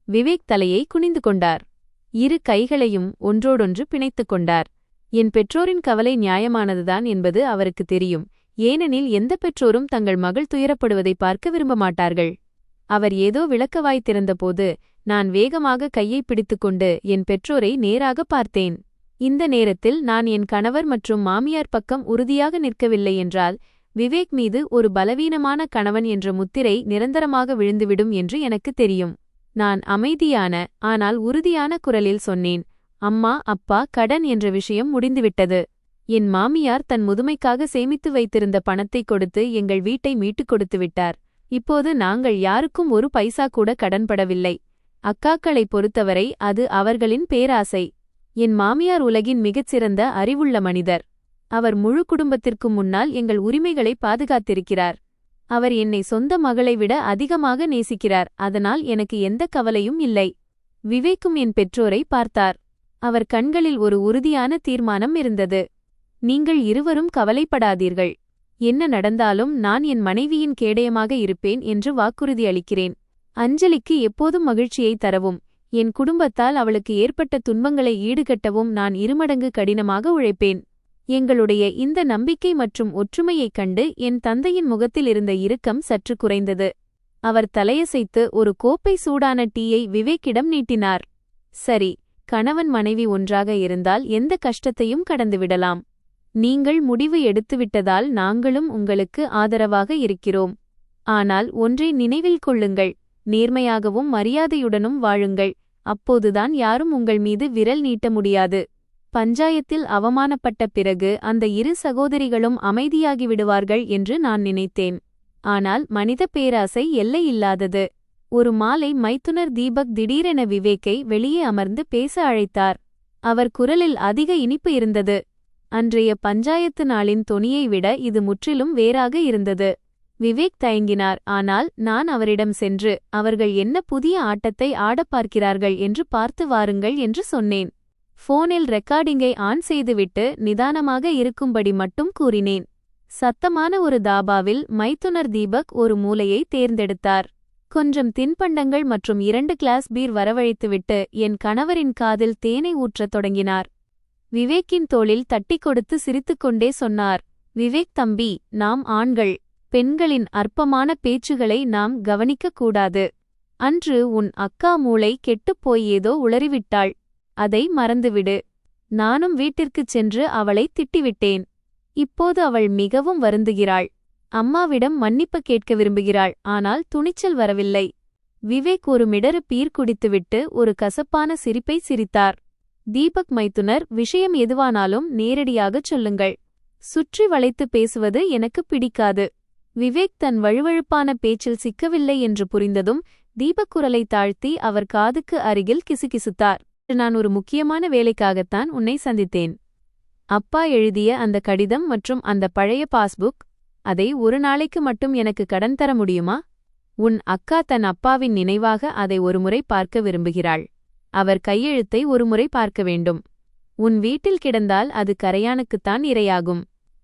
விவேக் தலையை குனிந்து கொண்டார். இரு கைகளையும் ஒன்றோடொன்று பிணைத்துக் கொண்டார். என் பெற்றோரின் கவலை நியாயமானதுதான் என்பது அவருக்கு தெரியும். ஏனெனில் எந்த பெற்றோரும் தங்கள் மகள் துயரப்படுவதை பார்க்க விரும்ப மாட்டார்கள். அவர் ஏதோ விளக்க வாய் திறந்தபோது நான் வேகமாக கையை பிடித்துக்கொண்டு என் பெற்றோரை நேராக பார்த்தேன். இந்த நேரத்தில் நான் என் கணவர் மற்றும் மாமியார் பக்கம் உறுதியாக நிற்கவில்லை என்றால் விவேக் மீது ஒரு பலவீனமான கணவன் என்ற முத்திரை நிரந்தரமாக விழுந்துவிடும் என்று எனக்கு தெரியும். நான் அமைதியான ஆனால் உறுதியான குரலில் சொன்னேன், அம்மா, அப்பா, கடன் என்ற விஷயம் முடிந்துவிட்டது. என் மாமியார் தன் முதுமைக்காக சேமித்து வைத்திருந்த பணத்தை கொடுத்து எங்கள் வீட்டை மீட்டுக் கொடுத்து விட்டார். இப்போது நாங்கள் யாருக்கும் ஒரு பைசா கூட கடன்படவில்லை. அக்காக்களை பொறுத்தவரை அது அவர்களின் பேராசை. என் மாமியார் உலகின் மிகச்சிறந்த அறிவுள்ள மனிதர். அவர் முழு குடும்பத்திற்கும் முன்னால் எங்கள் உரிமைகளை பாதுகாத்திருக்கிறார். அவர் என்னை சொந்த மகளை விட அதிகமாக நேசிக்கிறார். அதனால் எனக்கு எந்த கவலையும் இல்லை. விவேக்கும் என் பெற்றோரை பார்த்தார். அவர் கண்களில் ஒரு உறுதியான தீர்மானம் இருந்தது. நீங்கள் இருவரும் கவலைப்படாதீர்கள். என்ன நடந்தாலும் நான் என் மனைவியின் கேடயமாக இருப்பேன் என்று வாக்குறுதி அளிக்கிறேன். அஞ்சலிக்கு எப்போதும் மகிழ்ச்சியை தரவும், என் குடும்பத்தால் அவளுக்கு ஏற்பட்ட துன்பங்களை ஈடுகட்டவும் நான் இருமடங்கு கடினமாக உழைப்பேன். எங்களுடைய இந்த நம்பிக்கை மற்றும் ஒற்றுமையைக் கண்டு என் தந்தையின் முகத்தில் இருந்த இறுக்கம் சற்று குறைந்தது. அவர் தலையசைத்து ஒரு கோப்பை சூடான டீயை விவேக்கிடம் நீட்டினார். சரி, கணவன் மனைவி ஒன்றாக இருந்தால் எந்த கஷ்டத்தையும் கடந்துவிடலாம். நீங்கள் முடிவு எடுத்துவிட்டதால் நாங்களும் உங்களுக்கு ஆதரவாக இருக்கிறோம். ஆனால் ஒன்றை நினைவில் கொள்ளுங்கள், நேர்மையாகவும் மரியாதையுடனும் வாழுங்கள். அப்போதுதான் யாரும் உங்கள் மீது விரல் நீட்ட முடியாது. பஞ்சாயத்தில் அவமானப்பட்ட பிறகு அந்த இரு சகோதரிகளும் அமைதியாகிவிடுவார்கள் என்று நான் நினைத்தேன். ஆனால் மனித பேராசை எல்லையில்லாதது. ஒரு மாலை மைத்துனர் தீபக் திடீரென விவேக்கை வெளியே அமர்ந்து பேச அழைத்தார். அவர் குரலில் அதிக இனிப்பு இருந்தது. அன்றைய பஞ்சாயத்து நாளின் தொனியை விட இது முற்றிலும் வேறாக இருந்தது. விவேக் தயங்கினார். ஆனால் நான் அவரிடம் சென்று, அவர்கள் என்ன புதிய ஆட்டத்தை ஆடப் பார்க்கிறார்கள் என்று பார்த்து வாருங்கள் என்று சொன்னேன். போனில் ரெக்கார்டிங்கை ஆன் செய்துவிட்டு நிதானமாக இருக்கும்படி மட்டும் கூறினேன். சத்தமான ஒரு தாபாவில் மைத்துனர் தீபக் ஒரு மூலையை தேர்ந்தெடுத்தார். கொஞ்சம் தின்பண்டங்கள் மற்றும் 2 கிளாஸ் பீர் வரவழைத்துவிட்டு என் கணவரின் காதில் தேனை ஊற்றத் தொடங்கினார். விவேக்கின் தோளில் தட்டிக் கொடுத்து சிரித்துக்கொண்டே சொன்னார், விவேக் தம்பி, நாம் ஆண்கள், பெண்களின் அற்பமான பேச்சுகளை நாம் கவனிக்கக் கூடாது. அன்று உன் அக்கா மூளை கெட்டுப்போய் ஏதோ உளறிவிட்டாள். அதை மறந்துவிடு. நானும் வீட்டிற்குச் சென்று அவளை திட்டிவிட்டேன். இப்போது அவள் மிகவும் வருந்துகிறாள். அம்மாவிடம் மன்னிப்பு கேட்க விரும்புகிறாள். ஆனால் துணிச்சல் வரவில்லை. விவேக் ஒரு மிடறு பீர் குடித்துவிட்டு ஒரு கசப்பான சிரிப்பை சிரித்தார். தீபக் மைத்துனர், விஷயம் எதுவானாலும் நேரடியாகச் சொல்லுங்கள். சுற்றி வளைத்து பேசுவது எனக்கு பிடிக்காது. விவேக் தன் வழுவழுப்பான பேச்சில் சிக்கவில்லை என்று புரிந்ததும் தீபக் குரலை தாழ்த்தி அவர் காதுக்கு அருகில் கிசுகிசுத்தார். நான் ஒரு முக்கியமான வேலைக்காகத்தான் உன்னை சந்தித்தேன். அப்பா எழுதிய அந்த கடிதம் மற்றும் அந்த பழைய பாஸ்புக், அதை ஒரு நாளைக்கு மட்டும் எனக்கு கடன் தர முடியுமா? உன் அக்கா தன் அப்பாவின் நினைவாக அதை ஒருமுறை பார்க்க விரும்புகிறாள். அவர் கையெழுத்தை ஒருமுறை பார்க்க வேண்டும். உன் வீட்டில் கிடந்தால் அது கரையானுக்குத்தான் இரையாகும்.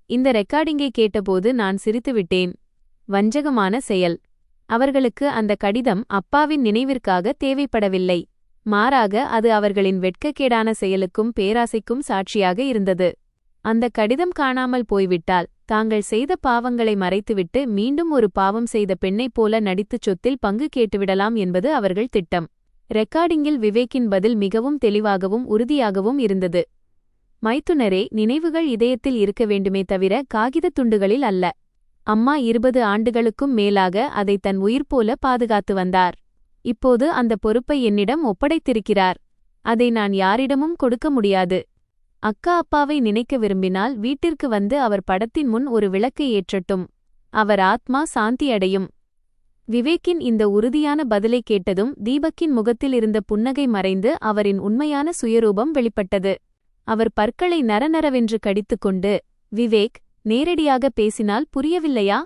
இந்த ரெக்கார்டிங்கை கேட்டபோது நான் சிரித்துவிட்டேன். வஞ்சகமான செயல். அவர்களுக்கு அந்த கடிதம் அப்பாவின் நினைவிற்காக தேவைப்படவில்லை. மாறாக அது அவர்களின் வெட்கக்கேடான செயலுக்கும் பேராசைக்கும் சாட்சியாக இருந்தது. அந்த கடிதம் காணாமல் போய்விட்டால் தாங்கள் செய்த பாவங்களை மறைத்துவிட்டு மீண்டும் ஒரு பாவம் செய்த பெண்ணைப் போல நடித்துச் சொத்தில் பங்கு கேட்டுவிடலாம் என்பது அவர்கள் திட்டம். ரெக்கார்டிங்கில் விவேக்கின் பதில் மிகவும் தெளிவாகவும் உறுதியாகவும் இருந்தது. மைத்துனரே, நினைவுகள் இதயத்தில் இருக்க வேண்டுமே தவிர காகிதத் துண்டுகளில் அல்ல. அம்மா 20 ஆண்டுகளுக்கும் மேலாக அதை தன் உயிர் போல பாதுகாத்து வந்தார். இப்போது அந்த பொறுப்பை என்னிடம் ஒப்படைத்திருக்கிறார். அதை நான் யாரிடமும் கொடுக்க முடியாது. அக்கா அப்பாவை நினைக்க விரும்பினால் வீட்டிற்கு வந்து அவர் படத்தின் முன் ஒரு விளக்கை ஏற்றட்டும். அவர் ஆத்மா சாந்தியடையும். விவேக்கின் இந்த உறுதியான பதிலை கேட்டதும் தீபக்கின் முகத்தில் இருந்த புன்னகை மறைந்து அவரின் உண்மையான சுயரூபம் வெளிப்பட்டது. அவர் பற்களை நரநரவென்று கடித்துக்கொண்டு, விவேக், நேரடியாக பேசினால் புரியவில்லையா?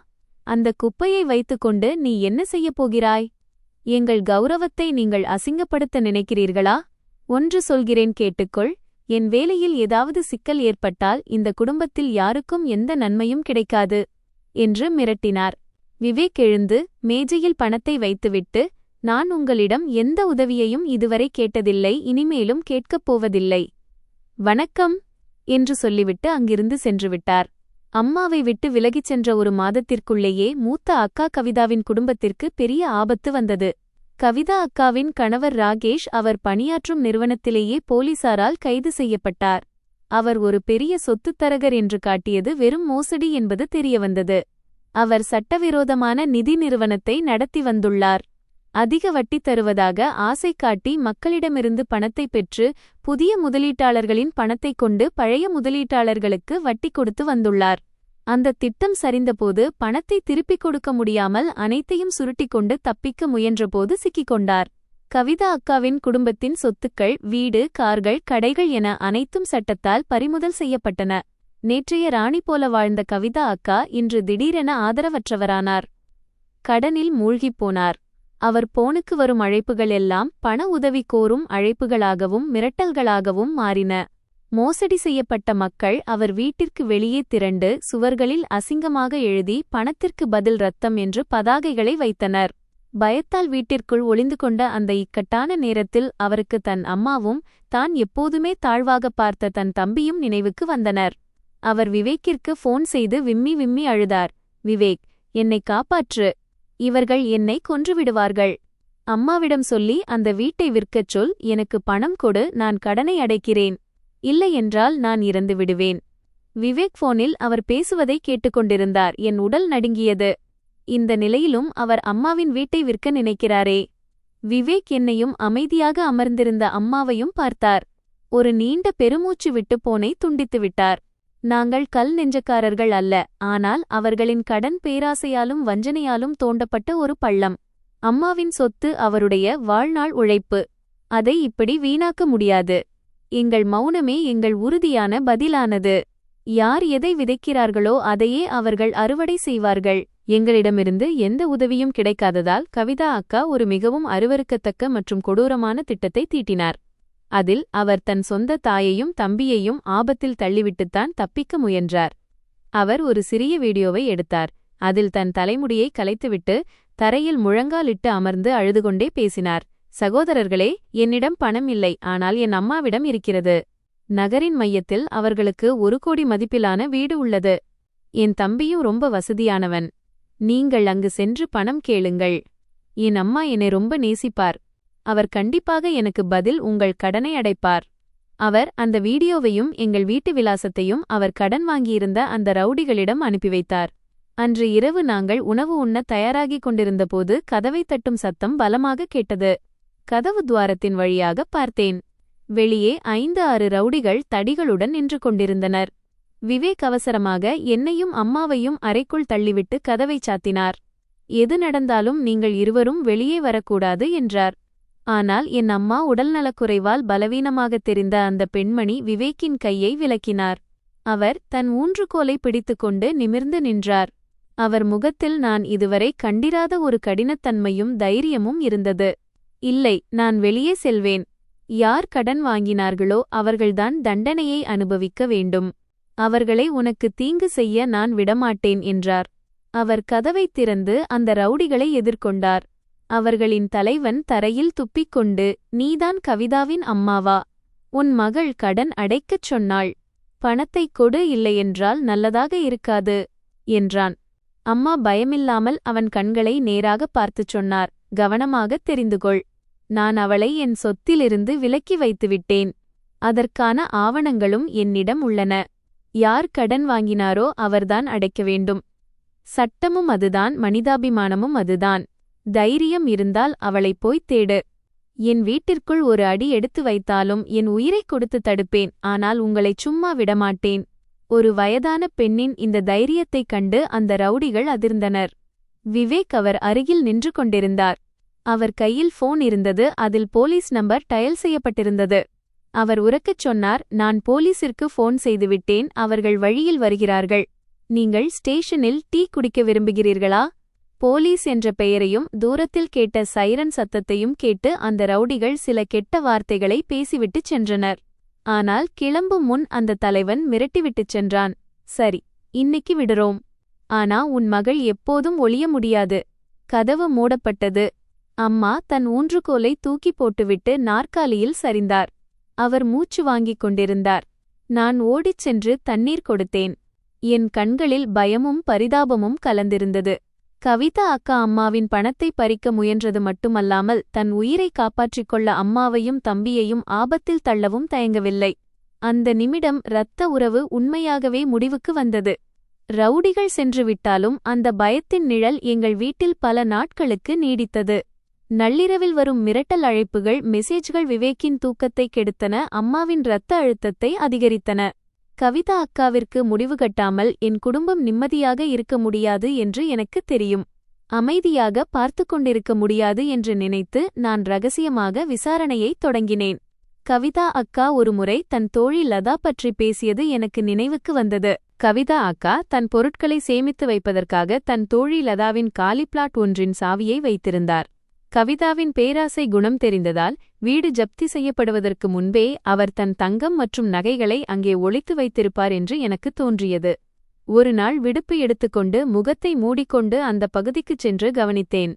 அந்த குப்பையை வைத்துக்கொண்டு நீ என்ன செய்யப் போகிறாய்? எங்கள் கௌரவத்தை நீங்கள் அசிங்கப்படுத்த நினைக்கிறீர்களா? ஒன்று சொல்கிறேன், கேட்டுக்கொள். என் வேலையில் ஏதாவது சிக்கல் ஏற்பட்டால் இந்த குடும்பத்தில் யாருக்கும் எந்த நன்மையும் கிடைக்காது என்று மிரட்டினார். விவேக் எழுந்து மேஜையில் பணத்தை வைத்துவிட்டு, நான் உங்களிடம் எந்த உதவியையும் இதுவரை கேட்டதில்லை, இனிமேலும் கேட்கப் போவதில்லை. வணக்கம் என்று சொல்லிவிட்டு அங்கிருந்து சென்றுவிட்டார். அம்மாவை விட்டு விலகிச் சென்ற ஒரு மாதத்திற்குள்ளேயே மூத்த அக்கா கவிதாவின் குடும்பத்திற்கு பெரிய ஆபத்து வந்தது. கவிதா அக்காவின் கணவர் ராகேஷ் அவர் பணியாற்றும் நிறுவனத்திலேயே போலீசாரால் கைது செய்யப்பட்டார். அவர் ஒரு பெரிய சொத்துத்தரகர் என்று காட்டியது வெறும் மோசடி என்பது தெரியவந்தது. அவர் சட்டவிரோதமான நிதி நிறுவனத்தை நடத்தி வந்துள்ளார். அதிக வட்டி தருவதாக ஆசை காட்டி மக்களிடமிருந்து பணத்தை பெற்று புதிய முதலீட்டாளர்களின் பணத்தைக் கொண்டு பழைய முதலீட்டாளர்களுக்கு வட்டி கொடுத்து வந்துள்ளார். அந்த திட்டம் சரிந்தபோது பணத்தை திருப்பிக் கொடுக்க முடியாமல் அனைத்தையும் சுருட்டிக்கொண்டு தப்பிக்க முயன்றபோது சிக்கிக்கொண்டார். கவிதா அக்காவின் குடும்பத்தின் சொத்துக்கள், வீடு, கார்கள், கடைகள் என அனைத்தும் சட்டத்தால் பறிமுதல் செய்யப்பட்டன. நேற்றைய ராணி போல வாழ்ந்த கவிதா அக்கா இன்று திடீரென ஆதரவற்றவரானார். கடனில் மூழ்கிப் போனார். அவர் போனுக்கு வரும் அழைப்புகள் எல்லாம் பண உதவி கோரும் அழைப்புகளாகவும் மிரட்டல்களாகவும் மாறின. மோசடி செய்யப்பட்ட மக்கள் அவர் வீட்டிற்கு வெளியே திரண்டு சுவர்களில் அசிங்கமாக எழுதி பணத்திற்கு பதில் ரத்தம் என்று பதாகைகளை வைத்தனர். பயத்தால் வீட்டிற்குள் ஒளிந்து கொண்ட அந்த இக்கட்டான நேரத்தில் அவருக்கு தன் அம்மாவும் தான் எப்போதுமே தாழ்வாக பார்த்த தன் தம்பியும் நினைவுக்கு வந்தனர். அவர் விவேக்கிற்கு ஃபோன் செய்து விம்மி விம்மி அழுதார். விவேக், என்னை காப்பாற்று. இவர்கள் என்னை கொன்றுவிடுவார்கள். அம்மாவிடம் சொல்லி அந்த வீட்டை விற்கச் சொல். எனக்கு பணம் கொடு, நான் கடனை அடைக்கிறேன். இல்லையென்றால் நான் இறந்து விடுவேன். விவேக் போனில் அவர் பேசுவதை கேட்டுக்கொண்டிருந்தார். என் உடல் நடுங்கியது. இந்த நிலையிலும் அவர் அம்மாவின் வீட்டை விற்க நினைக்கிறாரே. விவேக் என்னையும் அமைதியாக அமர்ந்திருந்த அம்மாவையும் பார்த்தார். ஒரு நீண்ட பெருமூச்சு விட்டு போனை துண்டித்துவிட்டார். நாங்கள் கல் நெஞ்சக்காரர்கள் அல்ல, ஆனால் அவர்களின் கடன் பேராசையாலும் வஞ்சனையாலும் தோண்டப்பட்ட ஒரு பள்ளம். அம்மாவின் சொத்து அவருடைய வாழ்நாள் உழைப்பு. அதை இப்படி வீணாக்க முடியாது. எங்கள் மௌனமே எங்கள் உறுதியான பதிலானது. யார் எதை விதைக்கிறார்களோ அதையே அவர்கள் அறுவடை செய்வார்கள். எங்களிடமிருந்து எந்த உதவியும் கிடைக்காததால் கவிதா அக்கா ஒரு மிகவும் அருவருக்கத்தக்க மற்றும் கொடூரமான திட்டத்தை தீட்டினார். அதில் அவர் தன் சொந்த தாயையும் தம்பியையும் ஆபத்தில் தள்ளிவிட்டுத்தான் தப்பிக்க முயன்றார். அவர் ஒரு சிறிய வீடியோவை எடுத்தார். அதில் தன் தலைமுடியை கலைத்துவிட்டு தரையில் முழங்காலிட்டு அமர்ந்து அழுதுகொண்டே பேசினார். சகோதரர்களே, என்னிடம் பணம் இல்லை, ஆனால் என் அம்மாவிடம் இருக்கிறது. நகரின் மையத்தில் அவர்களுக்கு 1 கோடி மதிப்பிலான வீடு உள்ளது. என் தம்பியும் ரொம்ப வசதியானவன். நீங்கள் அங்கு சென்று பணம் கேளுங்கள். என் அம்மா என்னை ரொம்ப நேசிப்பார். அவர் கண்டிப்பாக எனக்கு பதில் உங்கள் கடனை அடைப்பார். அவர் அந்த வீடியோவையும் எங்கள் வீட்டு விலாசத்தையும் அவர் கடன் வாங்கியிருந்த அந்த ரவுடிகளிடம் அனுப்பி வைத்தார். அன்று இரவு நாங்கள் உணவு உண்ண தயாராகிக் கொண்டிருந்தபோது கதவை தட்டும் சத்தம் பலமாக கேட்டது. கதவு துவாரத்தின் வழியாக பார்த்தேன். வெளியே 5-6 ரவுடிகள் தடிகளுடன் நின்று கொண்டிருந்தனர். விவேக் அவசரமாக என்னையும் அம்மாவையும் அறைக்குள் தள்ளிவிட்டு கதவை சாத்தினார். எது நடந்தாலும் நீங்கள் இருவரும் வெளியே வரக்கூடாது என்றார். ஆனால் என் அம்மா உடல்நலக்குறைவால் பலவீனமாகத் தெரிந்த அந்த பெண்மணி விவேக்கின் கையை விலக்கினார். அவர் தன் ஊன்றுகோலை பிடித்துக்கொண்டு நிமிர்ந்து நின்றார். அவர் முகத்தில் நான் இதுவரை கண்டிராத ஒரு கடினத்தன்மையும் தைரியமும் இருந்தது. இல்லை, நான் வெளியே செல்வேன். யார் கடன் வாங்கினார்களோ அவர்கள்தான் தண்டனையை அனுபவிக்க வேண்டும். அவர்களை உனக்கு தீங்கு செய்ய நான் விடமாட்டேன் என்றார். அவர் கதவைத் திறந்து அந்த ரவுடிகளை எதிர்கொண்டார். அவர்களின் தலைவன் தரையில் துப்பிக்கொண்டு, நீதான் கவிதாவின் அம்மாவா? உன் மகள் கடன் அடைக்கச் சொன்னாள். பணத்தைக் கொடு, இல்லையென்றால் நல்லதாக இருக்காது என்றான். அம்மா பயமில்லாமல் அவன் கண்களை நேராகப் பார்த்துச் சொன்னார். கவனமாகத் தெரிந்துகொள். நான் அவளை என் சொத்திலிருந்து விலக்கி வைத்துவிட்டேன். அதற்கான ஆவணங்களும் என்னிடம் உள்ளன. யார் கடன் வாங்கினாரோ அவர்தான் அடைக்க வேண்டும். சட்டமும் அதுதான், மனிதாபிமானமும் அதுதான். தைரியம் இருந்தால் அவளைப் போய்த் தேடு. என் வீட்டிற்குள் ஒரு அடி எடுத்து வைத்தாலும் என் உயிரைக் கொடுத்து தடுப்பேன். ஆனால் உங்களைச் சும்மா விடமாட்டேன். ஒரு வயதான பெண்ணின் இந்த தைரியத்தைக் கண்டு அந்த ரவுடிகள் அதிர்ந்தனர். விவேக் அவர் அருகில் நின்று கொண்டிருந்தார். அவர் கையில் போன் இருந்தது. அதில் போலீஸ் நம்பர் டயல் செய்யப்பட்டிருந்தது. அவர் உரக்கச் சொன்னார், நான் போலீசிற்கு போன் செய்துவிட்டேன். அவர்கள் வழியில் வருகிறார்கள். நீங்கள் ஸ்டேஷனில் டீ குடிக்க விரும்புகிறீர்களா? போலீஸ் என்ற பெயரையும் தூரத்தில் கேட்ட சைரன் சத்தத்தையும் கேட்டு அந்த ரவுடிகள் சில கெட்ட வார்த்தைகளை பேசிவிட்டுச் சென்றனர். ஆனால் கிளம்பும் முன் அந்த தலைவன் மிரட்டிவிட்டுச் சென்றான். சரி, இன்னைக்கு விடுறோம். ஆனா உன் மகள் எப்போதும் ஒளிய முடியாது. கதவு மூடப்பட்டது. அம்மா தன் ஊன்றுகோலை தூக்கி போட்டுவிட்டு நாற்காலியில் சரிந்தார். அவர் மூச்சு வாங்கிக் கொண்டிருந்தார். நான் ஓடிச் சென்று தண்ணீர் கொடுத்தேன். என் கண்களில் பயமும் பரிதாபமும் கலந்திருந்தது. கவிதா அக்கா அம்மாவின் பணத்தை பறிக்க முயன்றது மட்டுமல்லாமல் தன் உயிரை காப்பாற்றிக் கொள்ள அம்மாவையும் தம்பியையும் ஆபத்தில் தள்ளவும் தயங்கவில்லை. அந்த நிமிடம் இரத்த உறவு உண்மையாகவே முடிவுக்கு வந்தது. ரவுடிகள் சென்றுவிட்டாலும் அந்த பயத்தின் நிழல் எங்கள் வீட்டில் பல நாட்களுக்கு நீடித்தது. நள்ளிரவில் வரும் மிரட்டல் அழைப்புகள், மெசேஜ்கள் விவேக்கின் தூக்கத்தை கெடுத்தன, அம்மாவின் இரத்த அழுத்தத்தை அதிகரித்தன. கவிதா அக்காவிற்கு முடிவு கட்டாமல் என் குடும்பம் நிம்மதியாக இருக்க முடியாது என்று எனக்கு தெரியும். அமைதியாக பார்த்து கொண்டிருக்க முடியாது என்று நினைத்து நான் ரகசியமாக விசாரணையைத் தொடங்கினேன். கவிதா அக்கா ஒருமுறை தன் தோழி லதா பற்றி பேசியது எனக்கு நினைவுக்கு வந்தது. கவிதா அக்கா தன் பொருட்களை சேமித்து வைப்பதற்காக தன் தோழி லதாவின் காலி பிளாட் ஒன்றின் சாவியை வைத்திருந்தார். கவிதாவின் பேராசை குணம் தெரிந்ததால் வீடு ஜப்தி செய்யப்படுவதற்கு முன்பே அவர் தன் தங்கம் மற்றும் நகைகளை அங்கே ஒளித்து வைத்திருப்பார் என்று எனக்கு தோன்றியது. ஒரு நாள் விடுப்பு எடுத்துக்கொண்டு முகத்தை மூடிக்கொண்டு அந்த பகுதிக்குச் சென்று கவனித்தேன்.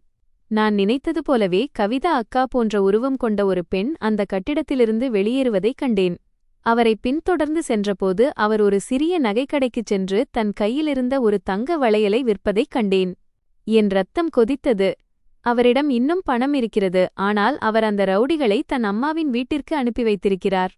நான் நினைத்தது போலவே கவிதா அக்கா போன்ற உருவம் கொண்ட ஒரு பெண் அந்த கட்டிடத்திலிருந்து வெளியேறுவதைக் கண்டேன். அவரை பின்தொடர்ந்து சென்றபோது அவர் ஒரு சிறிய நகைக்கடைக்குச் சென்று தன் கையிலிருந்த ஒரு தங்க வளையலை விற்பதைக் கண்டேன். என் ரத்தம் கொதித்தது. அவரிடம் இன்னும் பணம் இருக்கிறது. ஆனால் அவர் அந்த ரவுடிகளை தன் அம்மாவின் வீட்டிற்கு அனுப்பி வைத்திருக்கிறார்.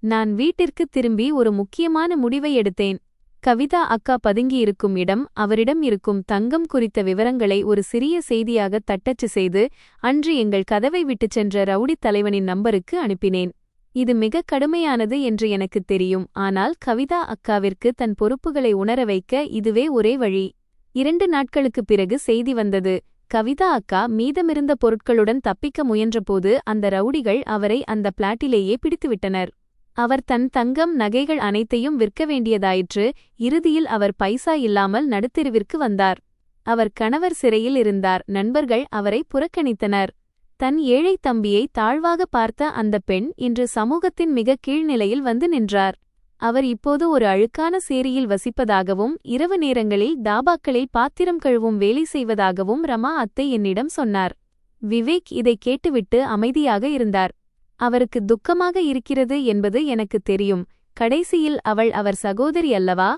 நான் வீட்டிற்கு திரும்பி ஒரு முக்கியமான முடிவை எடுத்தேன். கவிதா அக்கா பதுங்கியிருக்கும் இடம், அவரிடம் இருக்கும் தங்கம் குறித்த விவரங்களை ஒரு சிறிய செய்தியாக தட்டச்சு செய்து அன்று எங்கள் கதவை விட்டுச் சென்ற ரவுடித் தலைவனின் நம்பருக்கு அனுப்பினேன். இது மிக கடுமையானது என்று எனக்குத் தெரியும். ஆனால் கவிதா அக்காவிற்கு தன் பொறுப்புகளை உணர வைக்க இதுவே ஒரே வழி. 2 நாட்களுக்குப் பிறகு செய்தி வந்தது. கவிதா அக்கா மீதமிருந்த பொருட்களுடன் தப்பிக்க முயன்றபோது அந்த ரவுடிகள் அவரை அந்த பிளாட்டிலேயே பிடித்துவிட்டனர். அவர் தன் தங்கம் நகைகள் அனைத்தையும் விற்க வேண்டியதாயிற்று. இறுதியில் அவர் பைசா இல்லாமல் நடுத்தெருவிற்கு வந்தார். அவர் கணவர் சிறையில் இருந்தார். நண்பர்கள் அவரை புறக்கணித்தனர். தன் ஏழை தம்பியை தாழ்வாக பார்த்த அந்த பெண் இன்று சமூகத்தின் மிக கீழ்நிலையில் வந்து நின்றார். அவர் இப்போது ஒரு அழுக்கான சேரியில் வசிப்பதாகவும் இரவு நேரங்களில் தாபாக்களில் பாத்திரம் கழுவும் வேலை செய்வதாகவும் ரமா அத்தை என்னிடம் சொன்னார். விவேக் இதை கேட்டுவிட்டு அமைதியாக இருந்தார். அவருக்கு துக்கமாக இருக்கிறது என்பது எனக்கு தெரியும். கடைசியில் அவள் அவர் சகோதரி அல்லவா?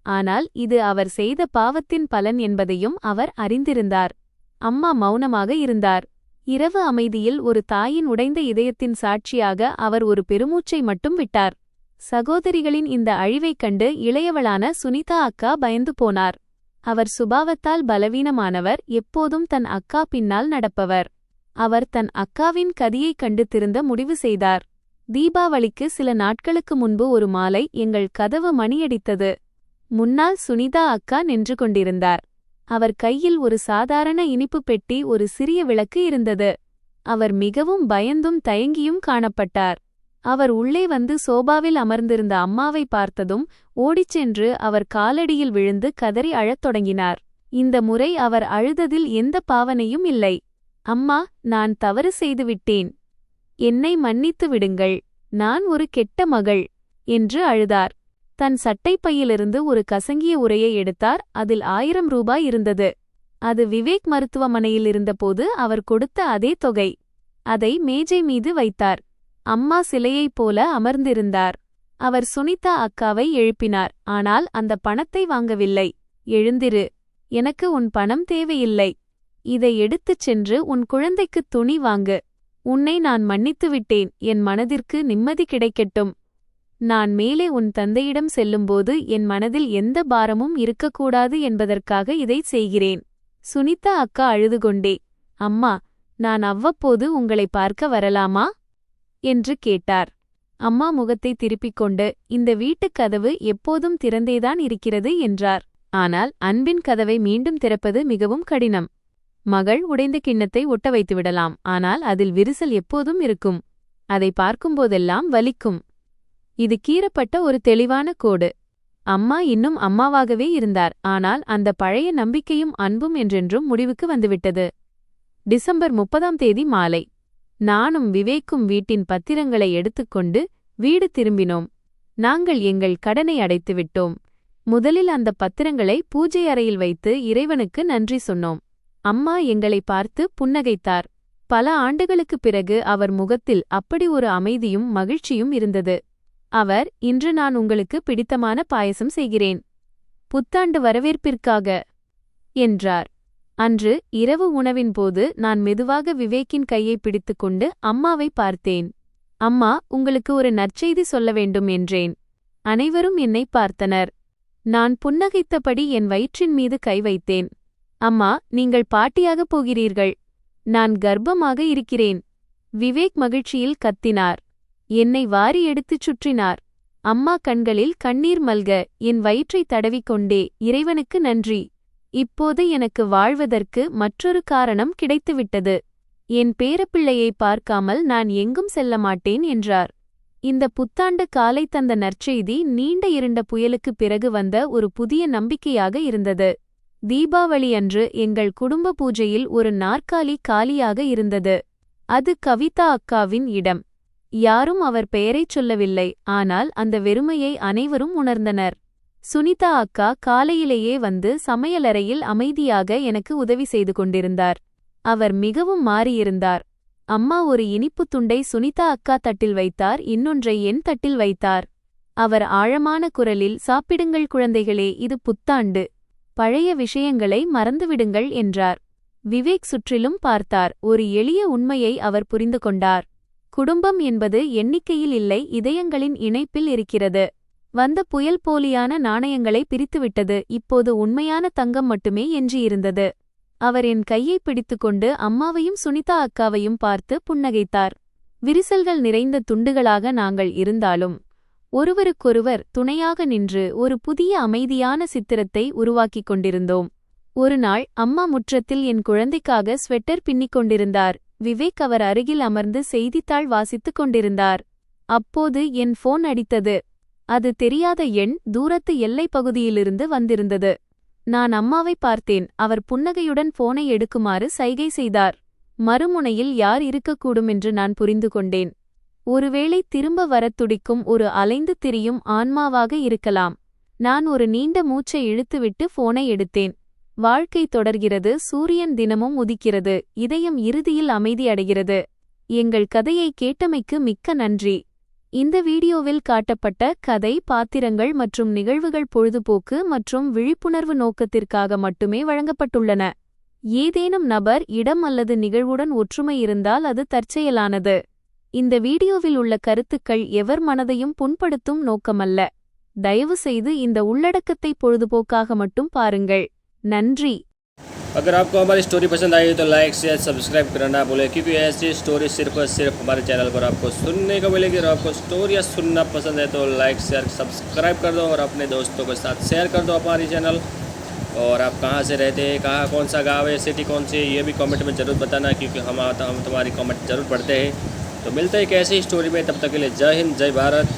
ஆனால் இது அவர் செய்த பாவத்தின் பலன் என்பதையும் அவர் அறிந்திருந்தார். அம்மா மௌனமாக இருந்தார். இரவு அமைதியில் ஒரு தாயின் உடைந்த இதயத்தின் சாட்சியாக அவர் ஒரு பெருமூச்சை மட்டும் விட்டார். சகோதரிகளின் இந்த அழிவைக் கண்டு இளையவளான சுனிதா அக்கா பயந்து போனார். அவர் சுபாவத்தால் பலவீனமானவர், எப்போதும் தன் அக்கா பின்னால் நடப்பவர். அவர் தன் அக்காவின் கதியைக் கண்டு திருந்த முடிவு செய்தார். தீபாவளிக்கு சில நாட்களுக்கு முன்பு ஒரு மாலை எங்கள் கதவு மணியடித்தது. முன்னால் சுனிதா அக்கா நின்று கொண்டிருந்தார். அவர் கையில் ஒரு சாதாரண இனிப்பு பெட்டி, ஒரு சிறிய விளக்கு இருந்தது. அவர் மிகவும் பயந்தும் தயங்கியும் காணப்பட்டார். அவர் உள்ளே வந்து சோபாவில் அமர்ந்திருந்த அம்மாவை பார்த்ததும் ஓடிச் சென்று அவர் காலடியில் விழுந்து கதறி அழத் தொடங்கினார். இந்த முறை அவர் அழுததில் எந்த பாவனையும் இல்லை. அம்மா, நான் தவறு செய்துவிட்டேன். என்னை மன்னித்து விடுங்கள். நான் ஒரு கெட்ட மகள் என்று அழுதார். தன் சட்டைப்பையிலிருந்து ஒரு கசங்கிய உரையை எடுத்தார். அதில் 1000 ரூபாய் இருந்தது. அது விவேக் மருத்துவமனையில் இருந்தபோது அவர் கொடுத்த அதே தொகை. அதை மேஜை மீது வைத்தார். அம்மா சிலையைப் போல அமர்ந்திருந்தார். அவர் சுனிதா அக்காவை எழுப்பினார். ஆனால் அந்த பணத்தை வாங்கவில்லை. எழுந்திரு. எனக்கு உன் பணம் தேவையில்லை. இதை எடுத்துச் சென்று உன் குழந்தைக்குத் துணி வாங்கு. உன்னை நான் மன்னித்துவிட்டேன். என் மனதிற்கு நிம்மதி கிடைக்கட்டும். நான் மேலே உன் தந்தையிடம் செல்லும்போது என் மனதில் எந்த பாரமும் இருக்கக்கூடாது என்பதற்காக இதைச் செய்கிறேன். சுனிதா அக்கா அழுதுகொண்டே, அம்மா, நான் அவ்வப்போது உங்களை பார்க்க வரலாமா என்று கேட்டார். அம்மா முகத்தை திருப்பிக் கொண்டு, இந்த வீட்டுக் கதவு எப்போதும் திறந்தேதான் இருக்கிறது என்றார். ஆனால் அன்பின் கதவை மீண்டும் திறப்பது மிகவும் கடினம். மகள் உடைந்த கிண்ணத்தை ஒட்ட வைத்துவிடலாம், ஆனால் அதில் விரிசல் எப்போதும் இருக்கும். அதை பார்க்கும்போதெல்லாம் வலிக்கும். இது கீறப்பட்ட ஒரு தெளிவான கோடு. அம்மா இன்னும் அம்மாவாகவே இருந்தார். ஆனால் அந்த பழைய நம்பிக்கையும் அன்பும் என்றென்றும் முடிவுக்கு வந்துவிட்டது. டிசம்பர் 30ஆம் தேதி மாலை நானும் விவேக்கும் வீட்டின் பத்திரங்களை எடுத்துக்கொண்டு வீடு திரும்பினோம். நாங்கள் எங்கள் கடனை அடைத்துவிட்டோம். முதலில் அந்த பத்திரங்களை பூஜை அறையில் வைத்து இறைவனுக்கு நன்றி சொன்னோம். அம்மா எங்களை பார்த்து புன்னகைத்தார். பல ஆண்டுகளுக்குப் பிறகு அவர் முகத்தில் அப்படி ஒரு அமைதியும் மகிழ்ச்சியும் இருந்தது. அவர், இன்று நான் உங்களுக்கு பிடித்தமான பாயசம் செய்கிறேன், புத்தாண்டு வரவேற்பிற்காக என்றார். அன்று இரவு உணவின் போது நான் மெதுவாக விவேக்கின் கையை பிடித்துக்கொண்டு அம்மாவை பார்த்தேன். அம்மா, உங்களுக்கு ஒரு நற்செய்தி சொல்ல வேண்டும் என்றேன். அனைவரும் என்னை பார்த்தனர். நான் புன்னகைத்தபடி என் வயிற்றின் மீது கை வைத்தேன். அம்மா, நீங்கள் பாட்டியாகப் போகிறீர்கள். நான் கர்ப்பமாக இருக்கிறேன். விவேக் மகிழ்ச்சியில் கத்தினார். என்னை வாரி எடுத்துச் சுற்றினார். அம்மா கண்களில் கண்ணீர் மல்க என் வயிற்றைத் தடவிக்கொண்டே, இறைவனுக்கு நன்றி. இப்போது எனக்கு வாழ்வதற்கு மற்றொரு காரணம் கிடைத்துவிட்டது. என் பேரப்பிள்ளையை பார்க்காமல் நான் எங்கும் செல்ல மாட்டேன் என்றார். இந்த புத்தாண்டு காலை தந்த நற்செய்தி நீண்ட இருண்ட புயலுக்குப் பிறகு வந்த ஒரு புதிய நம்பிக்கையாக இருந்தது. தீபாவளி அன்று எங்கள் குடும்ப பூஜையில் ஒரு நாற்காலி காலியாக இருந்தது. அது கவிதா அக்காவின் இடம். யாரும் அவர் பெயரைச் சொல்லவில்லை, ஆனால் அந்த வெறுமையை அனைவரும் உணர்ந்தனர். சுனிதா அக்கா காலையிலேயே வந்து சமையலறையில் அமைதியாக எனக்கு உதவி செய்து கொண்டிருந்தார். அவர் மிகவும் மாறியிருந்தார். அம்மா ஒரு இனிப்புத் துண்டை சுனிதா அக்கா தட்டில் வைத்தார், இன்னொன்றை என் தட்டில் வைத்தார். அவர் ஆழமான குரலில், சாப்பிடுங்கள் குழந்தைகளே, இது புத்தாண்டு. பழைய விஷயங்களை மறந்துவிடுங்கள் என்றார். விவேக் சுற்றிலும் பார்த்தார். ஒரு எளிய உண்மையை அவர் புரிந்து கொண்டார். குடும்பம் என்பது எண்ணிக்கையில் இல்லை, இதயங்களின் இணைப்பில் இருக்கிறது. வந்த புயல் போலியான நாணயங்களை பிரித்துவிட்டது. இப்போது உண்மையான தங்கம் மட்டுமே எஞ்சியிருந்தது. அவர் என் கையை பிடித்துக்கொண்டு அம்மாவையும் சுனிதா அக்காவையும் பார்த்து புன்னகைத்தார். விரிசல்கள் நிறைந்த துண்டுகளாக நாங்கள் இருந்தாலும் ஒருவருக்கொருவர் துணையாக நின்று ஒரு புதிய அமைதியான சித்திரத்தை உருவாக்கிக் கொண்டிருந்தோம். ஒரு நாள் அம்மா முற்றத்தில் என் குழந்தைக்காக ஸ்வெட்டர் பின்னிக் கொண்டிருந்தார். விவேக் அவர் அருகில் அமர்ந்து செய்தித்தாள் வாசித்துக் கொண்டிருந்தார். அப்போது என் போன் அடித்தது. அது தெரியாத எண், தூரத்து எல்லைப் பகுதியிலிருந்து வந்திருந்தது. நான் அம்மாவை பார்த்தேன். அவர் புன்னகையுடன் போனை எடுக்குமாறு சைகை செய்தார். மறுமுனையில் யார் இருக்கக்கூடும் என்று நான் புரிந்து கொண்டேன். ஒருவேளை திரும்ப வரத் துடிக்கும் ஒரு அலைந்து திரியும் ஆன்மாவாக இருக்கலாம். நான் ஒரு நீண்ட மூச்சை இழுத்துவிட்டு போனை எடுத்தேன். வாழ்க்கை தொடர்கிறது. சூரியன் தினமும் உதிக்கிறது. இதயம் இறுதியில் அமைதியடைகிறது. எங்கள் கதையை கேட்டமைக்கு மிக்க நன்றி. இந்த வீடியோவில் காட்டப்பட்ட கதை, பாத்திரங்கள் மற்றும் நிகழ்வுகள் பொழுதுபோக்கு மற்றும் விழிப்புணர்வு நோக்கத்திற்காக மட்டுமே வழங்கப்பட்டுள்ளன. ஏதேனும் நபர், இடம் அல்லது நிகழ்வுடன் ஒற்றுமை இருந்தால் அது தற்செயலானது. இந்த வீடியோவில் உள்ள கருத்துக்கள் எவர் மனதையும் புண்படுத்தும் நோக்கமல்ல. தயவுசெய்து இந்த உள்ளடக்கத்தை பொழுதுபோக்காக மட்டும் பாருங்கள். நன்றி. अगर आपको हमारी स्टोरी पसंद आई तो लाइक शेयर सब्सक्राइब करना भूलें, क्योंकि ऐसी स्टोरी सिर्फ और सिर्फ हमारे चैनल पर आपको सुनने को मिलेगी। और आपको स्टोरियाँ सुनना पसंद है तो लाइक शेयर सब्सक्राइब कर दो और अपने दोस्तों के साथ शेयर कर दो हमारी चैनल। और आप कहाँ से रहते हैं, कहाँ कौन सा गाँव है, सिटी कौन सी है, ये भी कमेंट में ज़रूर बताना, क्योंकि हम तुम्हारी कमेंट ज़रूर पढ़ते हैं। तो मिलते हैं एक ऐसी स्टोरी में, तब तक के लिए जय हिंद, जय भारत।